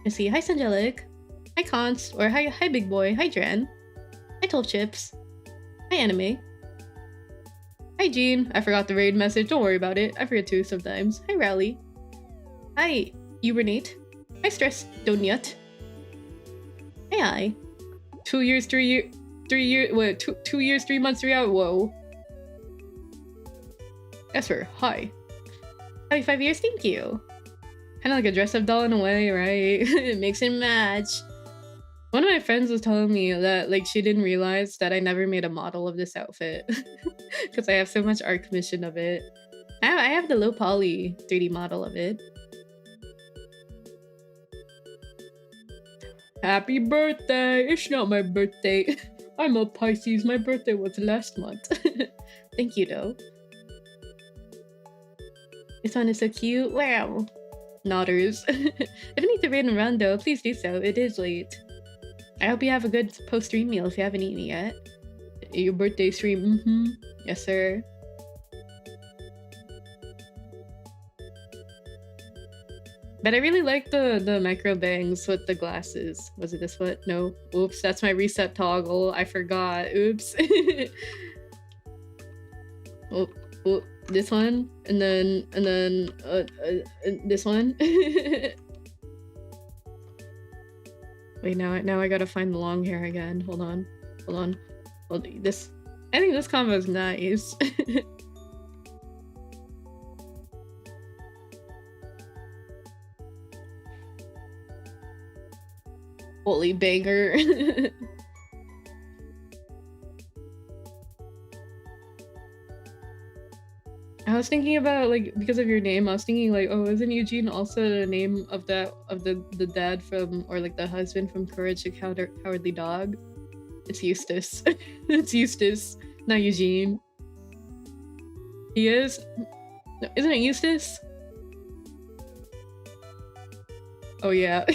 Let's see. Hi, Angelic. Hi, Const. Or hi, Big Boy. Hi, Dran. Hi, 12 Chips. Hi, Anime. Hi, Jean. I forgot the raid message. Don't worry about it. I forget too sometimes. Hi, Rowley. Hi, Ubernate. Hi, Stress Donut. Hi. 2 years, 3 years. 3 years. Wait, 2 years, 3 months, 3 hours. Whoa. Esper, hi. Happy 5 years, thank you. Kind of like a dress-up doll in a way, right? Mix and match. One of my friends was telling me that like she didn't realize that I never made a model of this outfit because I have so much art commission of it. I have the low poly 3D model of it. Happy birthday! It's not my birthday. I'm a Pisces. My birthday was last month. Thank you, though. This one is so cute. Wow. Nodders. If you need to raid and run, though, please do so. It is late. I hope you have a good post-stream meal if you haven't eaten yet. Your birthday stream. Yes, sir. But I really like the micro bangs with the glasses. Was it this one? No. Oops, that's my reset toggle. I forgot. Oops. oh, this one, and then this one. Wait, now I gotta find the long hair again. Hold on. Well, this. I think this combo is nice. Holy banger. I was thinking about, like, because of your name, I was thinking like, oh, isn't Eugene also the name of the dad from, or like the husband from Courage the Cowardly Dog? It's Eustace. It's Eustace, not Eugene. He is? No, isn't it Eustace? Oh yeah.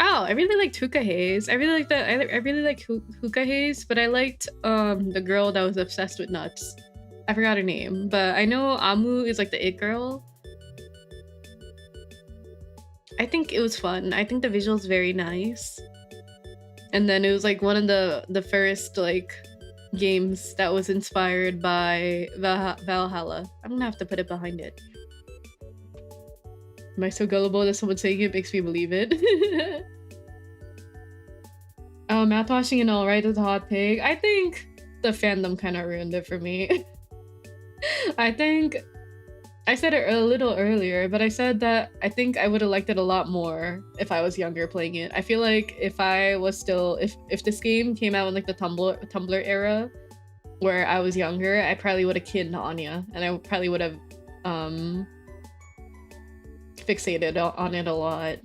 Oh, I really liked Hookah Haze. I really like that. I really like Hookah Haze, but I liked the girl that was obsessed with nuts. I forgot her name, but I know Amu is like the it girl. I think it was fun. I think the visuals very nice. And then it was like one of the first like games that was inspired by Valhalla. I'm gonna have to put it behind it. Am I so gullible that someone saying it makes me believe it? Mouthwashing and all right with the hot pig. I think the fandom kind of ruined it for me. I think I said it a little earlier, but I said that I think I would have liked it a lot more if I was younger playing it. I feel like if I was still, if this game came out in like the Tumblr era, where I was younger, I probably would have kidded Anya, and I probably would have fixated on it a lot.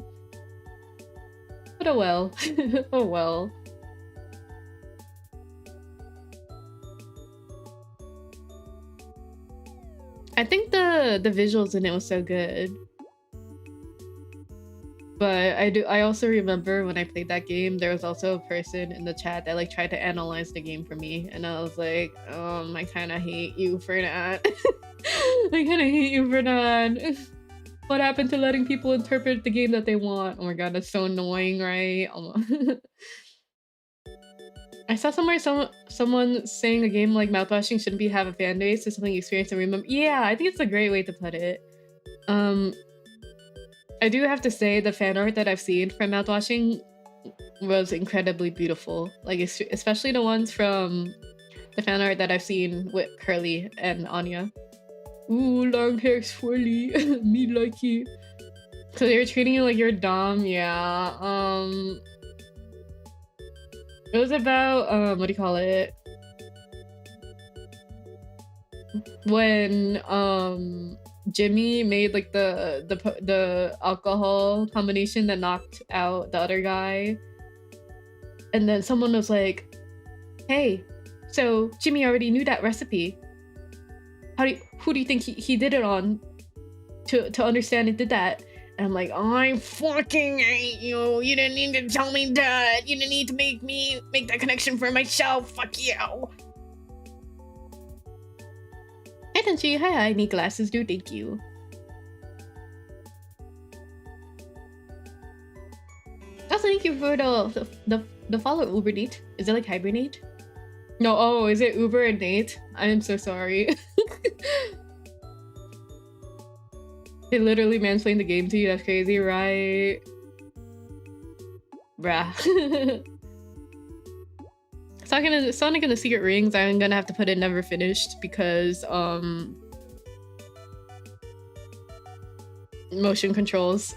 But oh well. Oh well. I think the visuals in it was so good. But I also remember when I played that game, there was also a person in the chat that like tried to analyze the game for me, and I was like, I kind of hate you for that. I kind of hate you for that. What happened to letting people interpret the game that they want? Oh my god, that's so annoying, right? I saw somewhere someone saying a game like mouthwashing shouldn't have a fan base. It's something you experience and remember. Yeah, I think it's a great way to put it. I do have to say the fan art that I've seen from mouthwashing was incredibly beautiful. Like especially the ones from the fan art that I've seen with Curly and Anya. Ooh, long hair swirly. Me like you. So they're treating you like you're dumb. Yeah. It was about what do you call it? When Jimmy made like the alcohol combination that knocked out the other guy, and then someone was like, "Hey, so Jimmy already knew that recipe. Who do you think he did it on to understand it did that?" And I'm like, I fucking hate you. You didn't need to tell me that. You didn't need to make me make that connection for myself. Fuck you. Hey, Tenchi. Hi, I need glasses, dude. Thank you. Also, thank you for the follow, Uber Nate. Is it like hibernate? No, oh, is it Uber and Nate? I am so sorry. They literally mansplained the game to you. That's crazy, right? Bruh. Sonic and the Secret Rings, I'm gonna have to put it never finished because motion controls.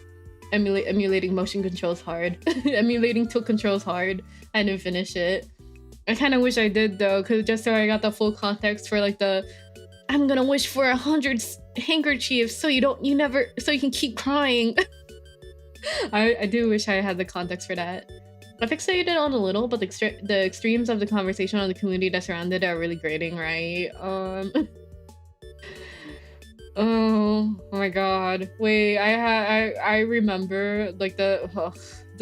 Emulating motion controls hard. Emulating tilt controls hard. I didn't finish it. I kind of wish I did though, because just so I got the full context for like the I'm gonna wish for 100 handkerchiefs so you can keep crying. I do wish I had the context for that. I fixated on a little, but the extremes of the conversation on the community that surrounded it are really grating, right? Oh my god. Wait, I remember like the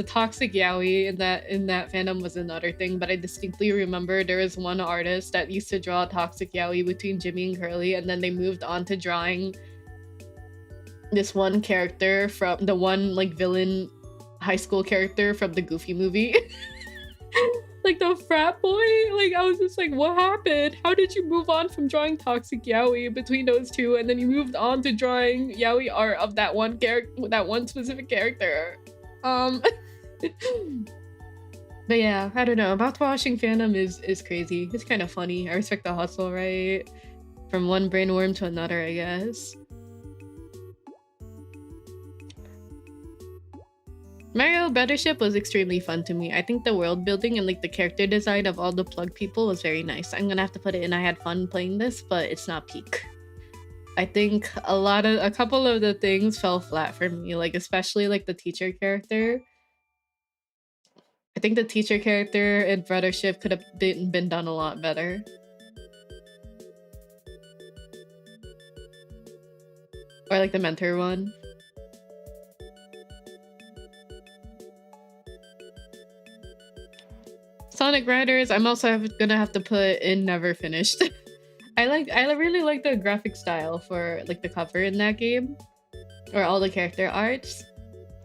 toxic yaoi in that fandom was another thing, but I distinctly remember there was one artist that used to draw toxic yaoi between Jimmy and Curly, and then they moved on to drawing this one character from the one like villain high school character from the Goofy movie. Like the frat boy. Like I was just like, what happened? How did you move on from drawing toxic yaoi between those two, and then you moved on to drawing yaoi art of that one character, that one specific character? But yeah, I don't know. Mouth washing fandom is crazy. It's kind of funny. I respect the hustle, right? From one brainworm to another, I guess. Mario Battleship was extremely fun to me. I think the world building and like the character design of all the plug people was very nice. I'm gonna have to put it in. I had fun playing this, but it's not peak. I think a couple of the things fell flat for me, like especially like the teacher character. I think the teacher character in Brothership could have been done a lot better. Or like the mentor one. Sonic Riders, I'm also gonna have to put in never finished. I really like the graphic style for like the cover in that game, or all the character arts,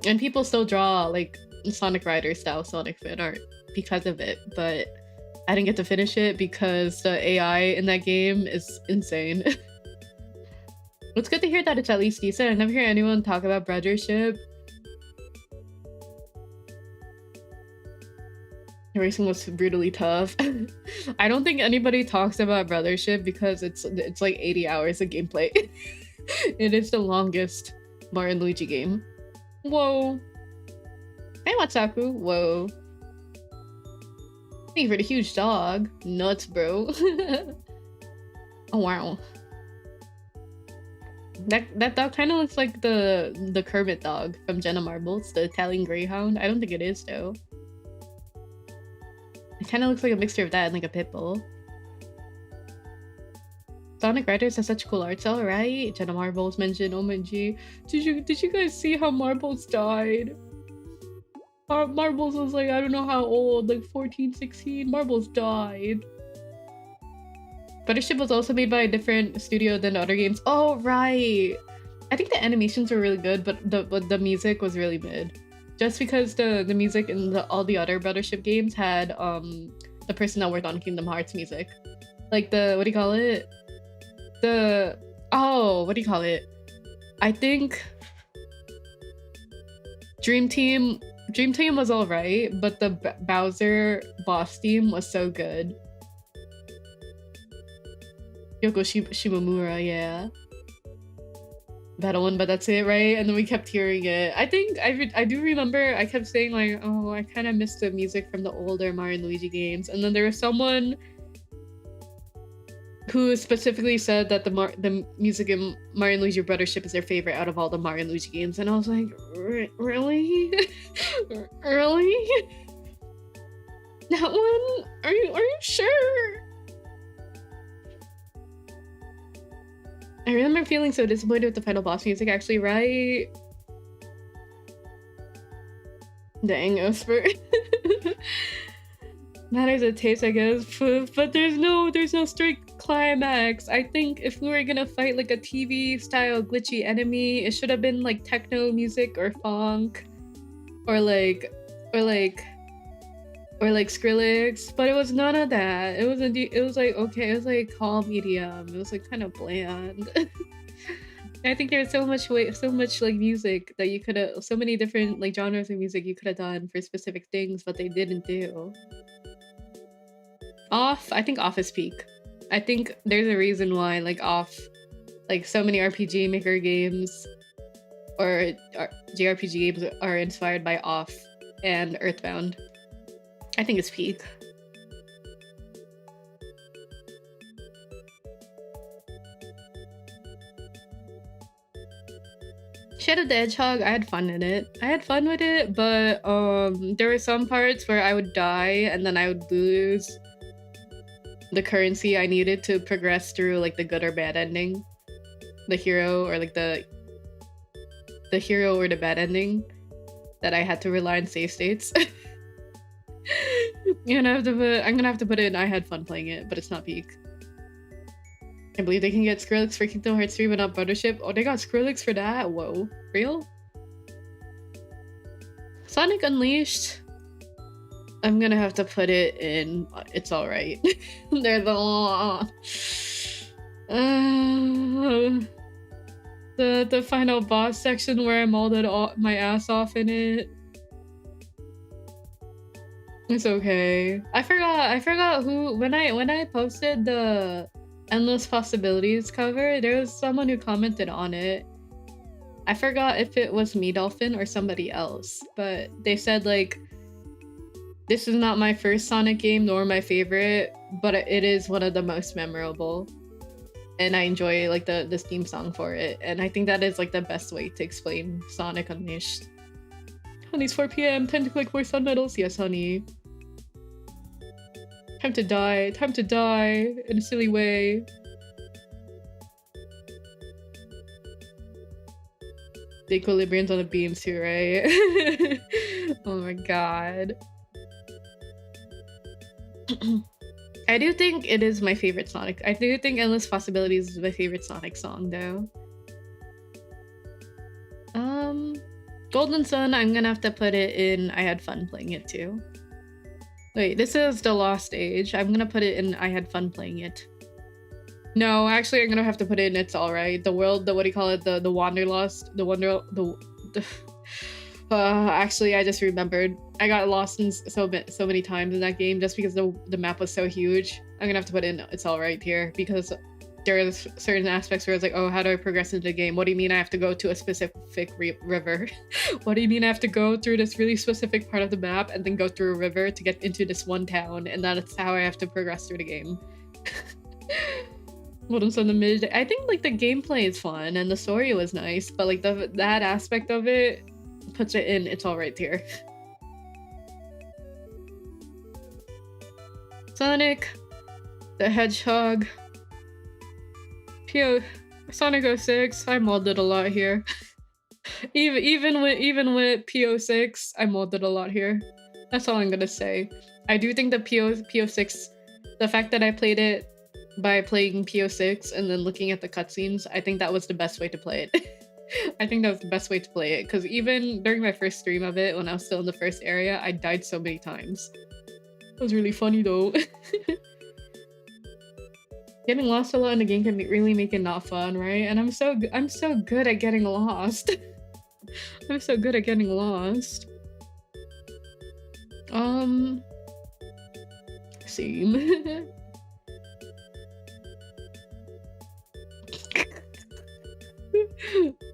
and people still draw like Sonic Rider style Sonic fan art because of it. But I didn't get to finish it because the AI in that game is insane. It's good to hear that it's at least decent. I never hear anyone talk about Brothership. Racing was brutally tough. I don't think anybody talks about Brothership because it's like 80 hours of gameplay. It is the longest Mario and Luigi game. Whoa. Hey Matsaku. Whoa. Thank you for the huge dog. Nuts, bro. Oh wow. That dog kind of looks like the Kermit dog from Jenna Marbles, the Italian Greyhound. I don't think it is though. It kind of looks like a mixture of that and like a pit bull. Sonic Riders has such cool art style, right? Jenna Marbles mentioned, oh my g. Did you guys see how Marbles died? Marbles was like, I don't know how old, like 14, 16. Marbles died. Brothership was also made by a different studio than the other games. Oh right. I think the animations were really good, but the music was really mid. Just because the music in all the other Brothership games had the person that worked on Kingdom Hearts music. Like the, what do you call it? What do you call it? I think Dream Team was alright, but the Bowser boss theme was so good. Yoko Shimomura, yeah. That one, but that's it, right? And then we kept hearing it. I think I do remember I kept saying like, oh, I kind of missed the music from the older Mario and Luigi games. And then there was someone who specifically said that the music in Mario and Luigi Brothership is their favorite out of all the Mario and Luigi games. And I was like, really? Really? That one? Are you sure? I remember feeling so disappointed with the final boss music, actually, right? Dang, Esper. Matters of taste, I guess, but there's no straight climax. I think if we were gonna fight like a TV-style glitchy enemy, it should have been like techno music or funk, or like Skrillex, but it was none of that. It was like, okay, it was like calm medium. It was like kind of bland. I think there's so much like music that you could have, so many different like genres of music you could have done for specific things, but they didn't do. I think Off is peak. I think there's a reason why like Off, like so many RPG Maker games or JRPG games are inspired by Off and Earthbound. I think it's peak. Shadow the Hedgehog, I had fun in it. I had fun with it, but there were some parts where I would die and then I would lose the currency I needed to progress through like the good or bad ending. The hero or like the hero or the bad ending that I had to rely on save states. I'm gonna have to put it in I had fun playing it, but it's not peak. I believe they can get Skrillex for Kingdom Hearts 3 but not Brothership. Oh, they got Skrillex for that? Whoa. Real? Sonic Unleashed. I'm gonna have to put it in It's Alright. There's the final boss section where I molded my ass off in it. It's okay. I forgot who when I posted the Endless Possibilities cover, there was someone who commented on it. I forgot if it was Me Dolphin or somebody else, but they said like, this is not my first Sonic game nor my favorite, but it is one of the most memorable. And I enjoy like the theme song for it. And I think that is like the best way to explain Sonic Unleashed. Honey's 4 p.m. Time to collect more sun medals. Yes, honey. Time to die in a silly way. The equilibrium's on the beams too, right? Oh my god. I do think it is my favorite Sonic. I do think Endless Possibilities is my favorite Sonic song though. Golden Sun, I'm gonna have to put it in I had fun playing it too. Wait, this is the Lost Age. I'm gonna put it in I had fun playing it. No, actually I'm gonna have to put it in It's Alright. The world, what do you call it? The Wanderlust, actually I just remembered. I got lost in so many times in that game just because the map was so huge. I'm gonna have to put in It's Alright here because there are certain aspects where it's like, oh, how do I progress into the game? What do you mean I have to go to a specific river? What do you mean I have to go through this really specific part of the map and then go through a river to get into this one town? And that's how I have to progress through the game. What else on the mid? I think like the gameplay is fun and the story was nice, but like that aspect of it puts it in It's Alright here. Sonic the Hedgehog. Sonic 06, I modded a lot here. even with PO6, I modded a lot here. That's all I'm gonna say. I do think the PO6, the fact that I played it by playing PO6 and then looking at the cutscenes, I think that was the best way to play it. I think that was the best way to play it, because even during my first stream of it, when I was still in the first area, I died so many times. It was really funny though. Getting lost a lot in the game can really make it not fun, right? And I'm so good at getting lost. I'm so good at getting lost. Same.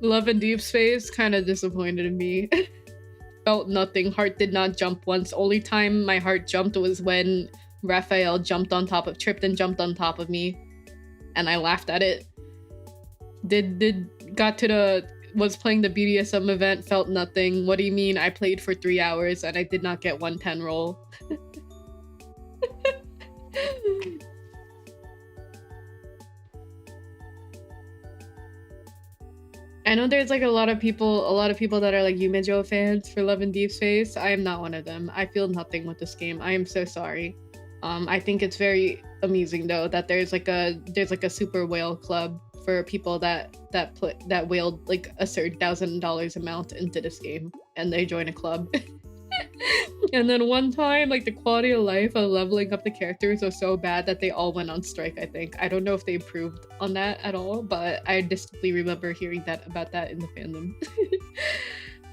Love and Deep Space kind of disappointed in me. Felt nothing. Heart did not jump once. Only time my heart jumped was when Raphael tripped and jumped on top of me, and I laughed at it. Was playing the BDSM event, felt nothing. What do you mean? I played for 3 hours and I did not get 110 roll. I know there's like a lot of people that are like Yumejo fans for Love and Deep Space. I am not one of them. I feel nothing with this game. I am so sorry. I think it's very amusing though that there's like a super whale club for people that whaled like a certain $1,000 amount into this game and they join a club. And then one time, like the quality of life of leveling up the characters was so bad that they all went on strike, I think. I don't know if they improved on that at all, but I distinctly remember hearing about that in the fandom.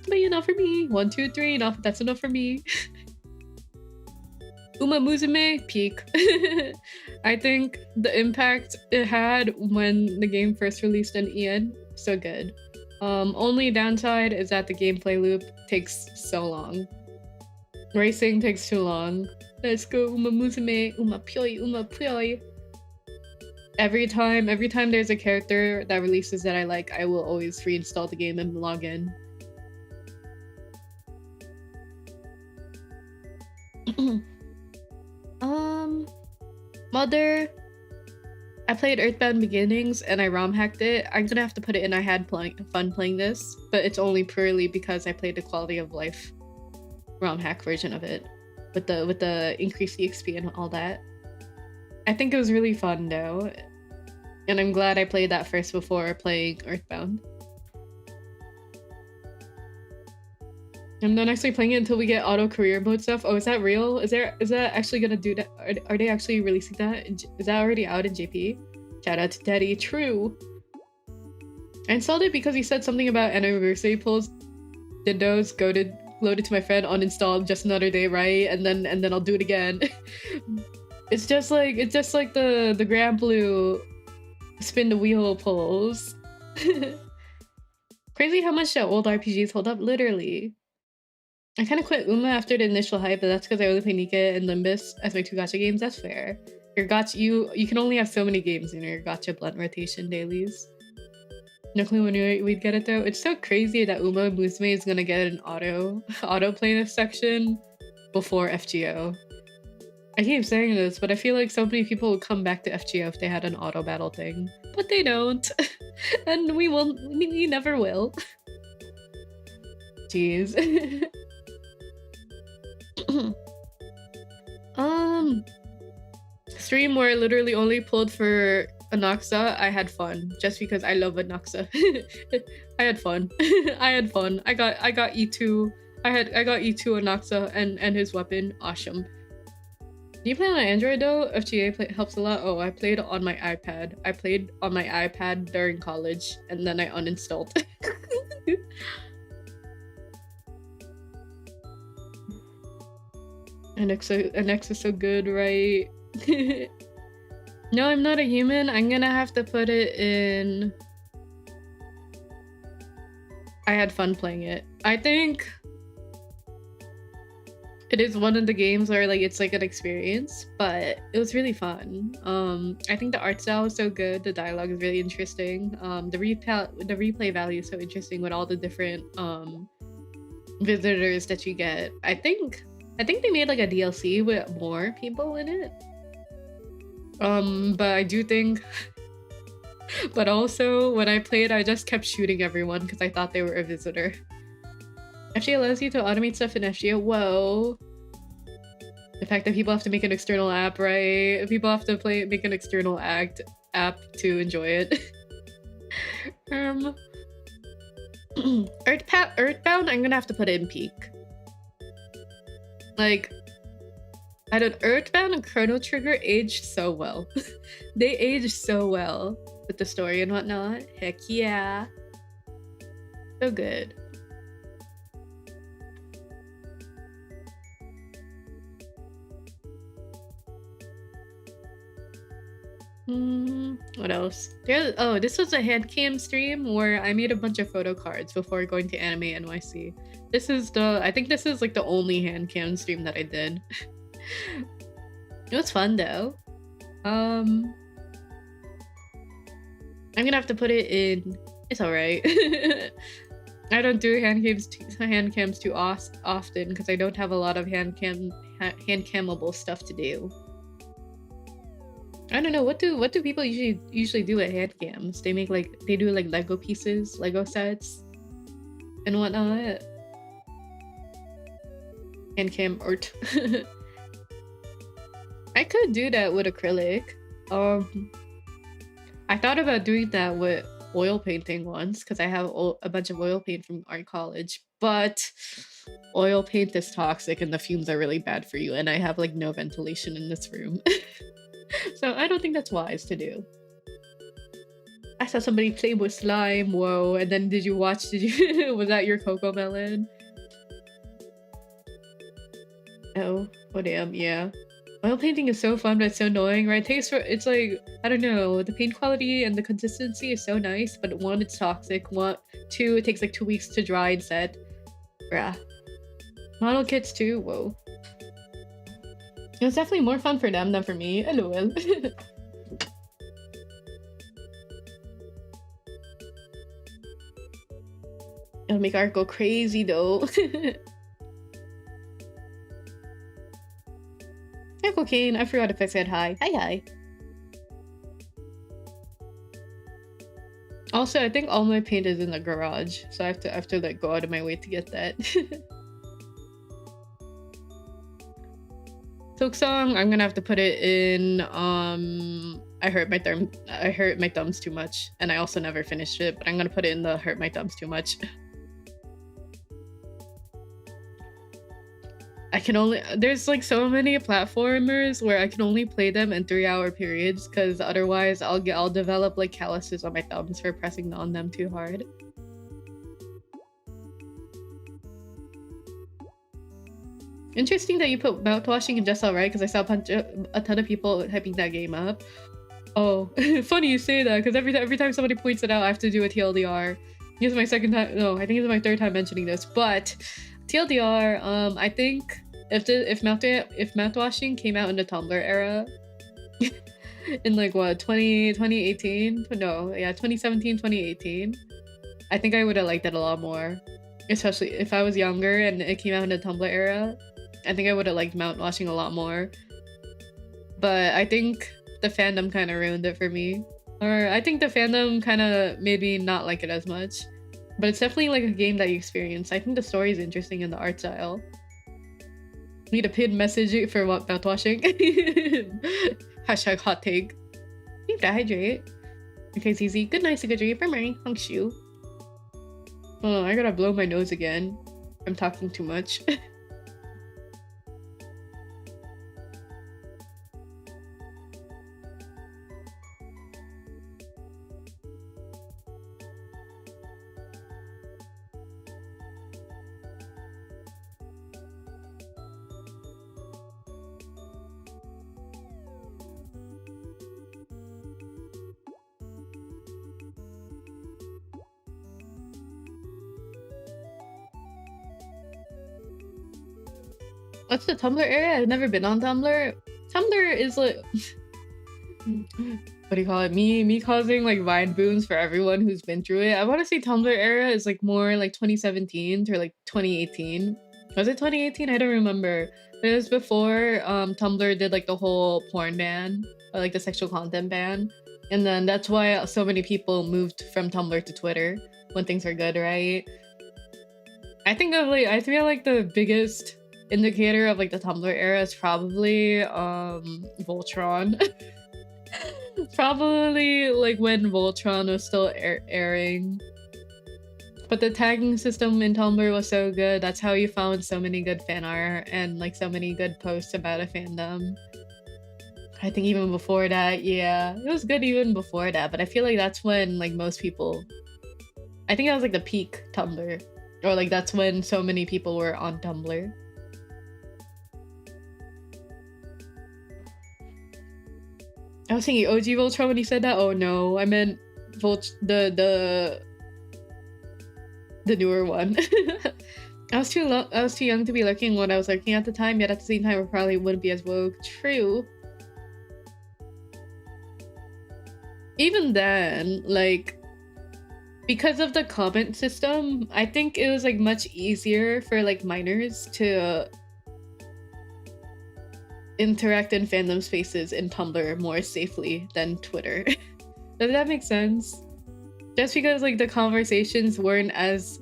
But enough for me. 1, 2, 3, enough. That's enough for me. Uma Musume, peak. I think the impact it had when the game first released in EN, so good. Only downside is that the gameplay loop takes so long. Racing takes too long. Let's go, Uma Musume, Uma Pyoi, Uma Pyoi. Every time there's a character that releases that I like, I will always reinstall the game and log in. Mother, I played Earthbound Beginnings and I ROM hacked it. I'm gonna have to put it in. I had fun playing this, but it's only purely because I played the quality of life ROM hack version of it, with the increased EXP and all that. I think it was really fun though, and I'm glad I played that first before playing Earthbound. I'm not actually playing it until we get auto career mode stuff. Oh, is that real? Is that actually gonna do that? Are they actually releasing that? Is that already out in JP? Shout out to Daddy. True. I installed it because he said something about anniversary pulls. Did those loaded to my friend, uninstalled, just another day, right? And then I'll do it again. It's just like the Grand Blue spin the wheel pulls. Crazy how much that old RPGs hold up, literally. I kind of quit Uma after the initial hype, but that's because I only play Nika and Limbus as my 2 gacha games. That's fair. Your gacha, you can only have so many games in your gacha blunt rotation dailies. No clue when we'd get it though. It's so crazy that Uma Musume is gonna get an auto playlist section before FGO. I keep saying this, but I feel like so many people would come back to FGO if they had an auto battle thing, but they don't, and we never will. Jeez. Stream where I literally only pulled for Anaxa. I had fun just because I love Anaxa. I had fun. I had fun. I got E2. I got E2 Anaxa and his weapon. Awesome. Do you play on Android though? FGA helps a lot. Oh, I played on my iPad. I played on my iPad during college and then I uninstalled. NX is so good, right? No, I'm not a human. I'm gonna have to put it in. I had fun playing it. I think it is one of the games where like it's like an experience, but it was really fun. I think the art style is so good. The dialogue is really interesting. The replay value is so interesting with all the different visitors that you get. I think they made like a DLC with more people in it. But I do think but also when I played I just kept shooting everyone because I thought they were a visitor. FGA allows you to automate stuff in FGA. Whoa. The fact that people have to make an external app, right? People have to make an external app to enjoy it. Earthbound, I'm gonna have to put it in peak. Like, I don't. Earthbound and Chrono Trigger aged so well. They aged so well with the story and whatnot. Heck yeah. So good. What else? Oh, this was a hand cam stream where I made a bunch of photo cards before going to Anime NYC. I think this is like the only hand cam stream that I did. It was fun though. I'm gonna have to put it in. It's alright. I don't do hand cams too often because I don't have a lot of hand camable stuff to do. I don't know, what do people usually do at hand cams? They do like Lego pieces, Lego sets, and whatnot. Hand cam art. I could do that with acrylic. I thought about doing that with oil painting once because I have a bunch of oil paint from art college, but oil paint is toxic and the fumes are really bad for you, and I have like no ventilation in this room. So I don't think that's wise to do. I saw somebody play with slime. Whoa. And then did you was that your Coco Melon? Oh damn, yeah. Oil painting is so fun, but it's so annoying, right? It's like, I don't know, the paint quality and the consistency is so nice, but 1, it's toxic. 2, it takes like 2 weeks to dry and set. Bruh. Model kits too, whoa. It was definitely more fun for them than for me. LOL. It'll make Art go crazy though. Hi, Cocaine. I forgot if I said hi. Hi. Also, I think all my paint is in the garage, so I have to like go out of my way to get that. Silk Song, I'm gonna have to put it in. I hurt my thumbs too much, and I also never finished it. But I'm gonna put it in the hurt my thumbs too much. There's like so many platformers where I can only play them in 3-hour periods, because otherwise I'll develop like calluses on my thumbs for pressing on them too hard. Interesting that you put mouthwashing in Just Alright, because I saw a ton of people hyping that game up. Oh, funny you say that, because every time somebody points it out, I have to do a TLDR. This is my second time. No, I think it's my third time mentioning this, but TLDR. I think if mouthwashing came out in the Tumblr era, in like what 2018? No, yeah, 2017, 2018. I think I would have liked it a lot more, especially if I was younger and it came out in the Tumblr era. I think I would have liked mouthwashing a lot more, but I think the fandom kind of ruined it for me. Or I think the fandom kind of made me not like it as much. But it's definitely like a game that you experience. I think the story is interesting and the art style. Need a pinned message for what mouthwashing? Hashtag hot take. Need to hydrate. Okay, ZZ. Good night, Sigajri. Bye-bye. Thanks you. Oh, I gotta blow my nose again. I'm talking too much. What's the Tumblr area? I've never been on Tumblr. Tumblr is like what do you call it? Me causing like Vine booms for everyone who's been through it. I want to say Tumblr era is like more like 2017 to like 2018. Was it 2018? I don't remember. But it was before Tumblr did like the whole porn ban, or like the sexual content ban. And then that's why so many people moved from Tumblr to Twitter when things were good, right? I feel like the biggest indicator of like the Tumblr era is probably Voltron. Probably like when Voltron was still airing. But the tagging system in Tumblr was so good. That's how you found so many good fan art and like so many good posts about a fandom. I think even before that, yeah, it was good even before that. But I feel like that's when like most people, I think that was like the peak Tumblr, or like that's when so many people were on Tumblr. I was thinking OG Voltron when he said that. Oh no, I meant the newer one. I was too young to be lurking when I was lurking at the time, yet at the same time I probably wouldn't be as woke. True. Even then, like, because of the comment system, I think it was like much easier for like minors to interact in fandom spaces in Tumblr more safely than Twitter. Does that make sense? Just because like the conversations weren't as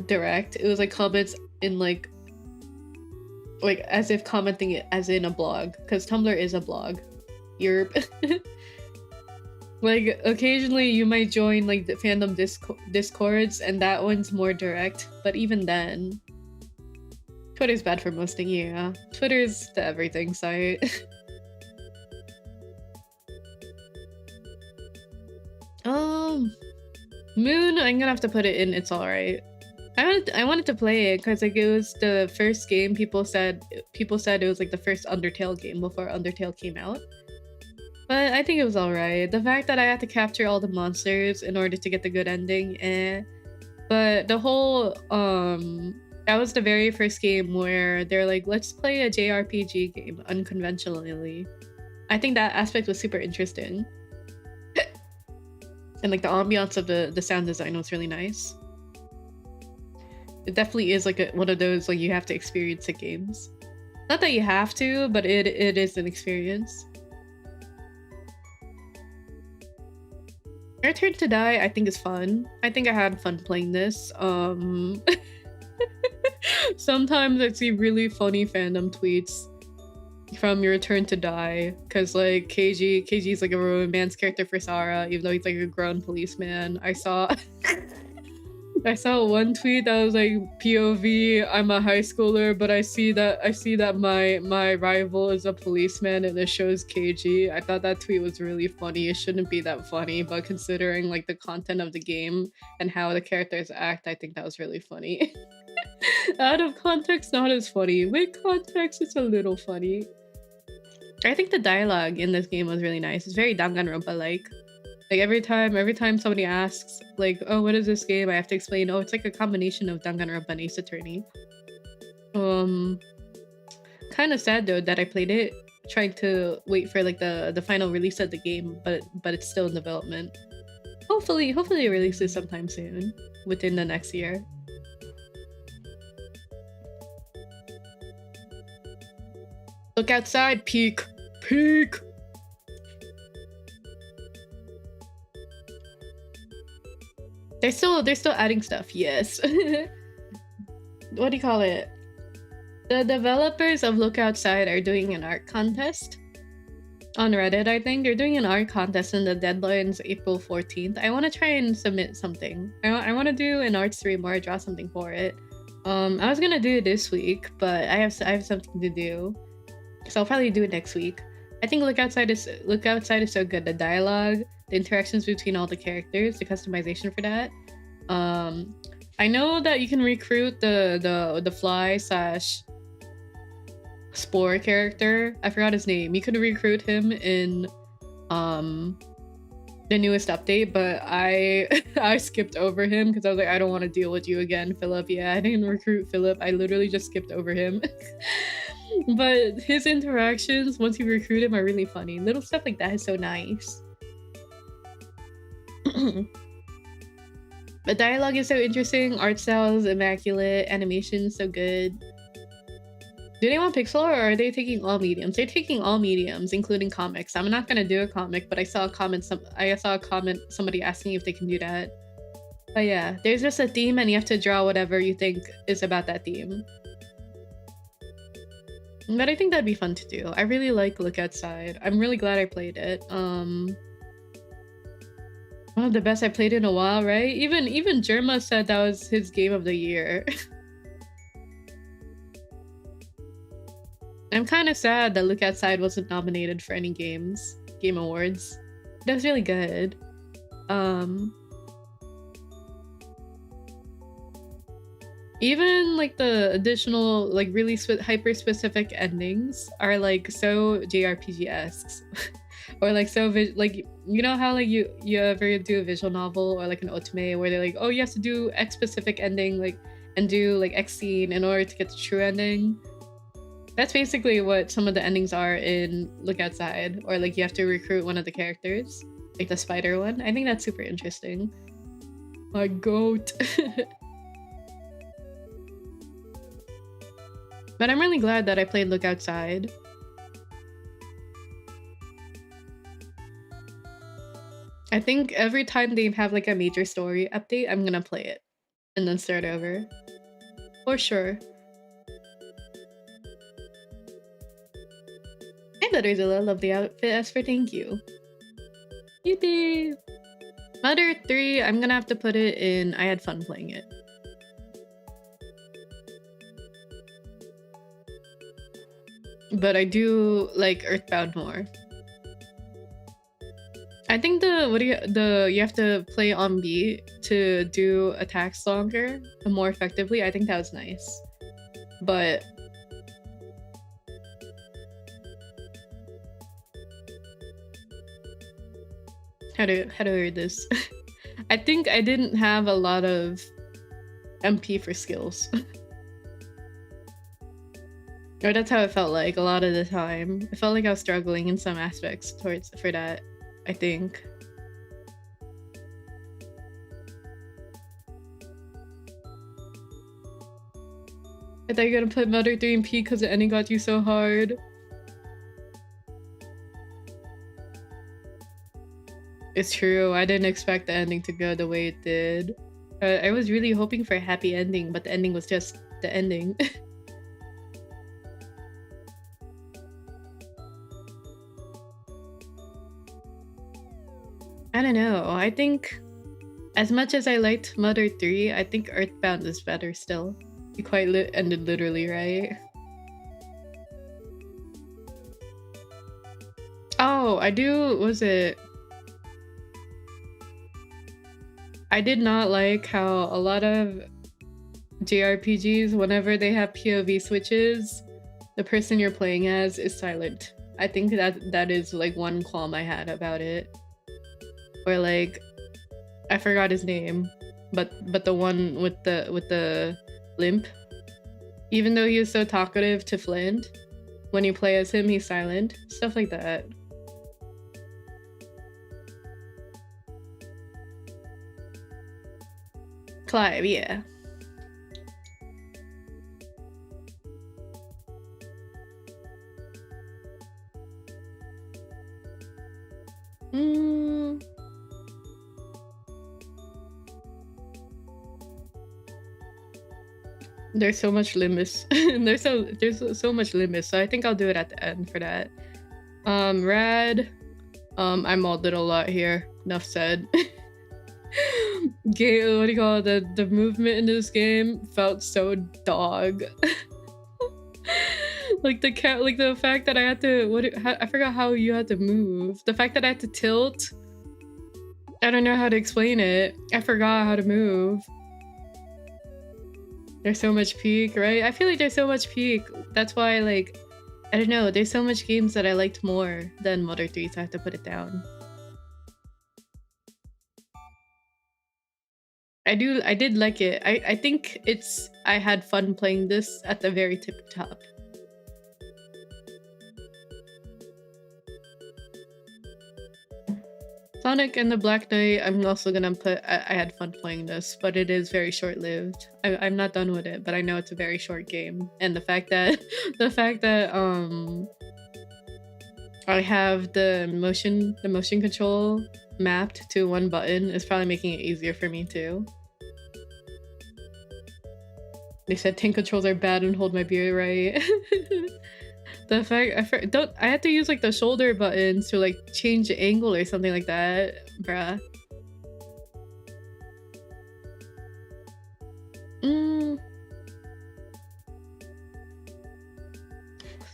direct, it was like comments in like as if commenting it as in a blog, because Tumblr is a blog. Yerp. Like occasionally you might join like the fandom discords, and that one's more direct, but even then Twitter's bad for mosting. Yeah, Twitter's the everything site. Moon, I'm gonna have to put it in It's Alright. I wanted to play it because like it was the first game people said it was like the first Undertale game before Undertale came out. But I think it was alright. The fact that I had to capture all the monsters in order to get the good ending, But the whole that was the very first game where they're like, let's play a JRPG game unconventionally. I think that aspect was super interesting. And like the ambiance of the sound design was really nice. It definitely is like one of those like you have to experience the games. Not that you have to, but it is an experience. Return to Die, I think is fun. I think I had fun playing this. Sometimes I see really funny fandom tweets from Your Turn to Die, because like KG's like a romance character for Sarah, even though he's like a grown policeman. I saw one tweet that was like, POV, I'm a high schooler, but I see that my rival is a policeman and it shows KG. I thought that tweet was really funny. It shouldn't be that funny, but considering like the content of the game and how the characters act, I think that was really funny. Out of context, not as funny. With context, it's a little funny. I think the dialogue in this game was really nice. It's very Danganronpa-like. Like every time somebody asks, like, oh, what is this game? I have to explain, oh, it's like a combination of Danganronpa and Ace Attorney. Kind of sad though that I played it, trying to wait for like the final release of the game, but it's still in development. Hopefully it releases sometime soon, within the next year. Look outside, peek! Peek! They're still adding stuff, yes. What do you call it? The developers of Look Outside are doing an art contest on Reddit, I think. They're doing an art contest and the deadline's April 14th. I want to try and submit something. I want to do an art stream where I draw something for it. I was gonna do it this week, but I have something to do. So I'll probably do it next week. I think Look Outside is so good. The dialogue, the interactions between all the characters, the customization for that. I know that you can recruit the fly / spore character. I forgot his name. You could recruit him in the newest update, but I skipped over him because I was like, I don't want to deal with you again, Philip. Yeah, I didn't recruit Philip. I literally just skipped over him. But his interactions once you recruit him are really funny. Little stuff like that is so nice. The dialogue is so interesting, art style is immaculate, animation is so good. Do they want pixel or are they taking all mediums? They're taking all mediums, including comics. I'm not gonna do a comic, but I saw a comment somebody asking if they can do that. But yeah, there's just a theme and you have to draw whatever you think is about that theme. But I think that'd be fun to do. I really like Look Outside. I'm really glad I played it. One of the best I played in a while, right? Even Germa said that was his game of the year. I'm kind of sad that Look Outside wasn't nominated for any game awards. That was really good. Even like the additional like really hyper specific endings are like so JRPG-esque. Or like so like, you know how like you ever do a visual novel or like an otome where they're like, oh, you have to do X specific ending, like, and do like X scene in order to get the true ending. That's basically what some of the endings are in Look Outside, or like you have to recruit one of the characters, like the spider one. I think that's super interesting. My goat. But I'm really glad that I played Look Outside. I think every time they have like a major story update, I'm gonna play it and then start over. For sure. Hi Butterzilla, love the outfit, Esper, thank you. Yippee! Mother 3, I'm gonna have to put it in I had fun playing it. But I do like Earthbound more. I think you have to play on beat to do attacks longer and more effectively. I think that was nice. But how to read this? I think I didn't have a lot of MP for skills. Or that's how it felt like a lot of the time. I felt like I was struggling in some aspects for that, I think. I thought you were gonna put Mother 3 in P because the ending got you so hard. It's true, I didn't expect the ending to go the way it did. I was really hoping for a happy ending, but the ending was just the ending. I don't know, I think as much as I liked Mother 3, I think Earthbound is better still. It quite ended literally, right? Oh, I did not like how a lot of JRPGs, whenever they have POV switches, the person you're playing as is silent. I think that is like one qualm I had about it. Or like, I forgot his name, but the one with the limp. Even though he is so talkative to Flint, when you play as him, he's silent. Stuff like that. Clive, yeah. There's so much Limbus. there's so much Limbus, so I think I'll do it at the end for that. Rad. I molded a lot here. Enough said. What do you call it? The movement in this game felt so dog. Like the fact that I had to I forgot how you had to move. The fact that I had to tilt. I don't know how to explain it. I forgot how to move. There's so much peak, right? I feel like there's so much peak. That's why, like, I don't know. There's so much games that I liked more than Mother 3, so I have to put it down. I did like it. I think I had fun playing this at the very top. Sonic and the Black Knight, I'm also gonna put, I had fun playing this, but it is very short-lived. I'm not done with it, but I know it's a very short game. And the fact that, I have the motion control mapped to one button is probably making it easier for me too. They said tank controls are bad and hold my beer, right? The fact I had to use like the shoulder buttons to like change the angle or something like that, bruh.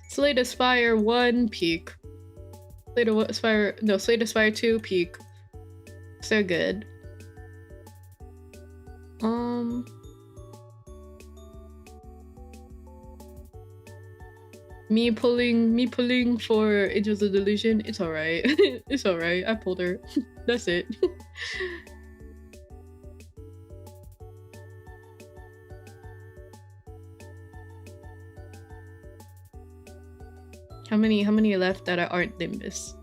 Slate Aspire 1 peak. Slate Aspire 2 peak. So good. Me pulling for Angels of Delusion, it's alright. It's alright, I pulled her. That's it. How many left that aren't Nimbus?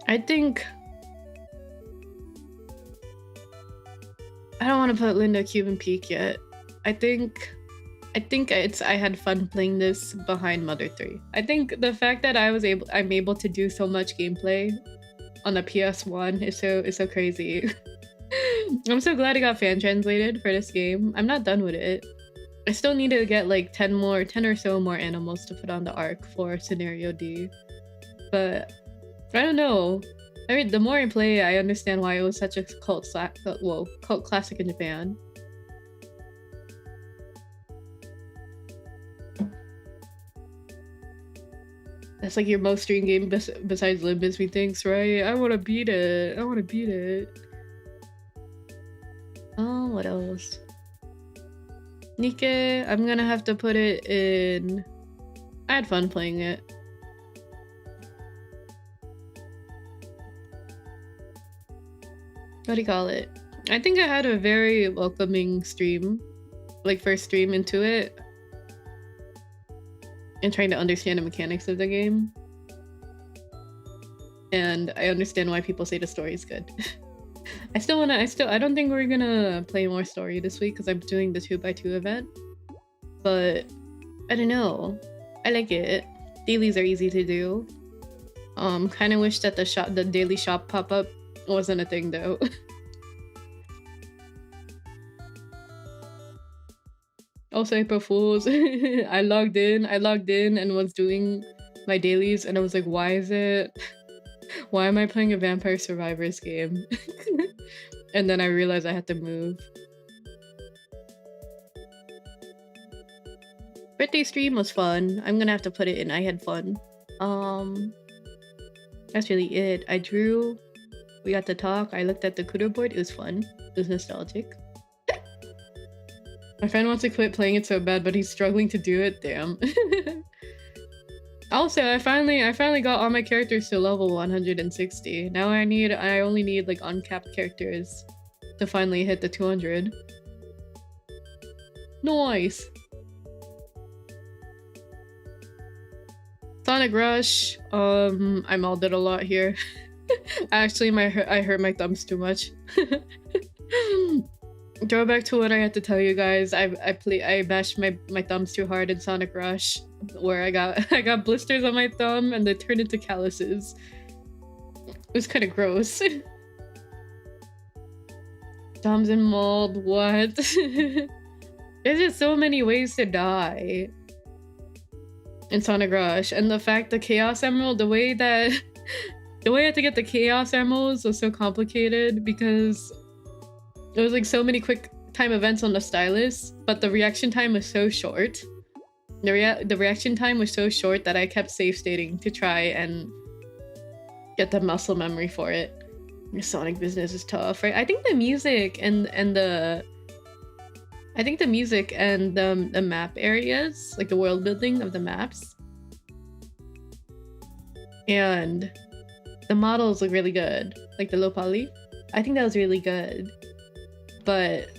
I think I don't want to put Linda Cuban Peak yet. I think I had fun playing this behind Mother 3. I think the fact that I'm able to do so much gameplay on the PS1 is so crazy. I'm so glad it got fan translated for this game. I'm not done with it. I still need to get like 10 or so more animals to put on the arc for Scenario D. But I don't know. I mean, the more I play, I understand why it was such a cult classic in Japan. That's like your most streamed game besides Limbus, methinks, right? I want to beat it. Oh, what else? Nikke, I'm gonna have to put it in. I had fun playing it. What do you call it? I think I had a very welcoming stream, like first stream into it, and trying to understand the mechanics of the game. and I understand why people say the story is good. I don't think we're gonna play more story this week because I'm doing the 2x2 event. But I don't know. I like it. Dailies are easy to do. Kind of wish that the daily shop pop-up wasn't a thing though. Also, April Fools. I logged in and was doing my dailies and I was like, why am I playing a Vampire Survivors game? And then I realized I had to move. Birthday stream was fun. I'm gonna have to put it in. I had fun. That's really it. I drew. We got to talk. I looked at the Kudo board. It was fun. It was nostalgic. My friend wants to quit playing it so bad, but he's struggling to do it. Damn. Also, I finally got all my characters to level 160. Now I only need like uncapped characters to finally hit the 200. Nice. Sonic Rush. I molded a lot here. Actually, I hurt my thumbs too much. Throwback to what I had to tell you guys. I bashed my thumbs too hard in Sonic Rush, where I got blisters on my thumb and they turned into calluses. It was kind of gross. Thumbs and mold. What? There's just so many ways to die in Sonic Rush, and the fact the Chaos Emerald, the way I had to get the Chaos Emeralds was so complicated because there was like so many quick time events on the stylus, but the reaction time was so short. The reaction time was so short that I kept save stating to try and get the muscle memory for it. The Sonic business is tough, right? I think the music and the map areas, like the world building of the maps, and the models look really good. Like the low poly, I think that was really good. But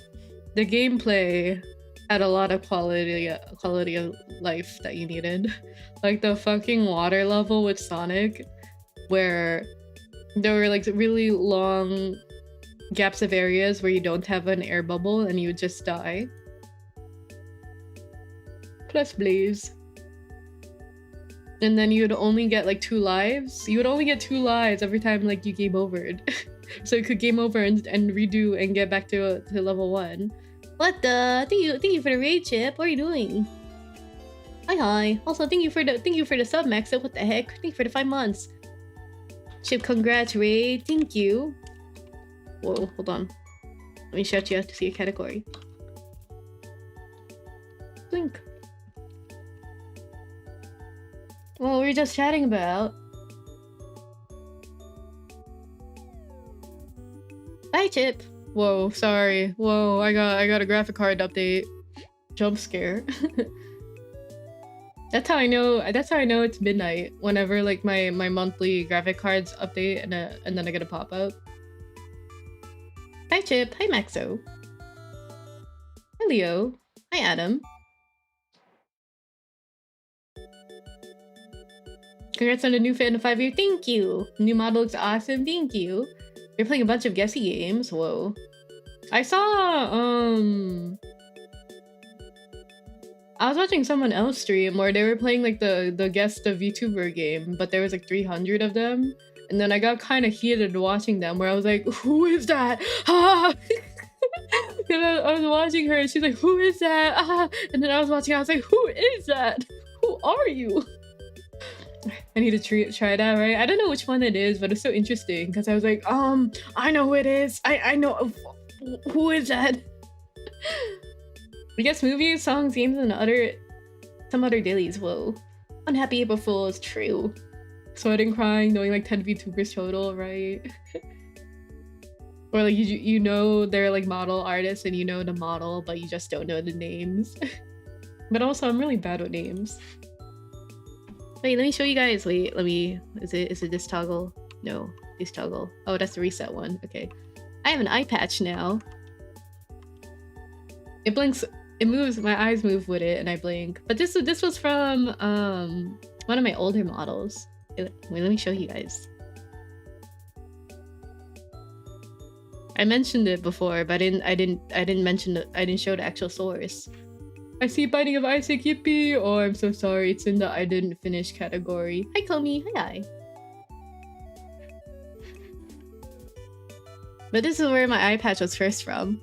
the gameplay had a lot of quality of life that you needed. Like the fucking water level with Sonic, where there were like really long gaps of areas where you don't have an air bubble and you would just die. Plus Blaze. And then you would only get like 2 lives. You would only get 2 lives every time like you game overed. So you could game over and redo and get back to level 1. What the? Thank you for the raid, Chip. What are you doing? Hi. Also, thank you for the sub, Maxo. What the heck? Thank you for the 5 months. Chip, congrats, raid. Thank you. Whoa, hold on. Let me shout you out to see a category. Blink. Well, we were just chatting about. Bye, Chip. Whoa, sorry. Whoa, I got a graphic card update. Jump scare. That's how I know it's midnight. Whenever like my monthly graphic cards update and then I get a pop up. Hi, Chip. Hi, Maxo. Hi, Leo. Hi, Adam. Congrats on the new fit in the 5-year. Thank you. New model looks awesome. Thank you. You're playing a bunch of guessy games. Whoa. I was watching someone else stream where they were playing like the guess the VTuber game, but there was like 300 of them. And then I got kind of heated watching them where I was like, who is that? Ah! And I was watching her and she's like, who is that? Ah! And then I was watching, I was like, who is that? Who are you? I need to try that, right? I don't know which one it is, but it's so interesting because I was like, I know who it is. I know who is that? I guess movies, songs, games, and some other dailies. Whoa. Unhappy April Fools, true. Sweating, crying, knowing like 10 VTubers total, right? Or like you know they're like model artists and you know the model, but you just don't know the names. But also I'm really bad with names. Wait, let me show you guys. Wait, is it this toggle? No, this toggle. Oh, that's the reset one. Okay. I have an eye patch now. It blinks, it moves, my eyes move with it and I blink. But this was from one of my older models. Wait, let me show you guys. I mentioned it before, but I didn't mention it. I didn't show the actual source. I see Binding of Isaac, yippee! Oh, I'm so sorry. It's in the I didn't finish category. Hi, Komi. Hi. But this is where my eye patch was first from.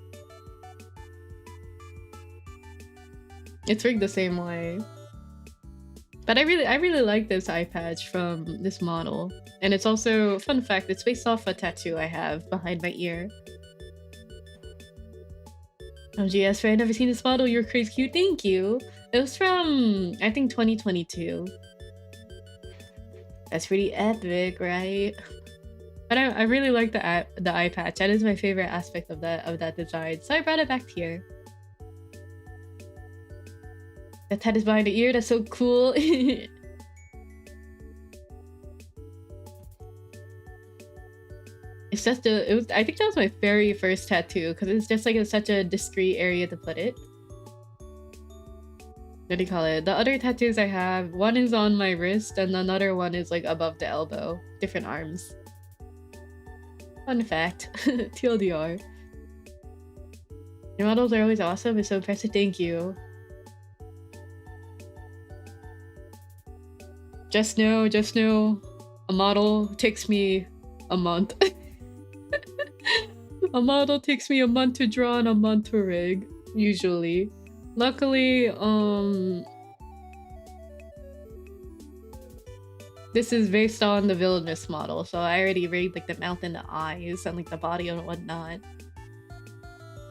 It's rigged the same way. But I really like this eye patch from this model. And it's also, fun fact, it's based off a tattoo I have behind my ear. OMG, Esper, I've never seen this model. You're crazy cute. Thank you. It was from, I think, 2022. That's pretty epic, right? But I really like the eye patch. That is my favorite aspect of that design. So I brought it back here. The head is behind the ear. That's so cool. It's just I think that was my very first tattoo because it's just like such a discreet area to put it. What do you call it? The other tattoos I have, one is on my wrist and another one is like above the elbow. Different arms. Fun fact. TLDR. Your models are always awesome. It's so impressive. Thank you. Just know, a model takes me a month. A model takes me a month to draw and a month to rig, usually. Luckily, this is based on the villainous model, so I already rigged like the mouth and the eyes and like the body and whatnot.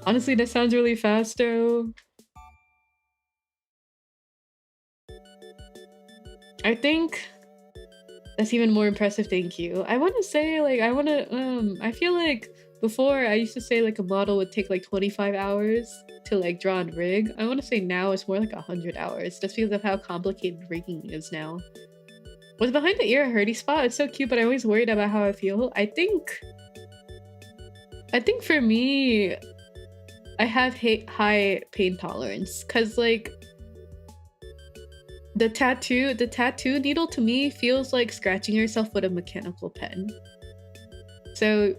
Honestly, that sounds really fast though. I think that's even more impressive, thank you. I want to say, like, I feel like before I used to say like a model would take like 25 hours to like draw and rig. I want to say now it's more like 100 hours just because of how complicated rigging is now. Was behind the ear a hurty spot? It's so cute, but I'm always worried about how I feel. I think for me, I have high pain tolerance because like the tattoo needle to me feels like scratching yourself with a mechanical pen. So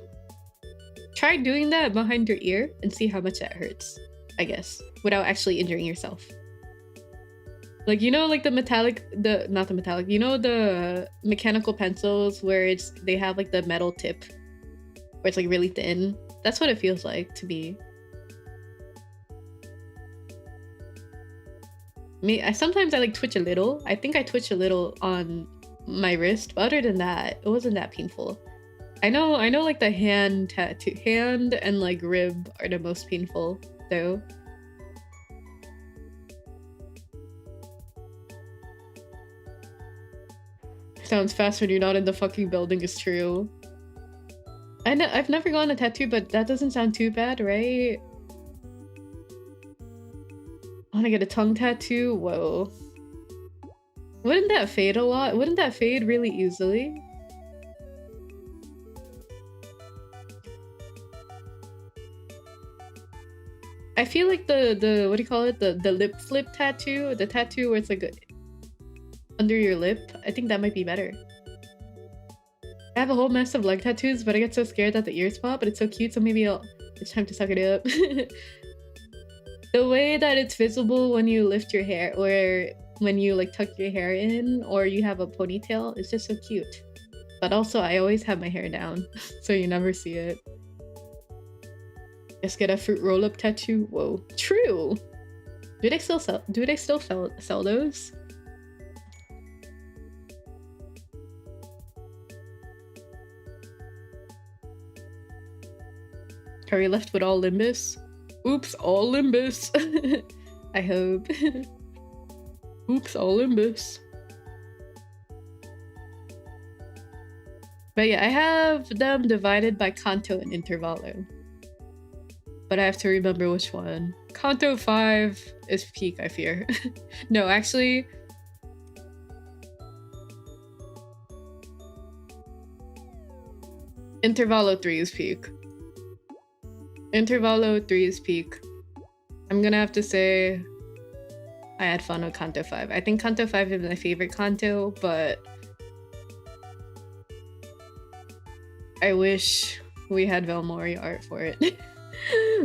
try doing that behind your ear and see how much that hurts, I guess, without actually injuring yourself. Like, you know, like not the metallic, you know, the mechanical pencils where they have like the metal tip where it's like really thin. That's what it feels like to me. Sometimes I like twitch a little. I think I twitch a little on my wrist, but other than that, it wasn't that painful. I know like the hand and like rib are the most painful though. Sounds fast when you're not in the fucking building is true. I've never gotten a tattoo, but that doesn't sound too bad, right? I want to get a tongue tattoo? Whoa. Wouldn't that fade a lot? Wouldn't that fade really easily? I feel like the what do you call it? The lip flip tattoo? The tattoo where it's like under your lip? I think that might be better. I have a whole mess of leg tattoos, but I get so scared at the ear spot, but it's so cute, so maybe it's time to suck it up. The way that it's visible when you lift your hair, or when you like tuck your hair in, or you have a ponytail, it's just so cute. But also, I always have my hair down, so you never see it. Just get a fruit roll-up tattoo. Whoa, true. Do they still sell those? Are we left with all Limbus? Oops, all Limbus. I hope. Oops, all Limbus. But yeah, I have them divided by Canto and Intervallo. But I have to remember which one. Canto 5 is peak, I fear. No, actually... Intervallo 3 is peak. Intervallo 3 is peak. I'm gonna have to say I had fun with Canto 5. I think Canto 5 is my favorite Canto, but I wish we had Velmori art for it.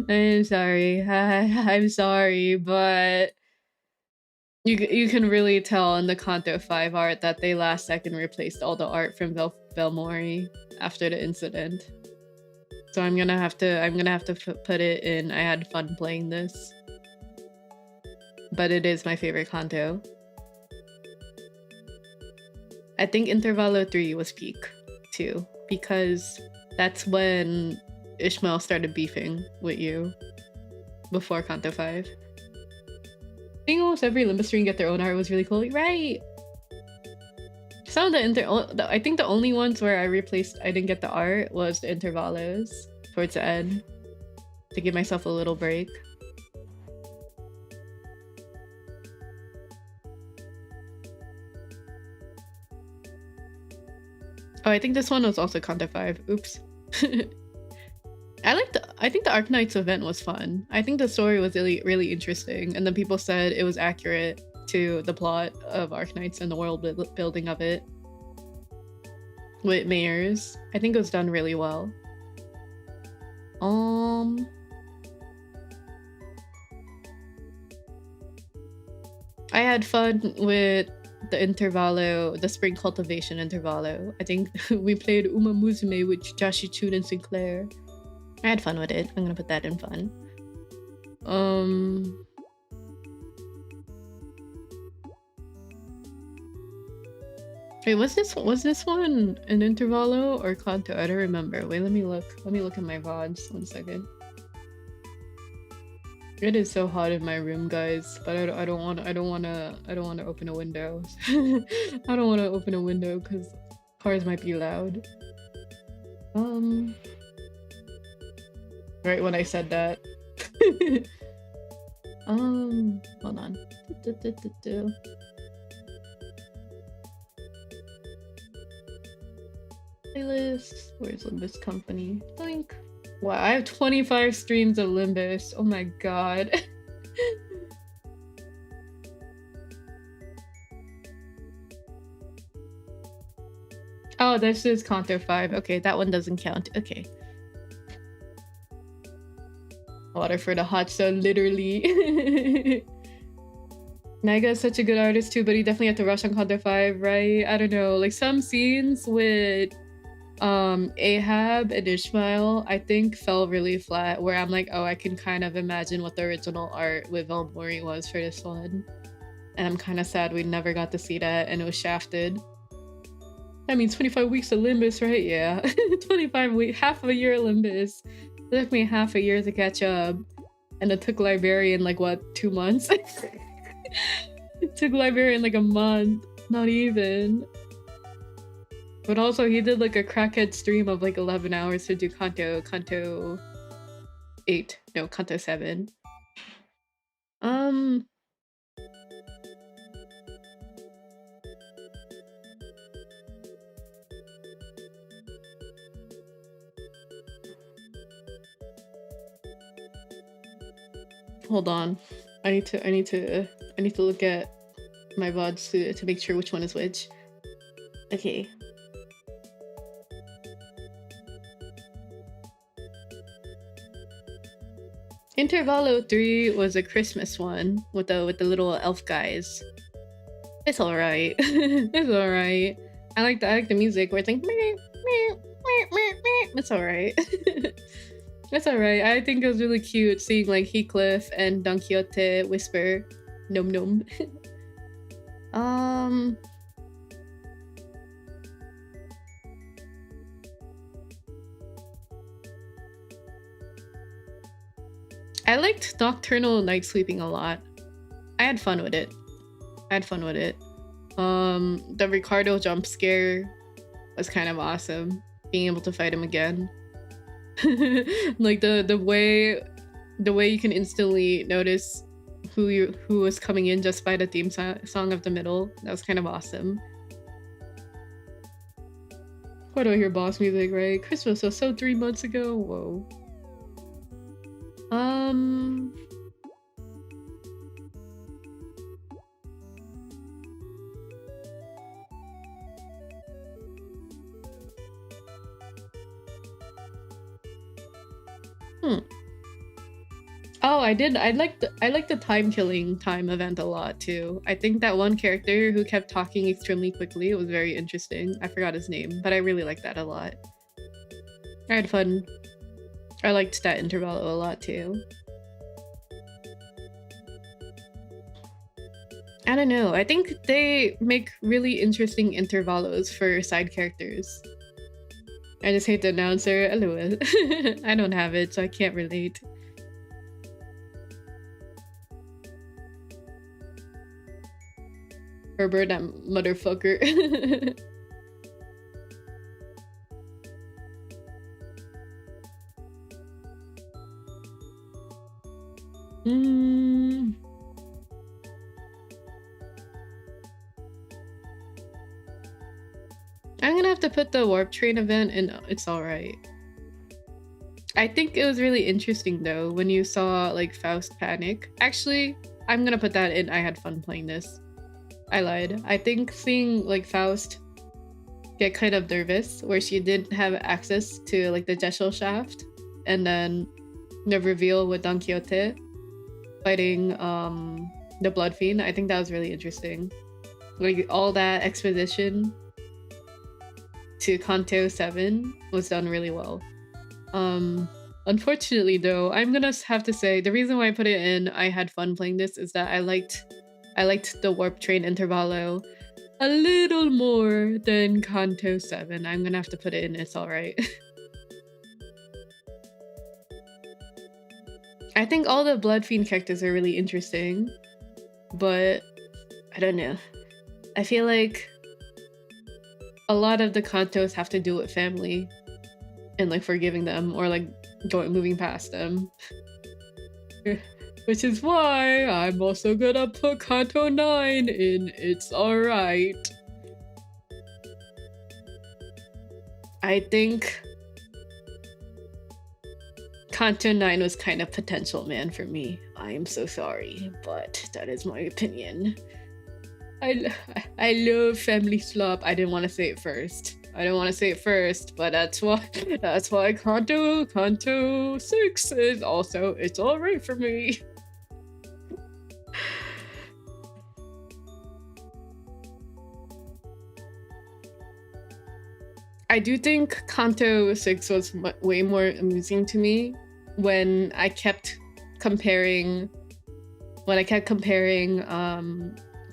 I'm sorry. I'm sorry, but you can really tell in the Kanto 5 art that they last second replaced all the art from Velmori after the incident. So I'm gonna have to put it in. I had fun playing this, but it is my favorite Kanto. I think Intervallo 3 was peak too, because that's when Ishmael started beefing with you before Kanto 5. Seeing almost every Limbus stream get their own art was really cool, right? Some of I think the only ones where I didn't get the art was the Intervallos towards the end to give myself a little break. Oh, I think this one was also Kanto 5. Oops. I think the Arknights event was fun. I think the story was really interesting, and then people said it was accurate to the plot of Arknights and the world building of it. With mayors. I think it was done really well. I had fun with the Intervallo, the Spring Cultivation Intervallo. I think we played Uma Musume with Jashichun and Sinclair. I had fun with it. I'm gonna put that in fun. Wait, was this one an Intervallo or Kanto? I don't remember. Wait, let me look. Let me look at my VODs. 1 second. It is so hot in my room, guys, but I don't want to open a window. I don't want to open a window because cars might be loud. Right when I said that. Hold on. Playlist. Where's Limbus Company? Blink. Wow, I have 25 streams of Limbus. Oh my god. Oh, this is Kanto 5. Okay, that one doesn't count. Okay. Water for the hot sun, literally. Naiga is such a good artist too, but he definitely had to rush on Kanto 5, right? I don't know. Like some scenes with Ahab and Ishmael, I think fell really flat, where I'm like, oh, I can kind of imagine what the original art with Velmori was for this one. And I'm kind of sad we never got to see that and it was shafted. That means 25 weeks of Limbus, right? Yeah. 25 weeks, half of a year of Limbus. It took me half a year to catch up. And it took Librarian like, what, 2 months? It took Librarian like a month. Not even. But also he did like a crackhead stream of like 11 hours to do Kanto 8. No, Kanto 7. Hold on. I need to look at my VODs to make sure which one is which. Okay. Intervallo 3 was a Christmas one with the little elf guys. It's alright. It's alright. I like the music where it's like it's alright. That's alright. I think it was really cute seeing like Heathcliff and Don Quixote whisper nom nom. I liked Nocturnal Night Sweeping a lot. I had fun with it. The Ricardo jump scare was kind of awesome. Being able to fight him again. Like the way you can instantly notice who was coming in just by the theme song of the middle. That was kind of awesome. Why do I hear boss music, right? Christmas was so 3 months ago. Whoa. Hmm. Oh, I did. I like the time killing time event a lot too. I think that one character who kept talking extremely quickly, it was very interesting. I forgot his name, but I really liked that a lot. I had fun. I liked that intervallo a lot too. I don't know. I think they make really interesting intervallos for side characters. I just hate the announcer. Hello. I don't have it, so I can't relate. Herbert, that motherfucker. mm. I'm gonna have to put the warp train event in. It's alright. I think it was really interesting though when you saw like Faust panic. Actually, I'm gonna put that in. I had fun playing this. I lied. I think seeing like Faust get kind of nervous where she didn't have access to like the Jeshel shaft, and then the reveal with Don Quixote fighting the Blood Fiend. I think that was really interesting. Like all that exposition to Kanto 7 was done really well. Unfortunately though, I'm gonna have to say the reason why I put it in I had fun playing this is that I liked the warp train intervallo a little more than Kanto 7. I'm gonna have to put it in. It's alright. I think all the Blood Fiend characters are really interesting, but I don't know. I feel like a lot of the Kantos have to do with family and like forgiving them or like moving past them. Which is why I'm also gonna put Kanto 9 in It's Alright. I think Kanto 9 was kind of potential man for me. I am so sorry, but that is my opinion. I love family slop. I didn't want to say it first. But that's why Kanto 6 is also It's Alright for me. I do think Kanto 6 was way more amusing to me when I kept comparing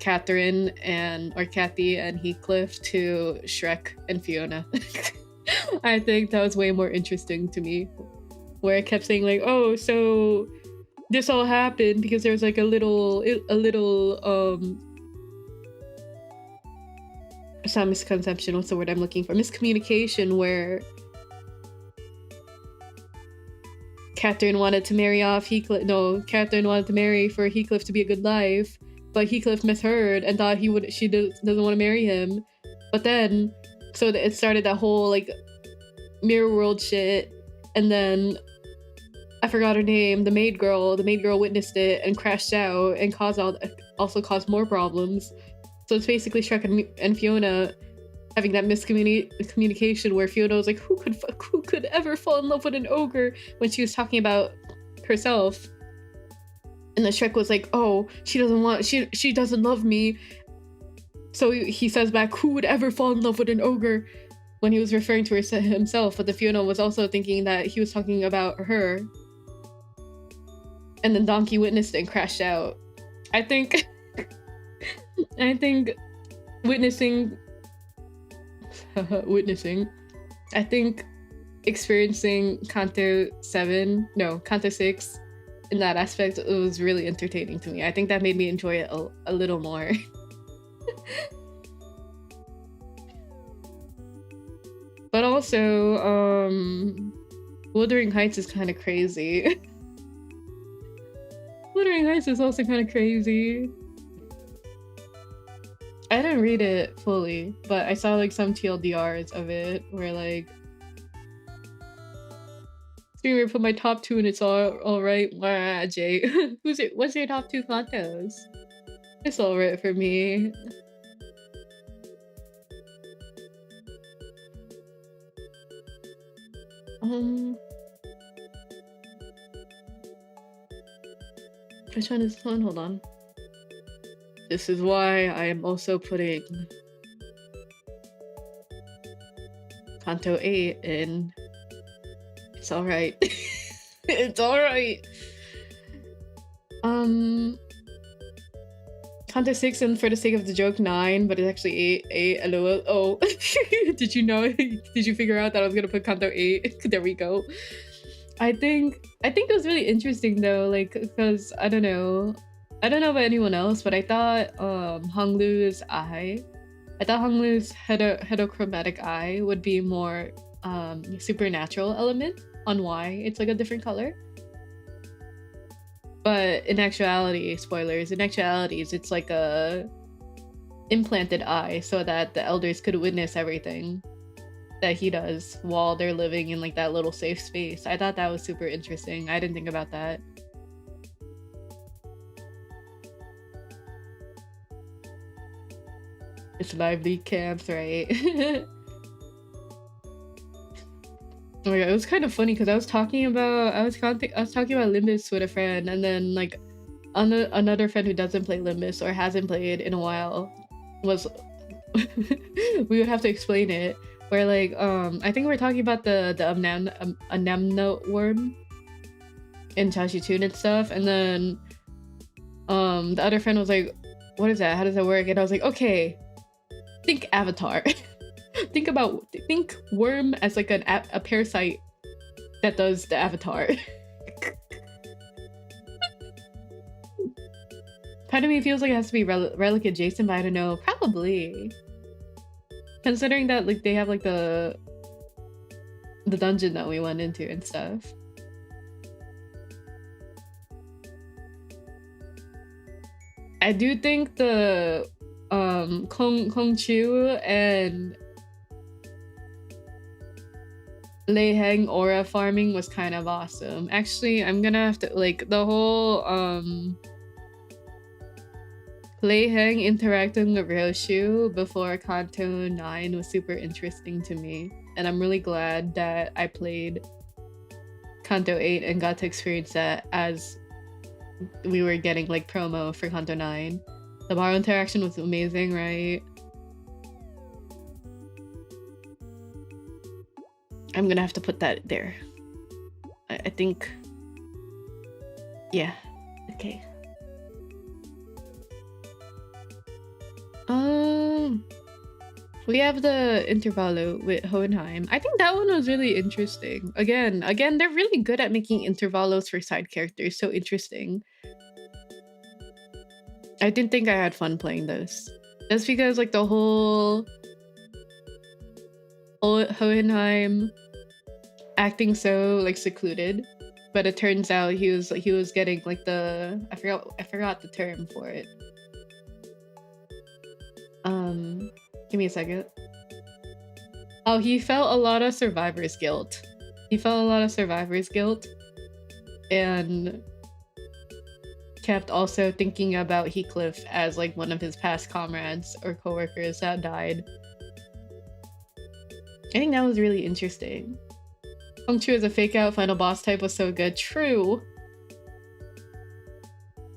Catherine or Kathy and Heathcliff to Shrek and Fiona. I think that was way more interesting to me, where I kept saying like, oh, so this all happened because there was like a little it's not misconception, what's the word I'm looking for? Miscommunication, where Catherine wanted to marry off Heathcliff. No, Catherine wanted to marry for Heathcliff to be a good life, but Heathcliff misheard and thought she doesn't want to marry him. But then, so it started that whole like mirror world shit, and then I forgot her name. The maid girl witnessed it and crashed out and also caused more problems. So it's basically Shrek and Fiona having that miscommunication where Fiona was like, who could ever fall in love with an ogre, when she was talking about herself. And then Shrek was like, oh, she doesn't love me. So he says back, who would ever fall in love with an ogre, when he was referring to himself. But the Fiona was also thinking that he was talking about her. And then Donkey witnessed it and crashed out. I think witnessing I think experiencing Kanto 6 in that aspect, it was really entertaining to me. I think that made me enjoy it a little more. But also, Wuthering Heights is kind of crazy. Wuthering Heights is also kind of crazy. I didn't read it fully, but I saw like some TLDRs of it where like streamer put my top 2 and it's all right. Wah, Jay. What's your top 2 Kantos? It's alright for me. Which one is this one? Hold on. This is why I am also putting Kanto 8 in. It's alright. It's alright. Kanto 6 and for the sake of the joke 9, but it's actually 8 lol. Oh. Did you know? Did you figure out that I was gonna put Kanto 8? There we go. I think it was really interesting though, like, because I don't know about anyone else, but I thought Honglu's eye, heterochromatic eye would be more supernatural element on why it's like a different color. But in actuality, spoilers, in actualities, it's like a implanted eye so that the elders could witness everything that he does while they're living in like that little safe space. I thought that was super interesting. I didn't think about that. It's lively camps, right? Oh my god, it was kind of funny because I was talking about Limbus with a friend, and then like another friend who doesn't play Limbus or hasn't played in a while was we would have to explain it. Where like I think we're talking about the anemone worm in Chashitun and stuff, and then the other friend was like, "What is that? How does that work?" And I was like, "Okay, think Avatar." think worm as like a parasite that does the Avatar. Part of me feels like it has to be relic adjacent, but I don't know. Probably, considering that like they have like the dungeon that we went into and stuff. I do think the Kong Chu and Lei Heng aura farming was kind of awesome. Actually, I'm gonna have to like the whole Lei Heng interacting with Ryoshu before Kanto 9 was super interesting to me, and I'm really glad that I played Kanto 8 and got to experience that as we were getting like promo for Kanto 9. The Baro interaction was amazing, right? I'm gonna have to put that there. I think... yeah. Okay. We have the Intervallo with Hohenheim. I think that one was really interesting. Again, they're really good at making intervallos for side characters so interesting. I didn't think I had fun playing those. That's because like the whole Hohenheim acting so like secluded, but it turns out he was getting like the I forgot the term for it. Give me a second. Oh, he felt a lot of survivor's guilt. And kept also thinking about Heathcliff as like one of his past comrades or co-workers that died. I think that was really interesting. Hong Chu as a fake out final boss type was so good. True.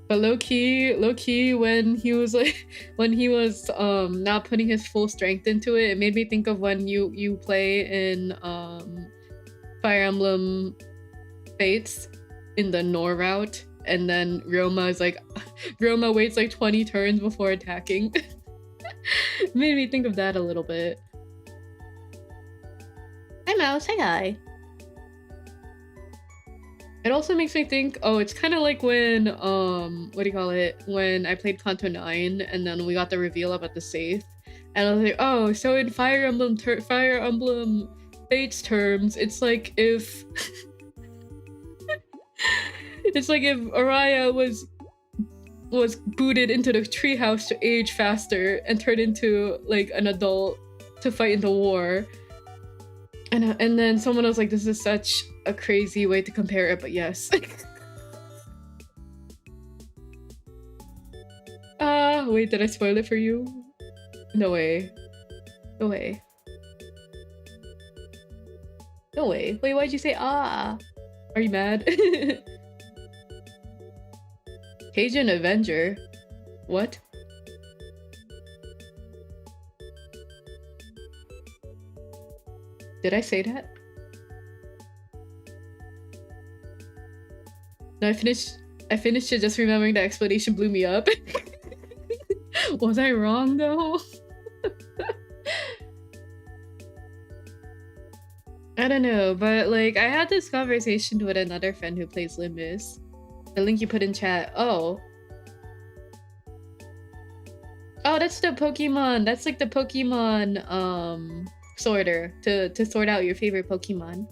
But low key, when he was not putting his full strength into it, it made me think of when you play in Fire Emblem Fates in the Nor route, and then Roma waits like 20 turns before attacking. Made me think of that a little bit. Hi Mouse, hi guy. It also makes me think, oh, it's kind of like when, when I played Kanto 9 and then we got the reveal about the safe. And I was like, oh, so in Fire Emblem Fates terms, it's like if... it's like if Araya was booted into the treehouse to age faster and turn into like an adult to fight in the war. And then someone was like, this is such a crazy way to compare it, but yes. Wait, did I spoil it for you? No way. No way. No way. Wait, why'd you say ah? Are you mad? Okay, Cajun Avenger? What? Did I say that? No, I finished it just remembering the explanation blew me up. Was I wrong though? I don't know, but like I had this conversation with another friend who plays Limbus. The link you put in chat. Oh, that's the Pokemon. That's like the Pokemon sorter to sort out your favorite Pokemon.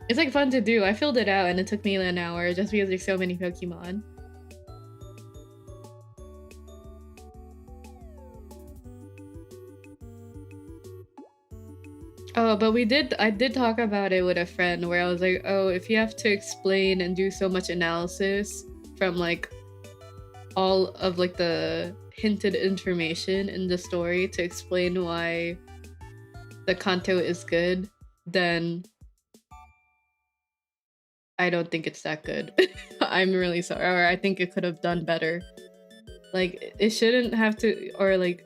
It's like fun to do. I filled it out and it took me an hour just because there's so many Pokemon. Oh, but I did talk about it with a friend where I was like, oh, if you have to explain and do so much analysis from like all of like the hinted information in the story to explain why the Kanto is good, then I don't think it's that good. I'm really sorry, or I think it could have done better. Like, it shouldn't have to, or like,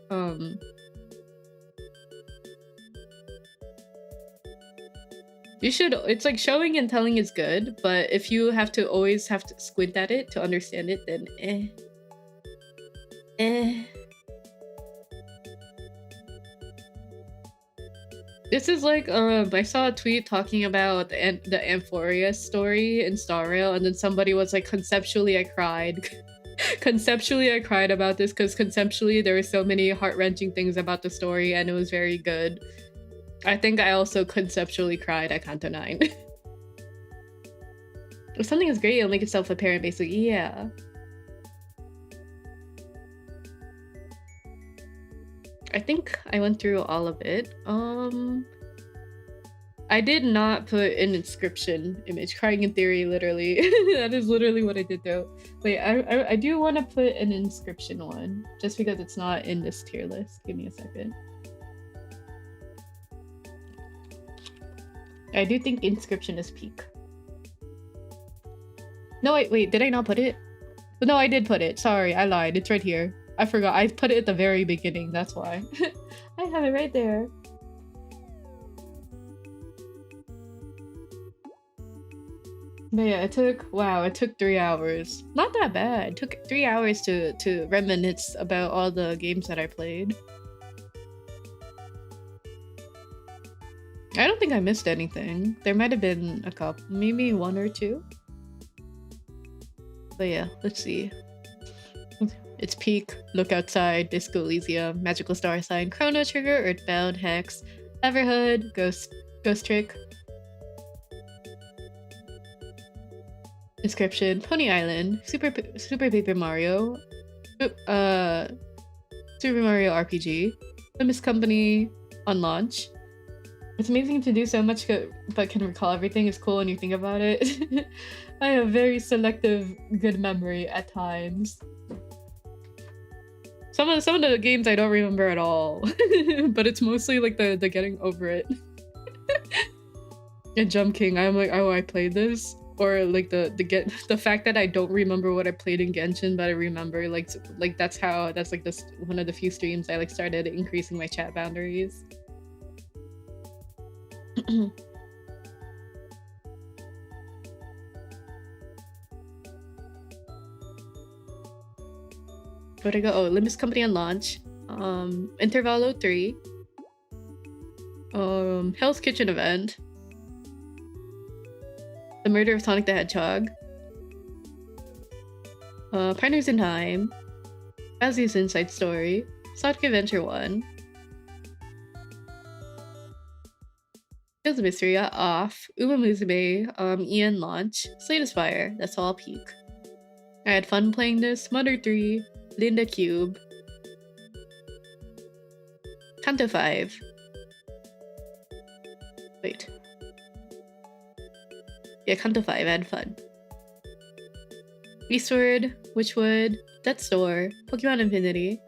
you should, it's like showing and telling is good, but if you have to always have to squint at it to understand it, then This is like, I saw a tweet talking about the Amphoria story in Star Rail, and then somebody was like, conceptually I cried. Conceptually I cried about this because conceptually there were so many heart-wrenching things about the story and it was very good. I think I also conceptually cried at Kanto 9. If something is great, it'll make itself apparent, basically. Yeah. I think I went through all of it. I did not put an inscription image. Crying in theory, literally. That is literally what I did though. Wait, I do want to put an inscription one, just because it's not in this tier list. Give me a second. I do think inscription is peak. No, wait, did I not put it? No, I did put it. Sorry, I lied. It's right here. I forgot. I put it at the very beginning. That's why. I have it right there. But yeah, it took 3 hours. Not that bad. It took 3 hours to reminisce about all the games that I played. I don't think I missed anything. There might have been a couple, maybe 1 or 2. But yeah, let's see. It's Peak, Look Outside, Disco Elysium, Magical Star Sign, Chrono Trigger, Earthbound, Hex, Everhood, Ghost Trick, Inscription, Pony Island, Super Paper Mario, Super Mario RPG, The Miss Company on launch. It's amazing to do so much but can recall everything is cool when you think about it. I have very selective good memory at times. Some of the games I don't remember at all, but it's mostly like the getting over it. And Jump King, I'm like, oh, I played this, or like the fact that I don't remember what I played in Genshin, but I remember like that's like this one of the few streams I like started increasing my chat boundaries. Where'd I go? Oh, Limbus Company on launch. Intervallo 3. Hell's Kitchen event. The Murder of Sonic the Hedgehog. Partners in Time. Kazu's Inside Story. Sonic Adventure 1. Fields of Mystery, Off. Uma Musume, Ian launch. Slate Aspire, that's all Peak. I had fun playing this. Mother 3. Linda Cube. Kanto 5. Wait. Yeah, Kanto 5, I had fun. Eastward, Witchwood, Death's Door, Pokemon Infinity,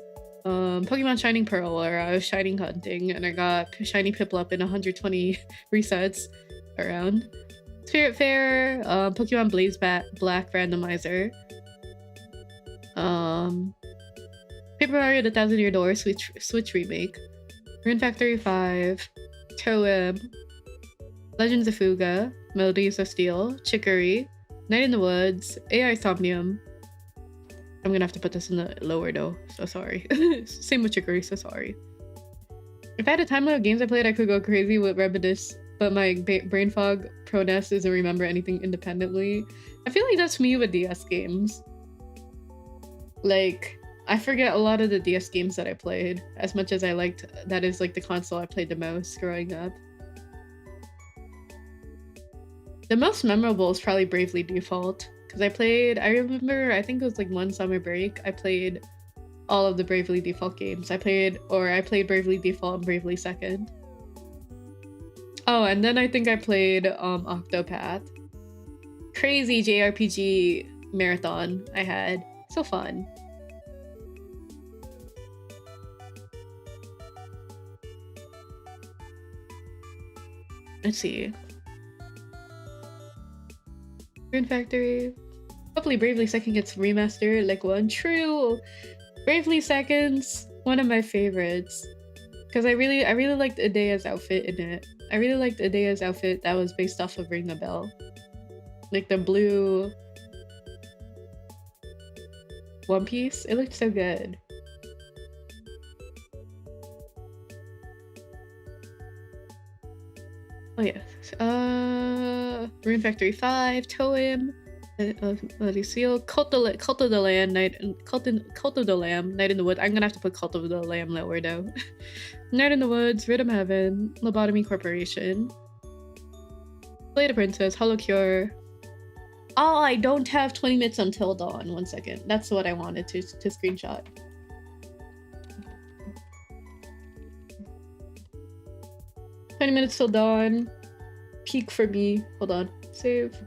Pokemon Shining Pearl, where I was shining hunting and I got Shiny Piplup in 120 resets around. Spirit Fair, Pokemon Blaze Black Randomizer, Paper Mario: The Thousand Year Door Switch remake, Rune Factory 5, Toem, Legends of Fuga, Melodies of Steel, Chicory, Night in the Woods, AI Somnium. I'm gonna have to put this in the lower though, so sorry. Same with Chicory, so sorry. If I had a timeline of games I played, I could go crazy with Reminisce, but my brain fog proness doesn't remember anything independently. I feel like that's me with DS games. Like, I forget a lot of the DS games that I played, as much as I liked. That is like the console I played the most growing up. The most memorable is probably Bravely Default, because I remember, I think it was like one summer break, I played all of the Bravely Default games. I played Bravely Default and Bravely Second. Oh, and then I think I played Octopath. Crazy JRPG marathon I had. So fun. Let's see. Rune Factory. Hopefully Bravely Second gets remastered like one. True! Bravely Second's one of my favorites. Because I really liked Adea's outfit in it. I really liked Adea's outfit that was based off of Ring the Bell. Like the blue one piece. It looked so good. Oh yeah. Rune Factory 5, Toem, Seal, Cult of the Lamb, Night in the Wood. I'm gonna have to put Cult of the Lamb lower though. Night in the Woods, Rhythm Heaven, Lobotomy Corporation, Play the Princess, Hollow Cure. Oh, I don't have 20 minutes until dawn. 1 second. That's what I wanted to screenshot. $20 till dawn. Peak for me. Hold on. Save.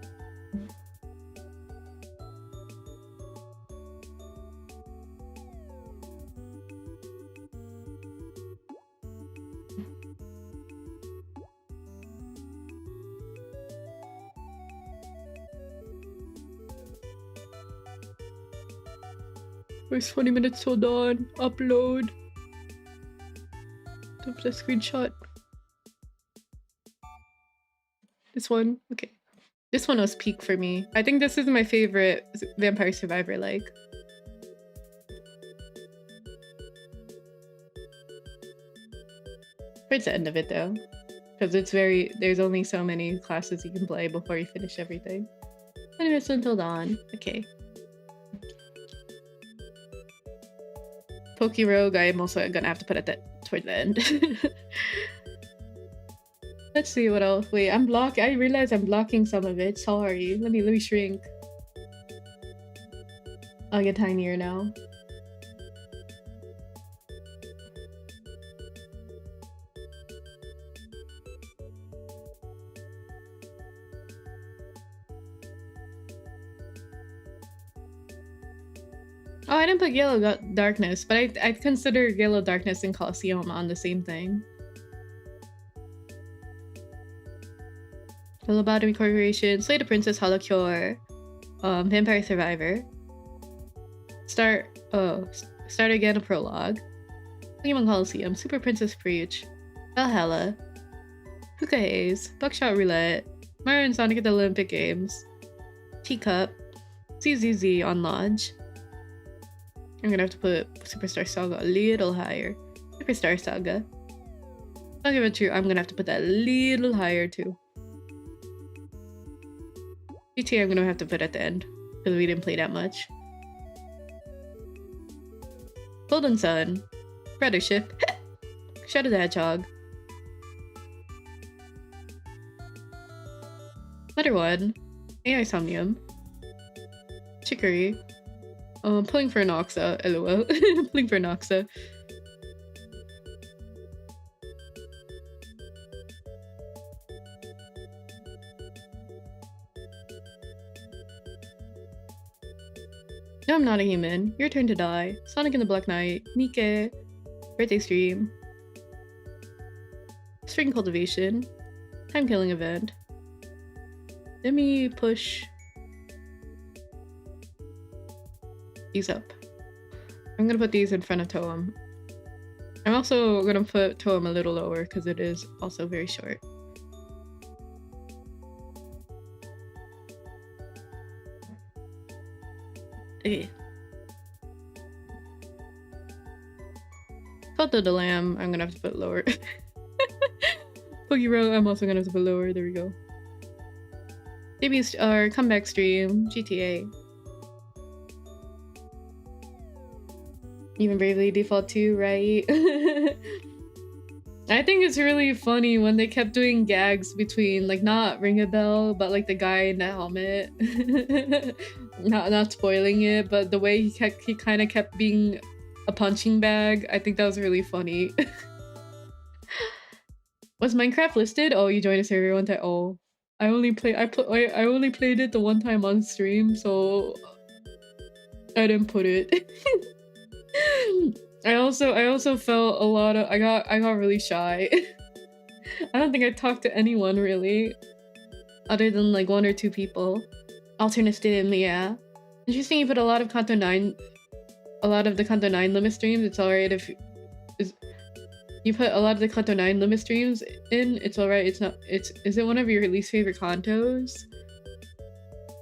Where's 20 minutes till dawn? Upload. Don't the screenshot. This one? Okay. This one was peak for me. I think this is my favorite Vampire Survivor like. Towards the end of it though. Because there's only so many classes you can play before you finish everything. 20 minutes until dawn. Okay. Poke Rogue, I am also gonna have to put at toward the end. Let's see what else. Wait, I realize I'm blocking some of it. Sorry. Let me shrink. I'll get tinier now. Oh, I didn't put Yellow Darkness, but I consider Yellow Darkness and Colosseum on the same thing. The Lobotomy Corporation, Slay the Princess, Hollow Cure, Vampire Survivor. Start Again, a prologue. Pokemon Colosseum, Super Princess Preach, Valhalla, Hookah Haze, Buckshot Roulette, Mario and Sonic at the Olympic Games, Teacup, CZZ on Lodge. I'm gonna have to put Superstar Saga a little higher. Superstar Saga. I'll give it to you. I'm gonna have to put that a little higher too. GTA I'm gonna have to put at the end because we didn't play that much. Golden Sun, Brother Ship, Shadow the Hedgehog, Letter 1, AI Somnium, Chicory, pulling for Noxa, lol, pulling for Noxa. No, I'm not a human. Your turn to die. Sonic and the Black Knight. Mike. Birthday Stream. Spring Cultivation. Time Killing Event. Let me push these up. I'm gonna put these in front of Toem. I'm also gonna put Toem a little lower because it is also very short. Okay. Photo the lamb, I'm gonna have to put lower. Pokero, I'm also gonna have to put lower. There we go. Debut or comeback stream, GTA. Even Bravely Default 2, right? I think it's really funny when they kept doing gags between, like, not Ring a Bell, but like the guy in the helmet. not spoiling it, but the way he kind of kept being a punching bag. I think that was really funny. Was Minecraft listed? Oh, you joined a server one time. Oh, I only played it the one time on stream, so I didn't put it. I also felt a lot of I got really shy. I don't think I talked to anyone really, other than like 1 or 2 people. Alternate stream, yeah. Interesting. You put a lot of Kanto 9, a lot of the Kanto 9 limit streams. It's alright if you put a lot of the Kanto 9 limit streams in. It's alright. It's not. Is it one of your least favorite Kantos?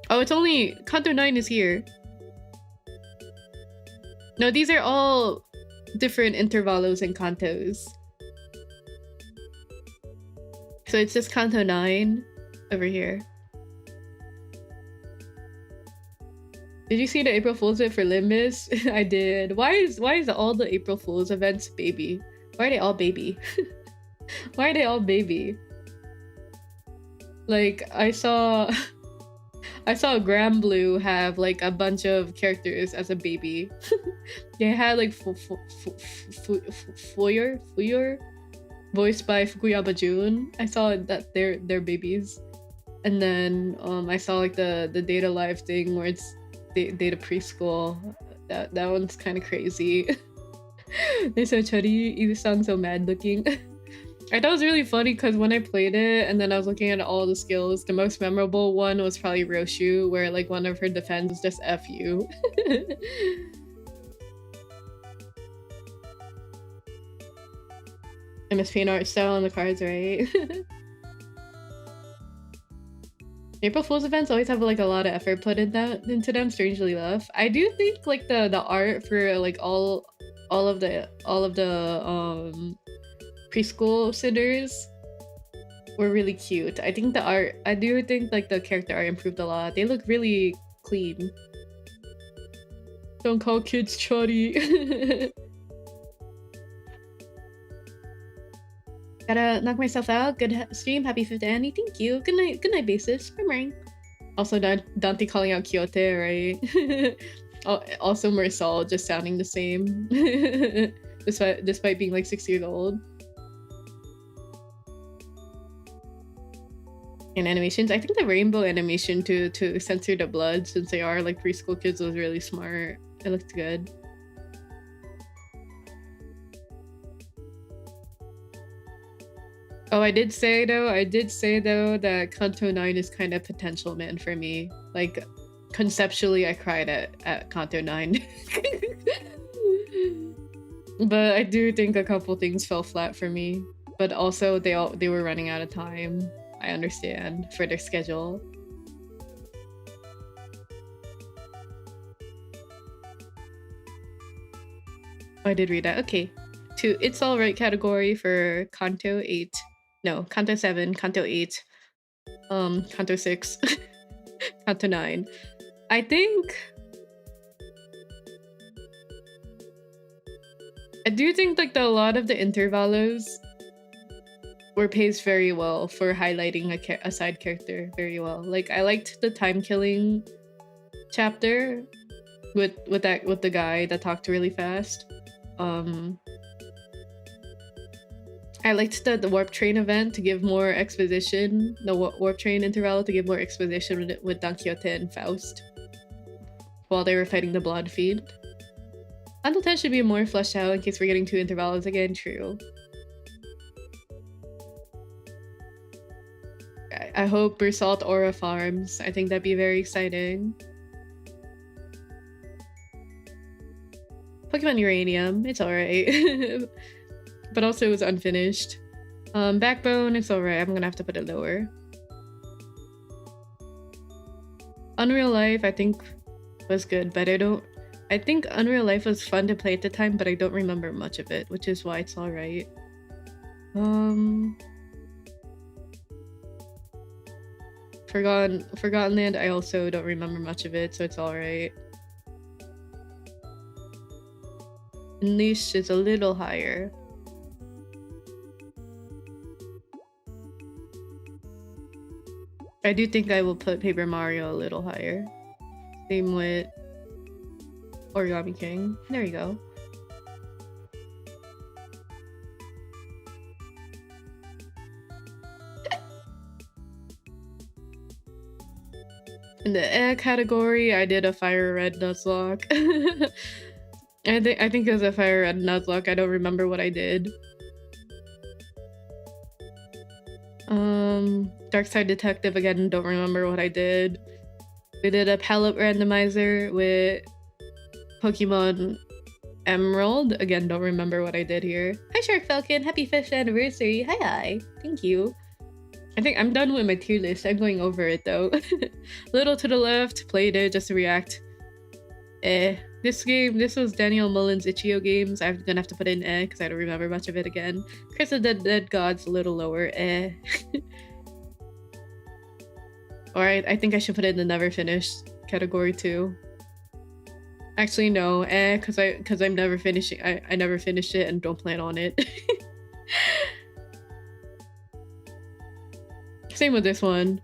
Oh, it's only Kanto 9 is here. No, these are all different intervalos and Kantos. So it's just Kanto 9 over here. Did you see the April Fool's event for Limbus? I did. Why is all the April Fool's events baby? Why are they all baby? Why are they all baby? Like I saw Gram Blue have like a bunch of characters as a baby. They had like Fuyor, voiced by Fukuyama Jun. I saw that they're babies, and then I saw like the Data Live thing where it's Data Preschool. That one's kind of crazy. They're so chuddy. You sound so mad looking. I thought it was really funny because when I played it and then I was looking at all the skills, the most memorable one was probably Roshu, where like one of her defense was just F you. MSP art style on the cards, right? April Fool's events always have like a lot of effort put into them, strangely enough. I do think like the art for like all of the preschool sitters were really cute. I think I do think like the character art improved a lot. They look really clean. Don't call kids chuddy. Gotta knock myself out. Good stream. Happy 5th Annie. Thank you. Good night, basis. Boomerang. Also, Dante calling out Kyote, right? Also, Marisol just sounding the same, despite being like 6 years old. And animations, I think the rainbow animation to censor the blood, since they are like preschool kids, was really smart. It looked good. Oh, I did say though that Kanto 9 is kind of potential man for me. Like, conceptually, I cried at Kanto 9. But I do think a couple things fell flat for me. But also, they were running out of time. I understand, for their schedule. Oh, I did read that. Okay. To It's Alright category for Kanto 8. No, Kanto 7, Kanto 8, Kanto 6, Kanto 9. I do think like a lot of the intervalos were paced very well for highlighting a side character very well. Like I liked the time killing chapter with the guy that talked really fast. I liked the warp train event to give more exposition. The warp train interval to give more exposition with Don Quixote and Faust while they were fighting the Blood Fiend. Kanto 10 should be more fleshed out in case we're getting 2 intervals again. True. I hope Bersalt Aura farms. I think that'd be very exciting. Pokemon Uranium, it's alright. But also it was unfinished. Backbone, it's alright. I'm gonna have to put it lower. Unreal Life, I think, was good, but I think Unreal Life was fun to play at the time, but I don't remember much of it, which is why it's alright. Forgotten Land, I also don't remember much of it, so it's alright. Unleashed is a little higher. I do think I will put Paper Mario a little higher. Same with Origami King. There you go. In the egg category, I did a Fire Red Nuzlocke. I think it was a Fire Red Nuzlocke. I don't remember what I did. Dark Side Detective, again, don't remember what I did. We did a palette randomizer with Pokemon Emerald. Again, don't remember what I did here. Hi Shark Falcon, happy 5th anniversary. Hi. Thank you. I think I'm done with my tier list. I'm going over it though. Little to the Left, played it just to react. This was Daniel Mullen's Itch.io games. I'm gonna have to put in because I don't remember much of it again. Curse of the Dead Gods, a little lower. Alright, I think I should put it in the never finished category too. Actually, no, because I'm never finishing. I never finished it and don't plan on it. Same with this one.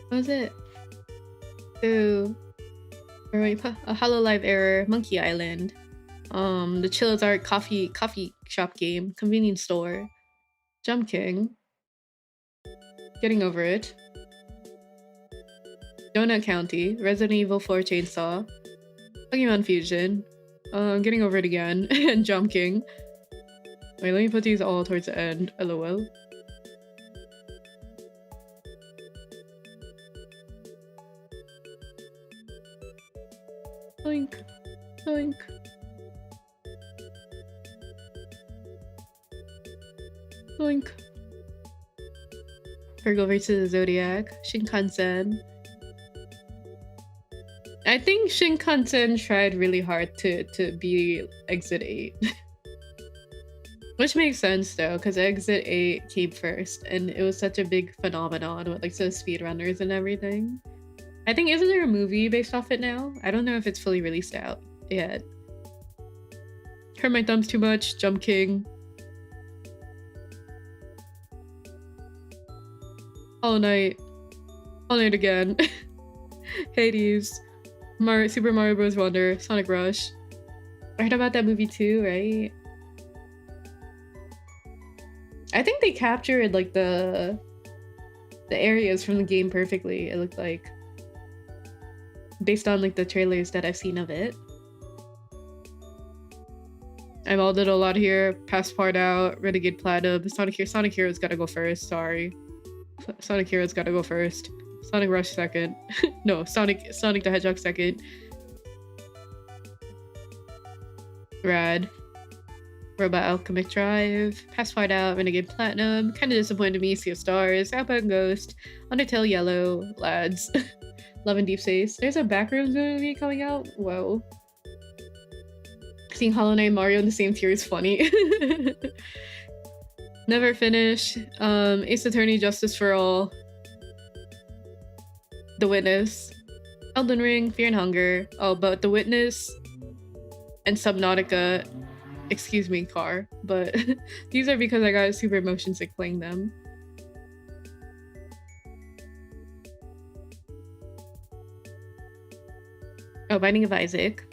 What was it? Ooh. A Hololive error. Monkey Island. The Chillazart coffee shop game. Convenience store. Jump King. Getting over it. Donut County. Resident Evil 4 Chainsaw. Pokemon Fusion. Getting over it again. And Jump King. Wait, let me put these all towards the end. LOL. Oink. Oink. Oink. Virgo versus the Zodiac. Shinkansen. I think Shinkansen tried really hard to be Exit 8. Which makes sense though, because Exit 8 came first and it was such a big phenomenon with like so speedrunners and everything. I think, isn't there a movie based off it now? I don't know if it's fully released out yet. Hurt my thumbs too much. Jump King. All Night. All Night again. Hades. Super Mario Bros. Wonder. Sonic Rush. I heard about that movie too, right? I think they captured like the areas from the game perfectly, it looked like. Based on like the trailers that I've seen of it. I'm all did a lot here. Past part out. Renegade Platinum. Sonic Hero's gotta go first. Sorry. Sonic Hero's gotta go first. Sonic Rush second. No, Sonic the Hedgehog second. Rad. Robot Alchemic Drive. Past part out. Renegade Platinum. Kinda disappointed me. Sea of Stars. Outbound Ghost. Undertale Yellow. Lads. Love and Deep Space. There's a Backrooms movie coming out? Whoa. Seeing Hollow Knight and Mario in the same tier is funny. Never Finish. Ace Attorney Justice for All. The Witness. Elden Ring. Fear and Hunger. Oh, but The Witness and Subnautica. Excuse me, car. But these are because I got super motion sick playing them. Oh, Binding of Isaac.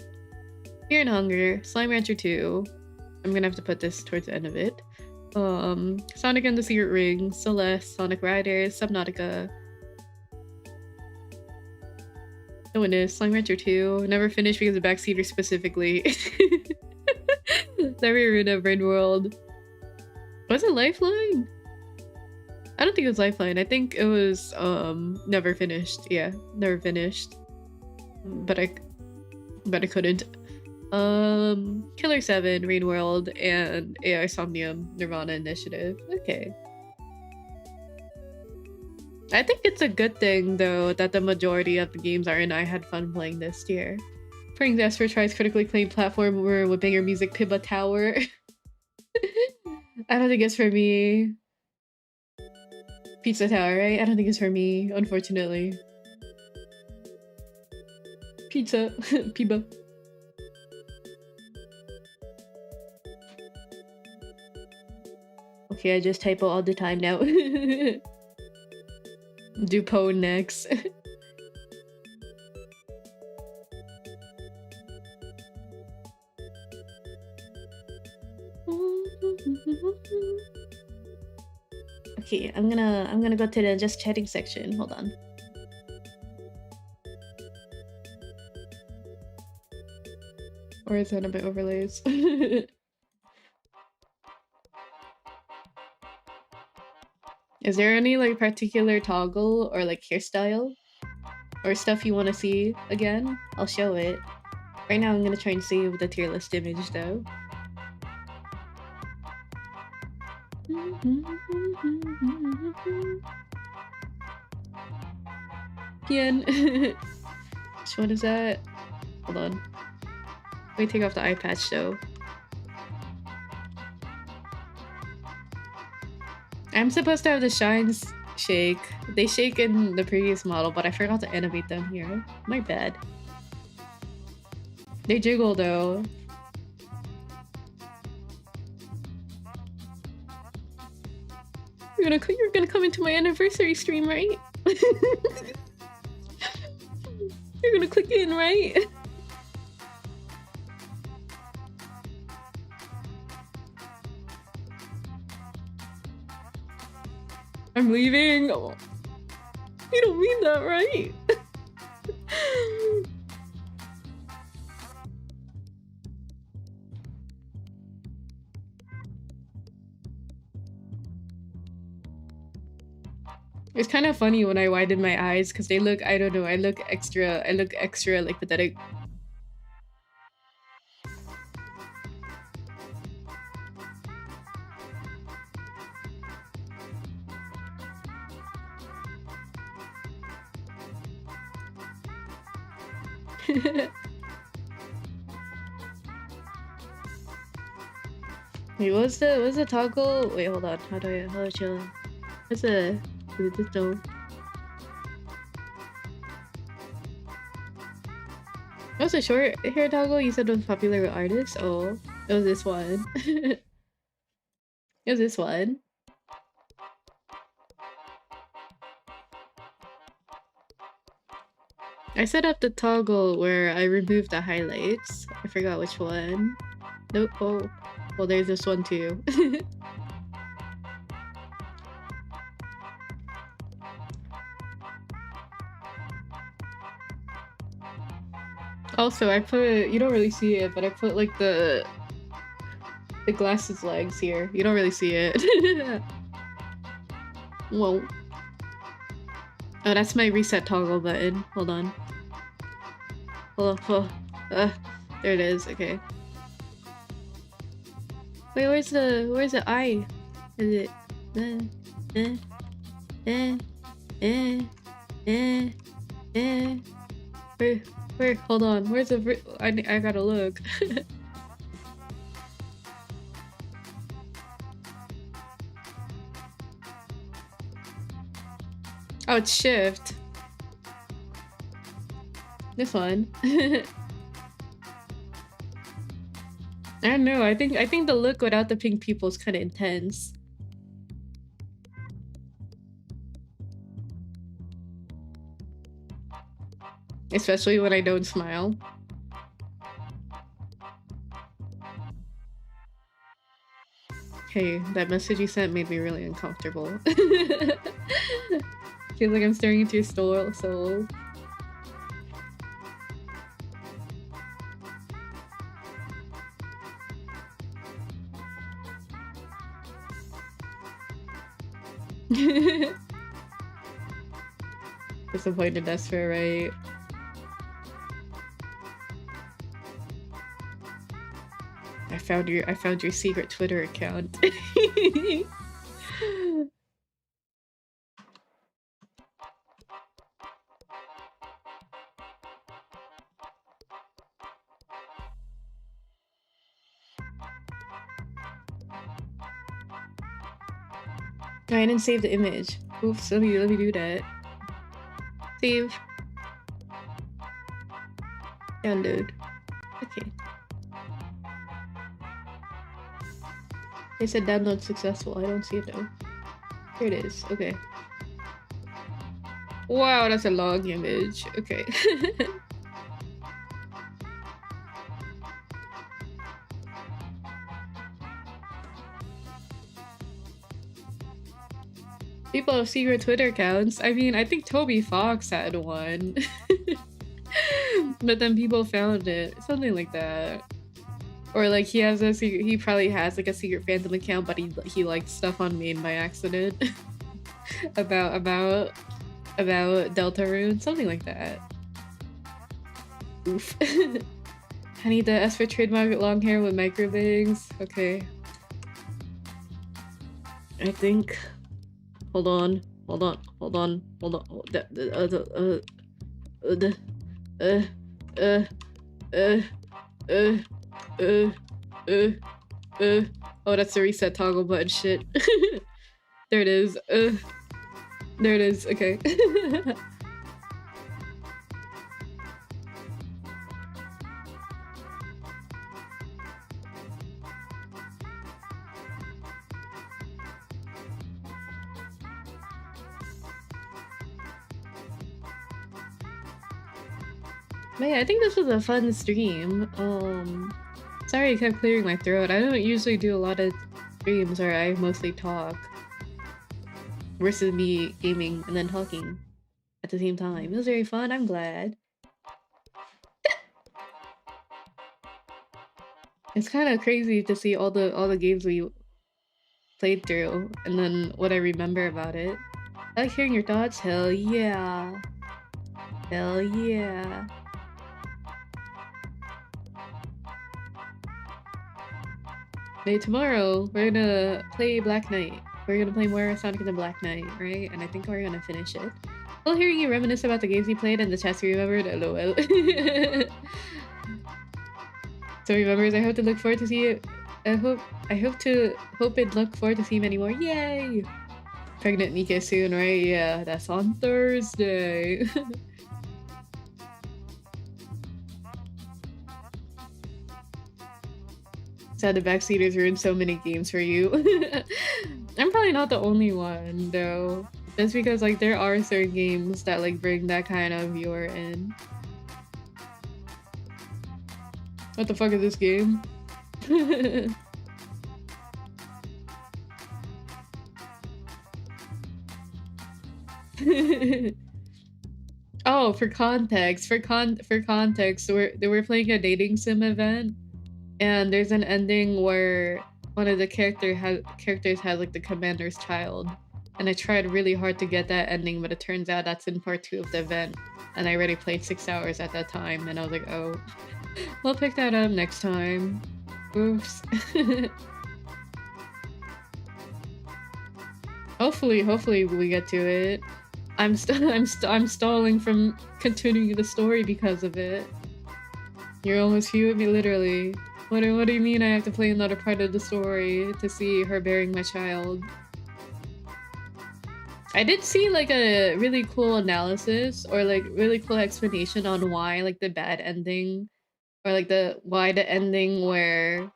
Fear and Hunger. Slime Rancher 2. I'm gonna have to put this towards the end of it. Sonic and the Secret Ring. Celeste. Sonic Riders. Subnautica. Oh, it is. Song Rancher 2. Never finished because of Backseater specifically. Never ruined a Brain World. Was it Lifeline? I don't think it was Lifeline. I think it was never finished. Yeah, never finished. But I couldn't. Killer 7, Rain World, and AI Somnium, Nirvana Initiative. Okay. I think it's a good thing though that the majority of the games are in I had fun playing this year. Playing Esper tries critically acclaimed platformer with banger music Pibba Tower. I don't think it's for me. Pizza Tower, right? I don't think it's for me, unfortunately. Pizza. Pibba. Okay, I just typo all the time now. Do Poe next. Okay, I'm gonna go to the just chatting section. Hold on. Or is that a bit overlays? Is there any like particular toggle or like hairstyle or stuff you want to see again? I'll show it. Right now I'm gonna try and save the tier list image though. Pian. Which one is that? Hold on. Let me take off the eye patch though. I'm supposed to have the shines shake. They shake in the previous model, but I forgot to animate them here. My bad. They jiggle though. You're gonna come into my anniversary stream, right? You're gonna click in, right? I'm leaving. Oh. You don't mean that, right? It's kind of funny when I widen my eyes because they look, I don't know, I look extra like pathetic. Wait, what's the toggle? Wait, hold on. How do I chill? What's the though? What's the short hair toggle you said was popular with artists? Oh, it was this one. It was this one. I set up the toggle where I removed the highlights. I forgot which one. Nope. Oh, well, there's this one too. Also, I put, you don't really see it, but I put like the glasses legs here. You don't really see it. Whoa. Oh, that's my reset toggle button. Hold on. Oh, there it is. Okay. Wait, where's the eye? Is it? Where? Hold on. Where's the? I gotta look. Oh, it's shift. This one. I don't know. I think the look without the pink pupil is kind of intense. Especially when I don't smile. Hey, that message you sent made me really uncomfortable. Feels like I'm staring into your soul. Disappointed Esper, right? I found your secret Twitter account. I didn't save the image. Oops, let me do that. Save. Download. Okay. They said download successful. I don't see it though. Here it is. Okay. Wow, that's a long image. Okay. People have secret Twitter accounts. I mean, I think Toby Fox had one. But then people found it. Something like that. Or like he has a secret, he probably has like a secret fandom account, but he liked stuff on Main by accident. about Deltarune, something like that. Oof. I need the Esper trademark long hair with micro bangs. Okay. I think. Hold on. Oh, that's the reset toggle button shit. There it is. There it is. Okay. But yeah, I think this was a fun stream. Sorry I kept clearing my throat. I don't usually do a lot of streams where I mostly talk. Versus me gaming and then talking at the same time. It was very fun, I'm glad. It's kind of crazy to see all the games we played through and then what I remember about it. I like hearing your thoughts. Hell yeah. Hell yeah. Hey, tomorrow we're gonna play Black Knight. We're gonna play more Sonic and the Black Knight, right? And I think we're gonna finish it. Well, hearing you reminisce about the games you played and the chats you remembered, lol. So remembers, I hope to look forward to see it. I hope it look forward to see many more. Yay! Pregnant Nika soon, right? Yeah, that's on Thursday. Sad the backseaters ruined so many games for you. I'm probably not the only one though. That's because like there are certain games that like bring that kind of viewer in. What the fuck is this game? Oh, for context, we're playing a dating sim event. And there's an ending where one of the characters has like the commander's child. And I tried really hard to get that ending, but it turns out that's in part 2 of the event. And I already played 6 hours at that time, and I was like, oh, we'll pick that up next time. Oops. Hopefully we get to it. I'm stalling from continuing the story because of it. You're almost here with me, literally. What do you mean I have to play another part of the story to see her bearing my child? I did see like a really cool analysis or like really cool explanation on why like the bad ending or like why the ending where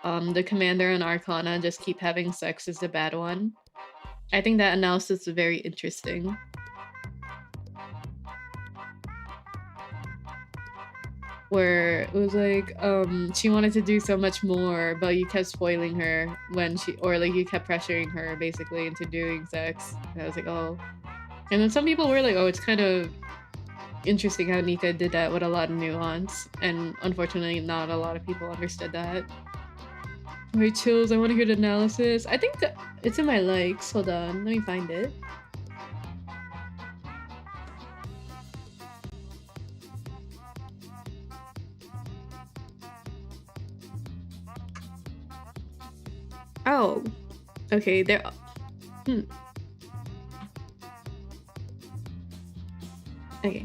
the commander and Arcana just keep having sex is the bad one. I think that analysis is very interesting. Where it was like she wanted to do so much more, but you kept spoiling her when you kept pressuring her basically into doing sex. And I was like, oh. And then some people were like, oh, it's kind of interesting how Nika did that with a lot of nuance, and unfortunately not a lot of people understood that. Wait, chills, I want to hear the analysis. I think it's in my likes. Hold on, let me find it. Oh, okay. There. Okay.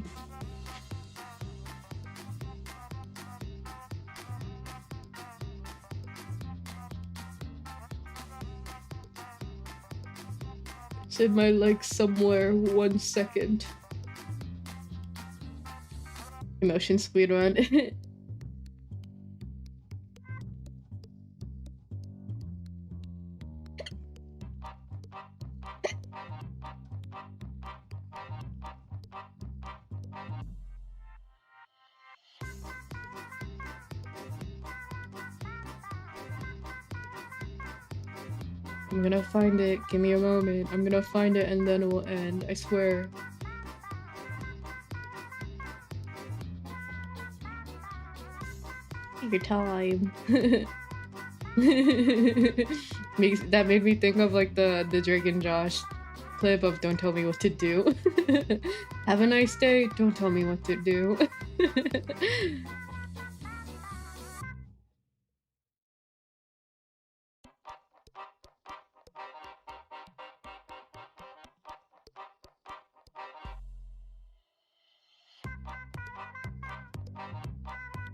Send my like somewhere 1 second. Emotion speed run. I'm gonna find it. Give me a moment. I'm gonna find it and then it will end. I swear. Your time. That made me think of like the Drake and Josh clip of "Don't tell me what to do." Have a nice day. Don't tell me what to do.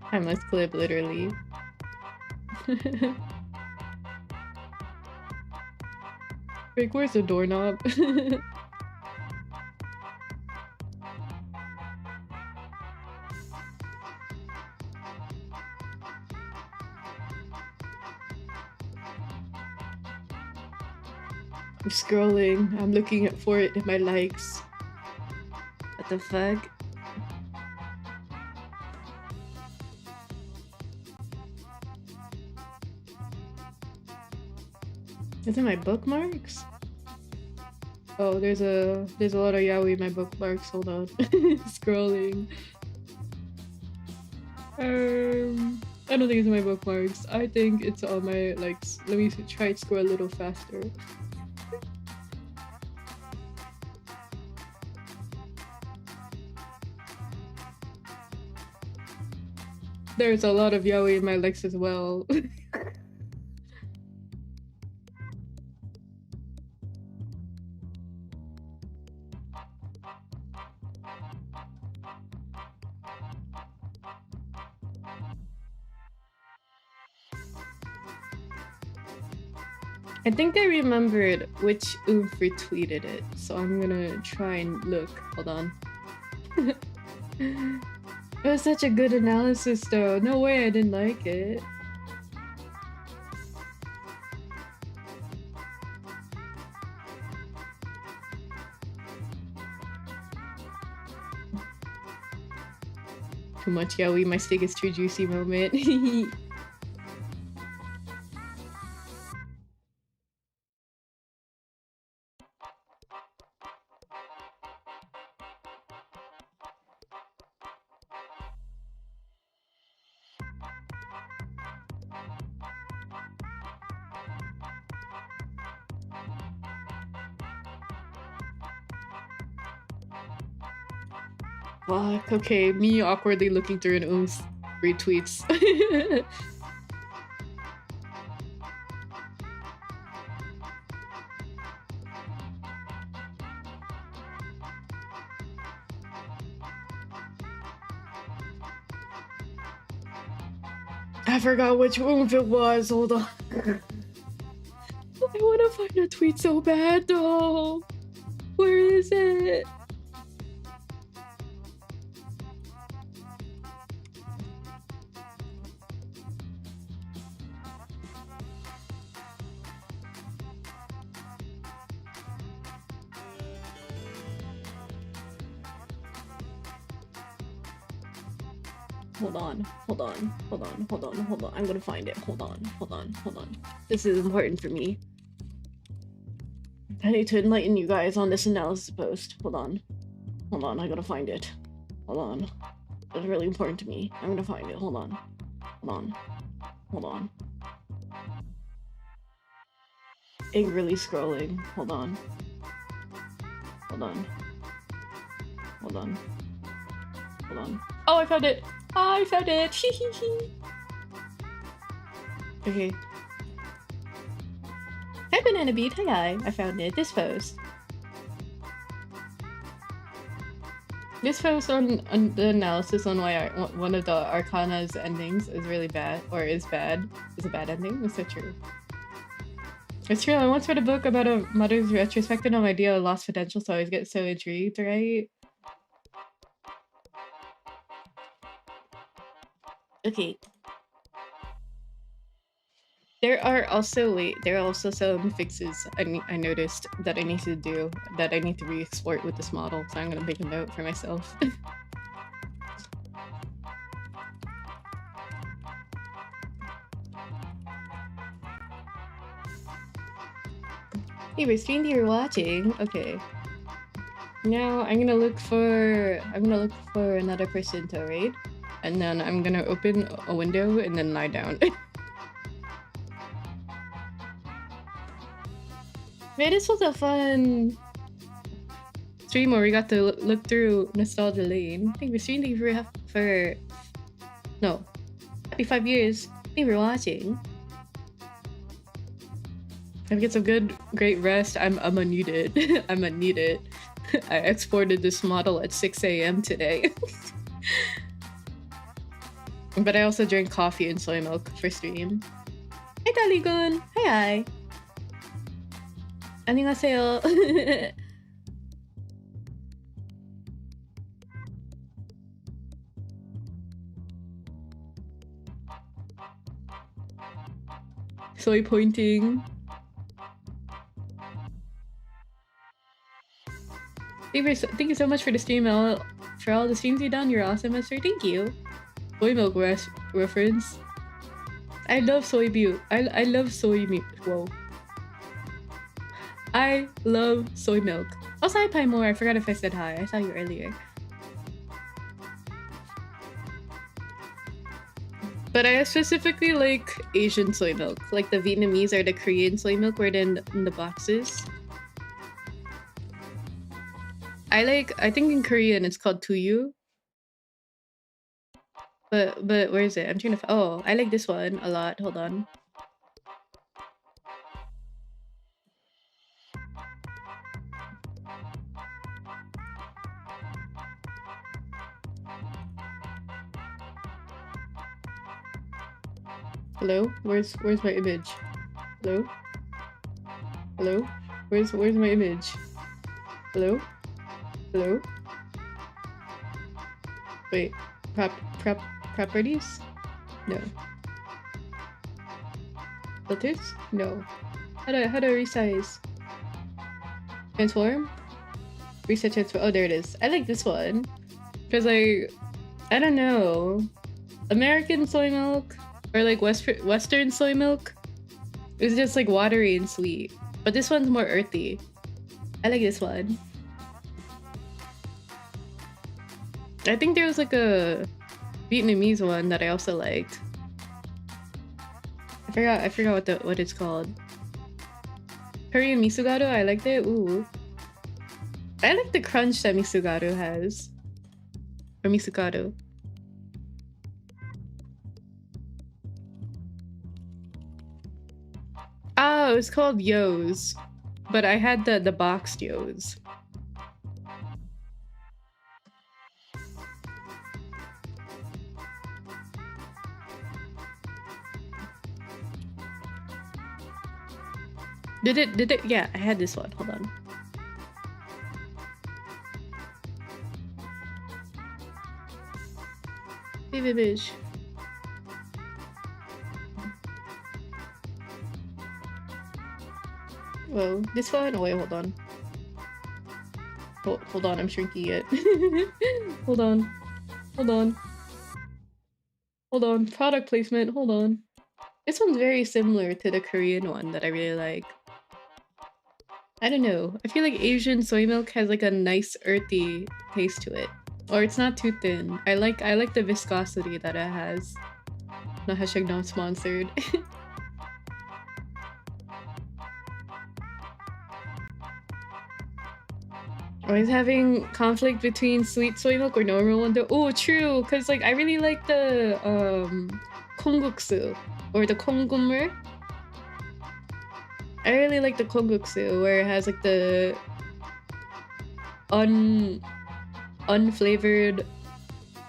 I must clip literally. Like, where's the doorknob? I'm scrolling. I'm looking for it in my likes. What the fuck? Is it my bookmarks? Oh, there's a lot of yaoi in my bookmarks. Hold on. Scrolling. I don't think it's in my bookmarks. I think it's on my likes. Let me try to scroll a little faster. There's a lot of yaoi in my likes as well. I think I remembered which oomph retweeted it, so I'm gonna try and look. Hold on. It was such a good analysis though. No way I didn't like it. Too much yaoi, my steak is too juicy moment. Fuck, okay, me awkwardly looking through an oomph retweets. I forgot which oomph it was, hold on. I wanna find a tweet so bad though. Where is it? Hold on. I'm gonna find it. Hold on. This is important for me. I need to enlighten you guys on this analysis post. Hold on, I gotta find it. Hold on. It's really important to me. I'm gonna find it. Hold on. Angrily scrolling. Hold on. Oh, I found it! Okay. Hi Banana Beat, hi. I found it. This post. This post on the analysis on why one of the Arcana's endings is really bad, or is bad. Is a bad ending? Is that true? It's true. I once read a book about a mother's retrospective on my idea of lost potential, so I always get so intrigued, right? Okay. There are also some fixes I noticed that I need to do, that I need to re-export with this model, so I'm gonna make a note for myself. Hey, we're streaming, you're watching. Okay. Now I'm gonna look for another person to raid, and then I'm gonna open a window and then lie down. Man, this was a fun stream where we got to look through Nostalgia Lane. I think we're streaming for no, happy 5 years. Thank you for watching. I get some great rest. I'm gonna need it. I'm gonna need it. I exported this model at 6 AM today. But I also drink coffee and soy milk for stream. Hey Daligun! Hi! 안녕하세요. Soy pointing. Thank you so much for the stream, for all the streams you've done. You're awesome, Esther. Thank you. Soy milk reference. I love soy milk. I love soy milk. Whoa. I love soy milk. Also, hi Pie More. I forgot if I said hi. I saw you earlier. But I specifically like Asian soy milk, like the Vietnamese or the Korean soy milk, where they're in the boxes. I think in Korean it's called tuyu. But where is it? I'm trying to. Oh, I like this one a lot. Hold on. Hello? Where's my image? Hello? Hello? Where's my image? Hello? Hello? Wait. Properties? No. Filters? No. How do I resize? Transform? Reset transform. Oh, there it is. I like this one. Because I don't know. American soy milk or like Western soy milk is just like watery and sweet. But this one's more earthy. I like this one. I think there was like a Vietnamese one that I also liked. I forgot what it's called. Korean Misugaru, I liked it. Ooh. I like the crunch that Misugaru has. Or Misugaru. Oh, it was called Yo's. But I had the boxed Yo's. Did it? Yeah, I had this one. Hold on. Bitch. Whoa, this one? Oh wait, hold on. Hold on, I'm shrinking it. Hold on. Product placement, hold on. This one's very similar to the Korean one that I really like. I don't know. I feel like Asian soy milk has like a nice earthy taste to it. Or it's not too thin. I like the viscosity that it has. No, hashtag not sponsored. Always having conflict between sweet soy milk or normal one. Oh, true. Cause like I really like the kongguksu or the konggummer. I really like the konguksu where it has like the unflavored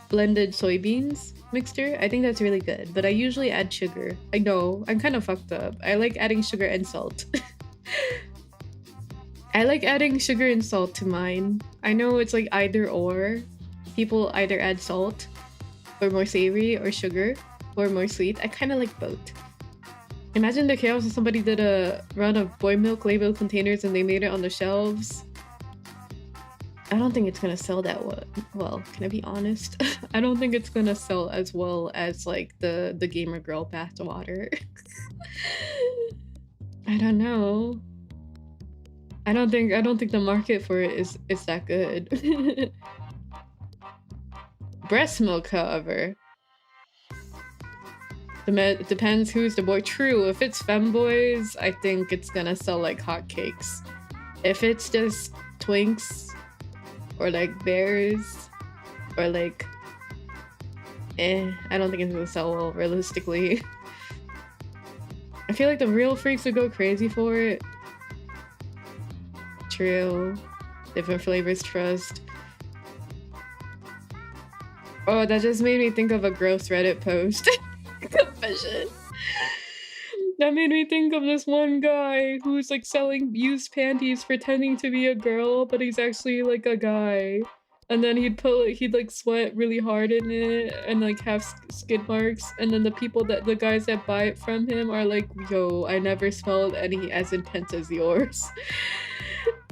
blended soybeans mixture. I think that's really good, but I usually add sugar. I know, I'm kind of fucked up. I like adding sugar and salt. I like adding sugar and salt to mine. I know it's like either or. People either add salt or more savory, or sugar or more sweet. I kind of like both. Imagine the chaos if somebody did a run of boy milk labeled containers and they made it on the shelves. I don't think it's gonna sell that well. Can I be honest? I don't think it's gonna sell as well as like the gamer girl bath water. I don't know. I don't think the market for it is that good. Breast milk, however. It depends who's the boy. True, if it's femboys, I think it's gonna sell like hotcakes. If it's just twinks or like bears or like I don't think it's gonna sell well realistically. I feel like the real freaks would go crazy for it. True. Different flavors, trust. Oh, that just made me think of a gross Reddit post. Confession. That made me think of this one guy who's like selling used panties pretending to be a girl, but he's actually like a guy. And then he'd like sweat really hard in it and like have skid marks. And then the guys that buy it from him are like, yo, I never smelled any as intense as yours.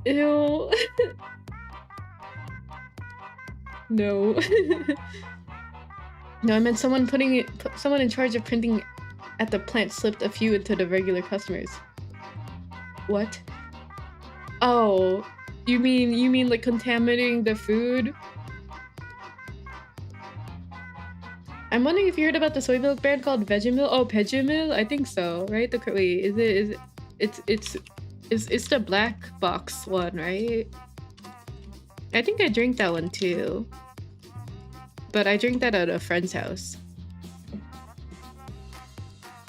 Ew. No. No, I meant someone in charge of printing at the plant slipped a few into the regular customers. What? Oh, you mean like contaminating the food? I'm wondering if you heard about the soy milk brand called Vegimil. Oh, Pejimil? I think so, right? Wait, it's the black box one, right? I think I drank that one too. But I drink that at a friend's house.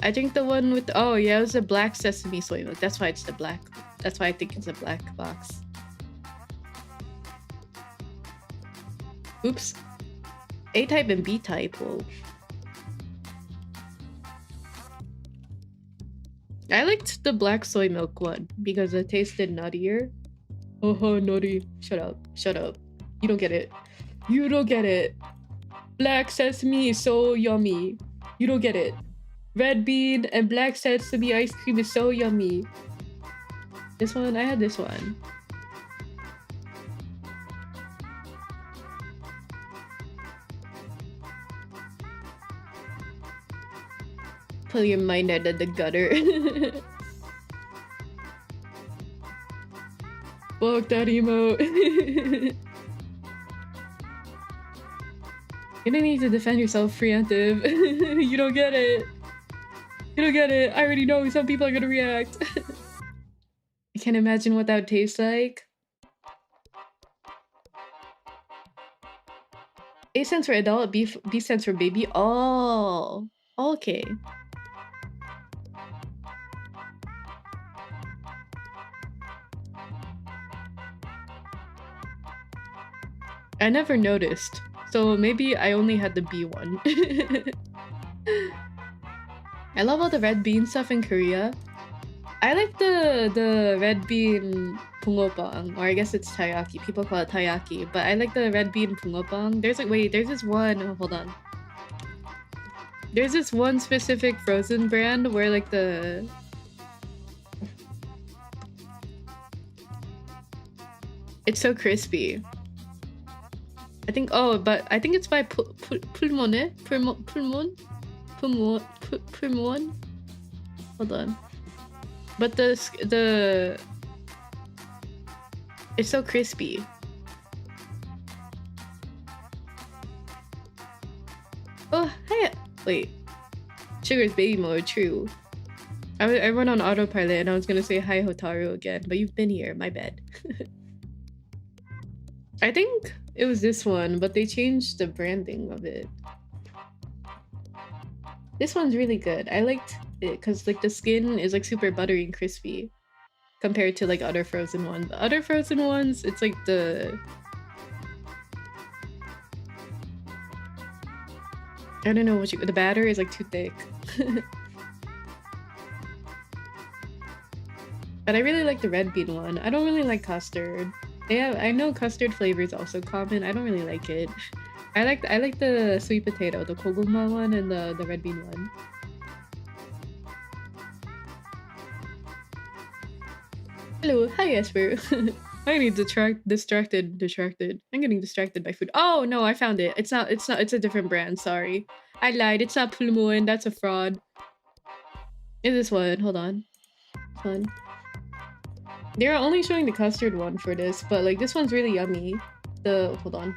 I drink the one with oh yeah, it was a black sesame soy milk. That's why it's the black. That's why I think it's a black box. Oops. A type and B type. Whoa. I liked the black soy milk one because it tasted nuttier. Oh, nutty. Shut up. Shut up. You don't get it. You don't get it. Black sesame is so yummy. You don't get it. Red bean and black sesame ice cream is so yummy. This one, I had this one. Pull your mind out of the gutter. Fuck that emote. You don't need to defend yourself, preemptive. You don't get it. You don't get it. I already know some people are gonna react. I can't imagine what that would taste like. 8 cents for adult, B cents for baby. Oh, okay. I never noticed. So maybe I only had the B one. I love all the red bean stuff in Korea. I like the red bean bungeoppang, or I guess it's taiyaki. People call it taiyaki, but I like the red bean bungeoppang. There's this one. Oh, hold on. There's this one specific frozen brand where like it's so crispy. I think it's by Pulmone. Hold on. But it's so crispy. Oh, hi. Wait. Sugar's baby mode, true. I went on autopilot and I was gonna say hi Hotaru again, but you've been here, my bad. I think it was this one, but they changed the branding of it. This one's really good. I liked it because like the skin is like super buttery and crispy. compared to like other frozen ones. The other frozen ones, it's like I don't know what the batter is like too thick. But I really like the red bean one. I don't really like custard. Yeah, I know custard flavor is also common. I don't really like it. I like the sweet potato, the koguma one and the red bean one. Hello, hi Esper. I'm getting distracted. I'm getting distracted by food. Oh no, I found it. It's not, it's a different brand, sorry. I lied, it's not Pulmoon, that's a fraud. It's this one, hold on. This one. They're only showing the custard one for this, but like this one's really yummy. Hold on.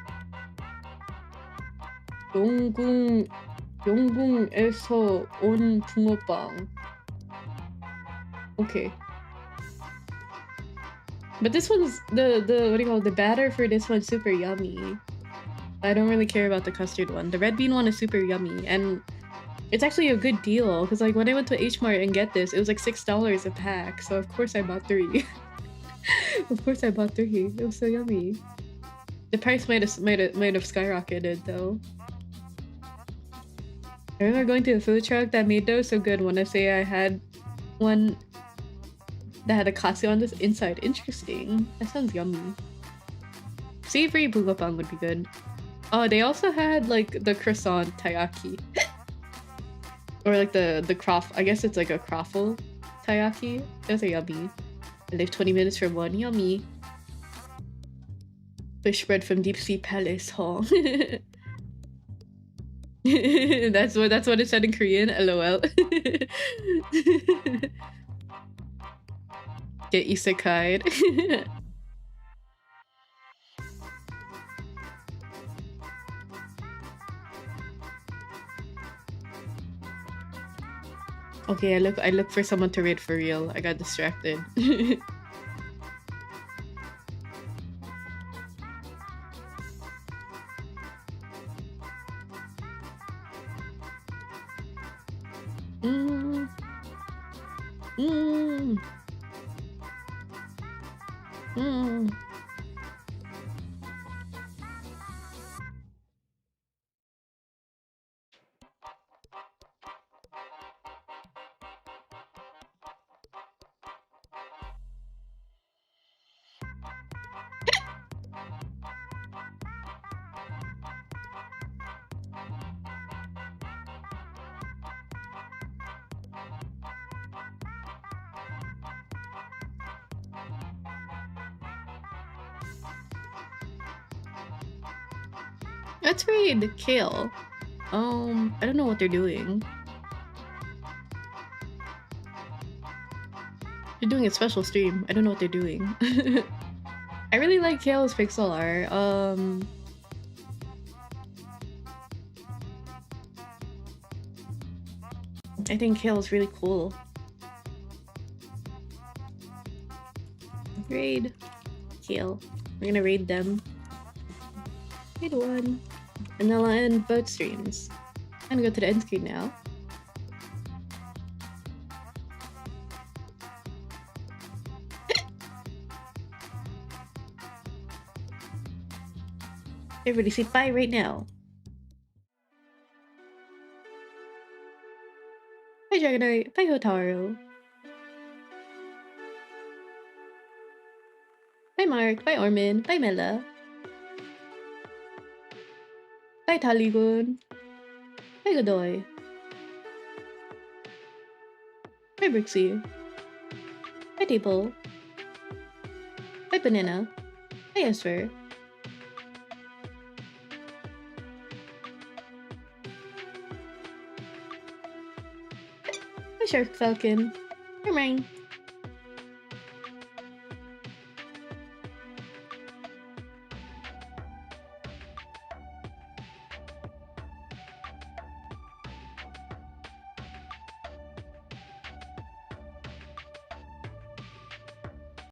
영궁에서 온 붕어빵. Okay. But this one's the what do you call it? The batter for this one's super yummy. I don't really care about the custard one. The red bean one is super yummy, and it's actually a good deal because like when I went to H Mart and get this, it was like $6 a pack. So of course I bought 3. Of course I bought 3. It was so yummy. The price might have skyrocketed though. I remember going to a food truck that made those so good. When I say I had one that had a katsu on this inside. Interesting. That sounds yummy. Savory bugapang would be good. Oh, they also had like the croissant taiyaki. Or like the croff. I guess it's like a croffle taiyaki. Those are yummy. I live 20 minutes from one. Yummy. Fish bread from Deep Sea Palace Hall. That's what it said in Korean. LOL. Get isekai'd. Okay, I look for someone to read for real. I got distracted. Mm. Mm. Mm. Let's read Kale. I don't know what they're doing. They're doing a special stream. I don't know what they're doing. I really like Kale's pixel art. I think Kale's really cool. Raid Kale. We're gonna raid them. Raid 1. And then I'll end both streams. I'm gonna go to the end screen now. Everybody say bye right now. Bye Dragonite. Bye Hotaru. Bye Mark. Bye Ormin. Bye Mela. Bye Taligun. Bye Godoy. Bye Brixie. Bye Table. Bye Banana. Bye Esper. Bye Shark Falcon. Bye Mine.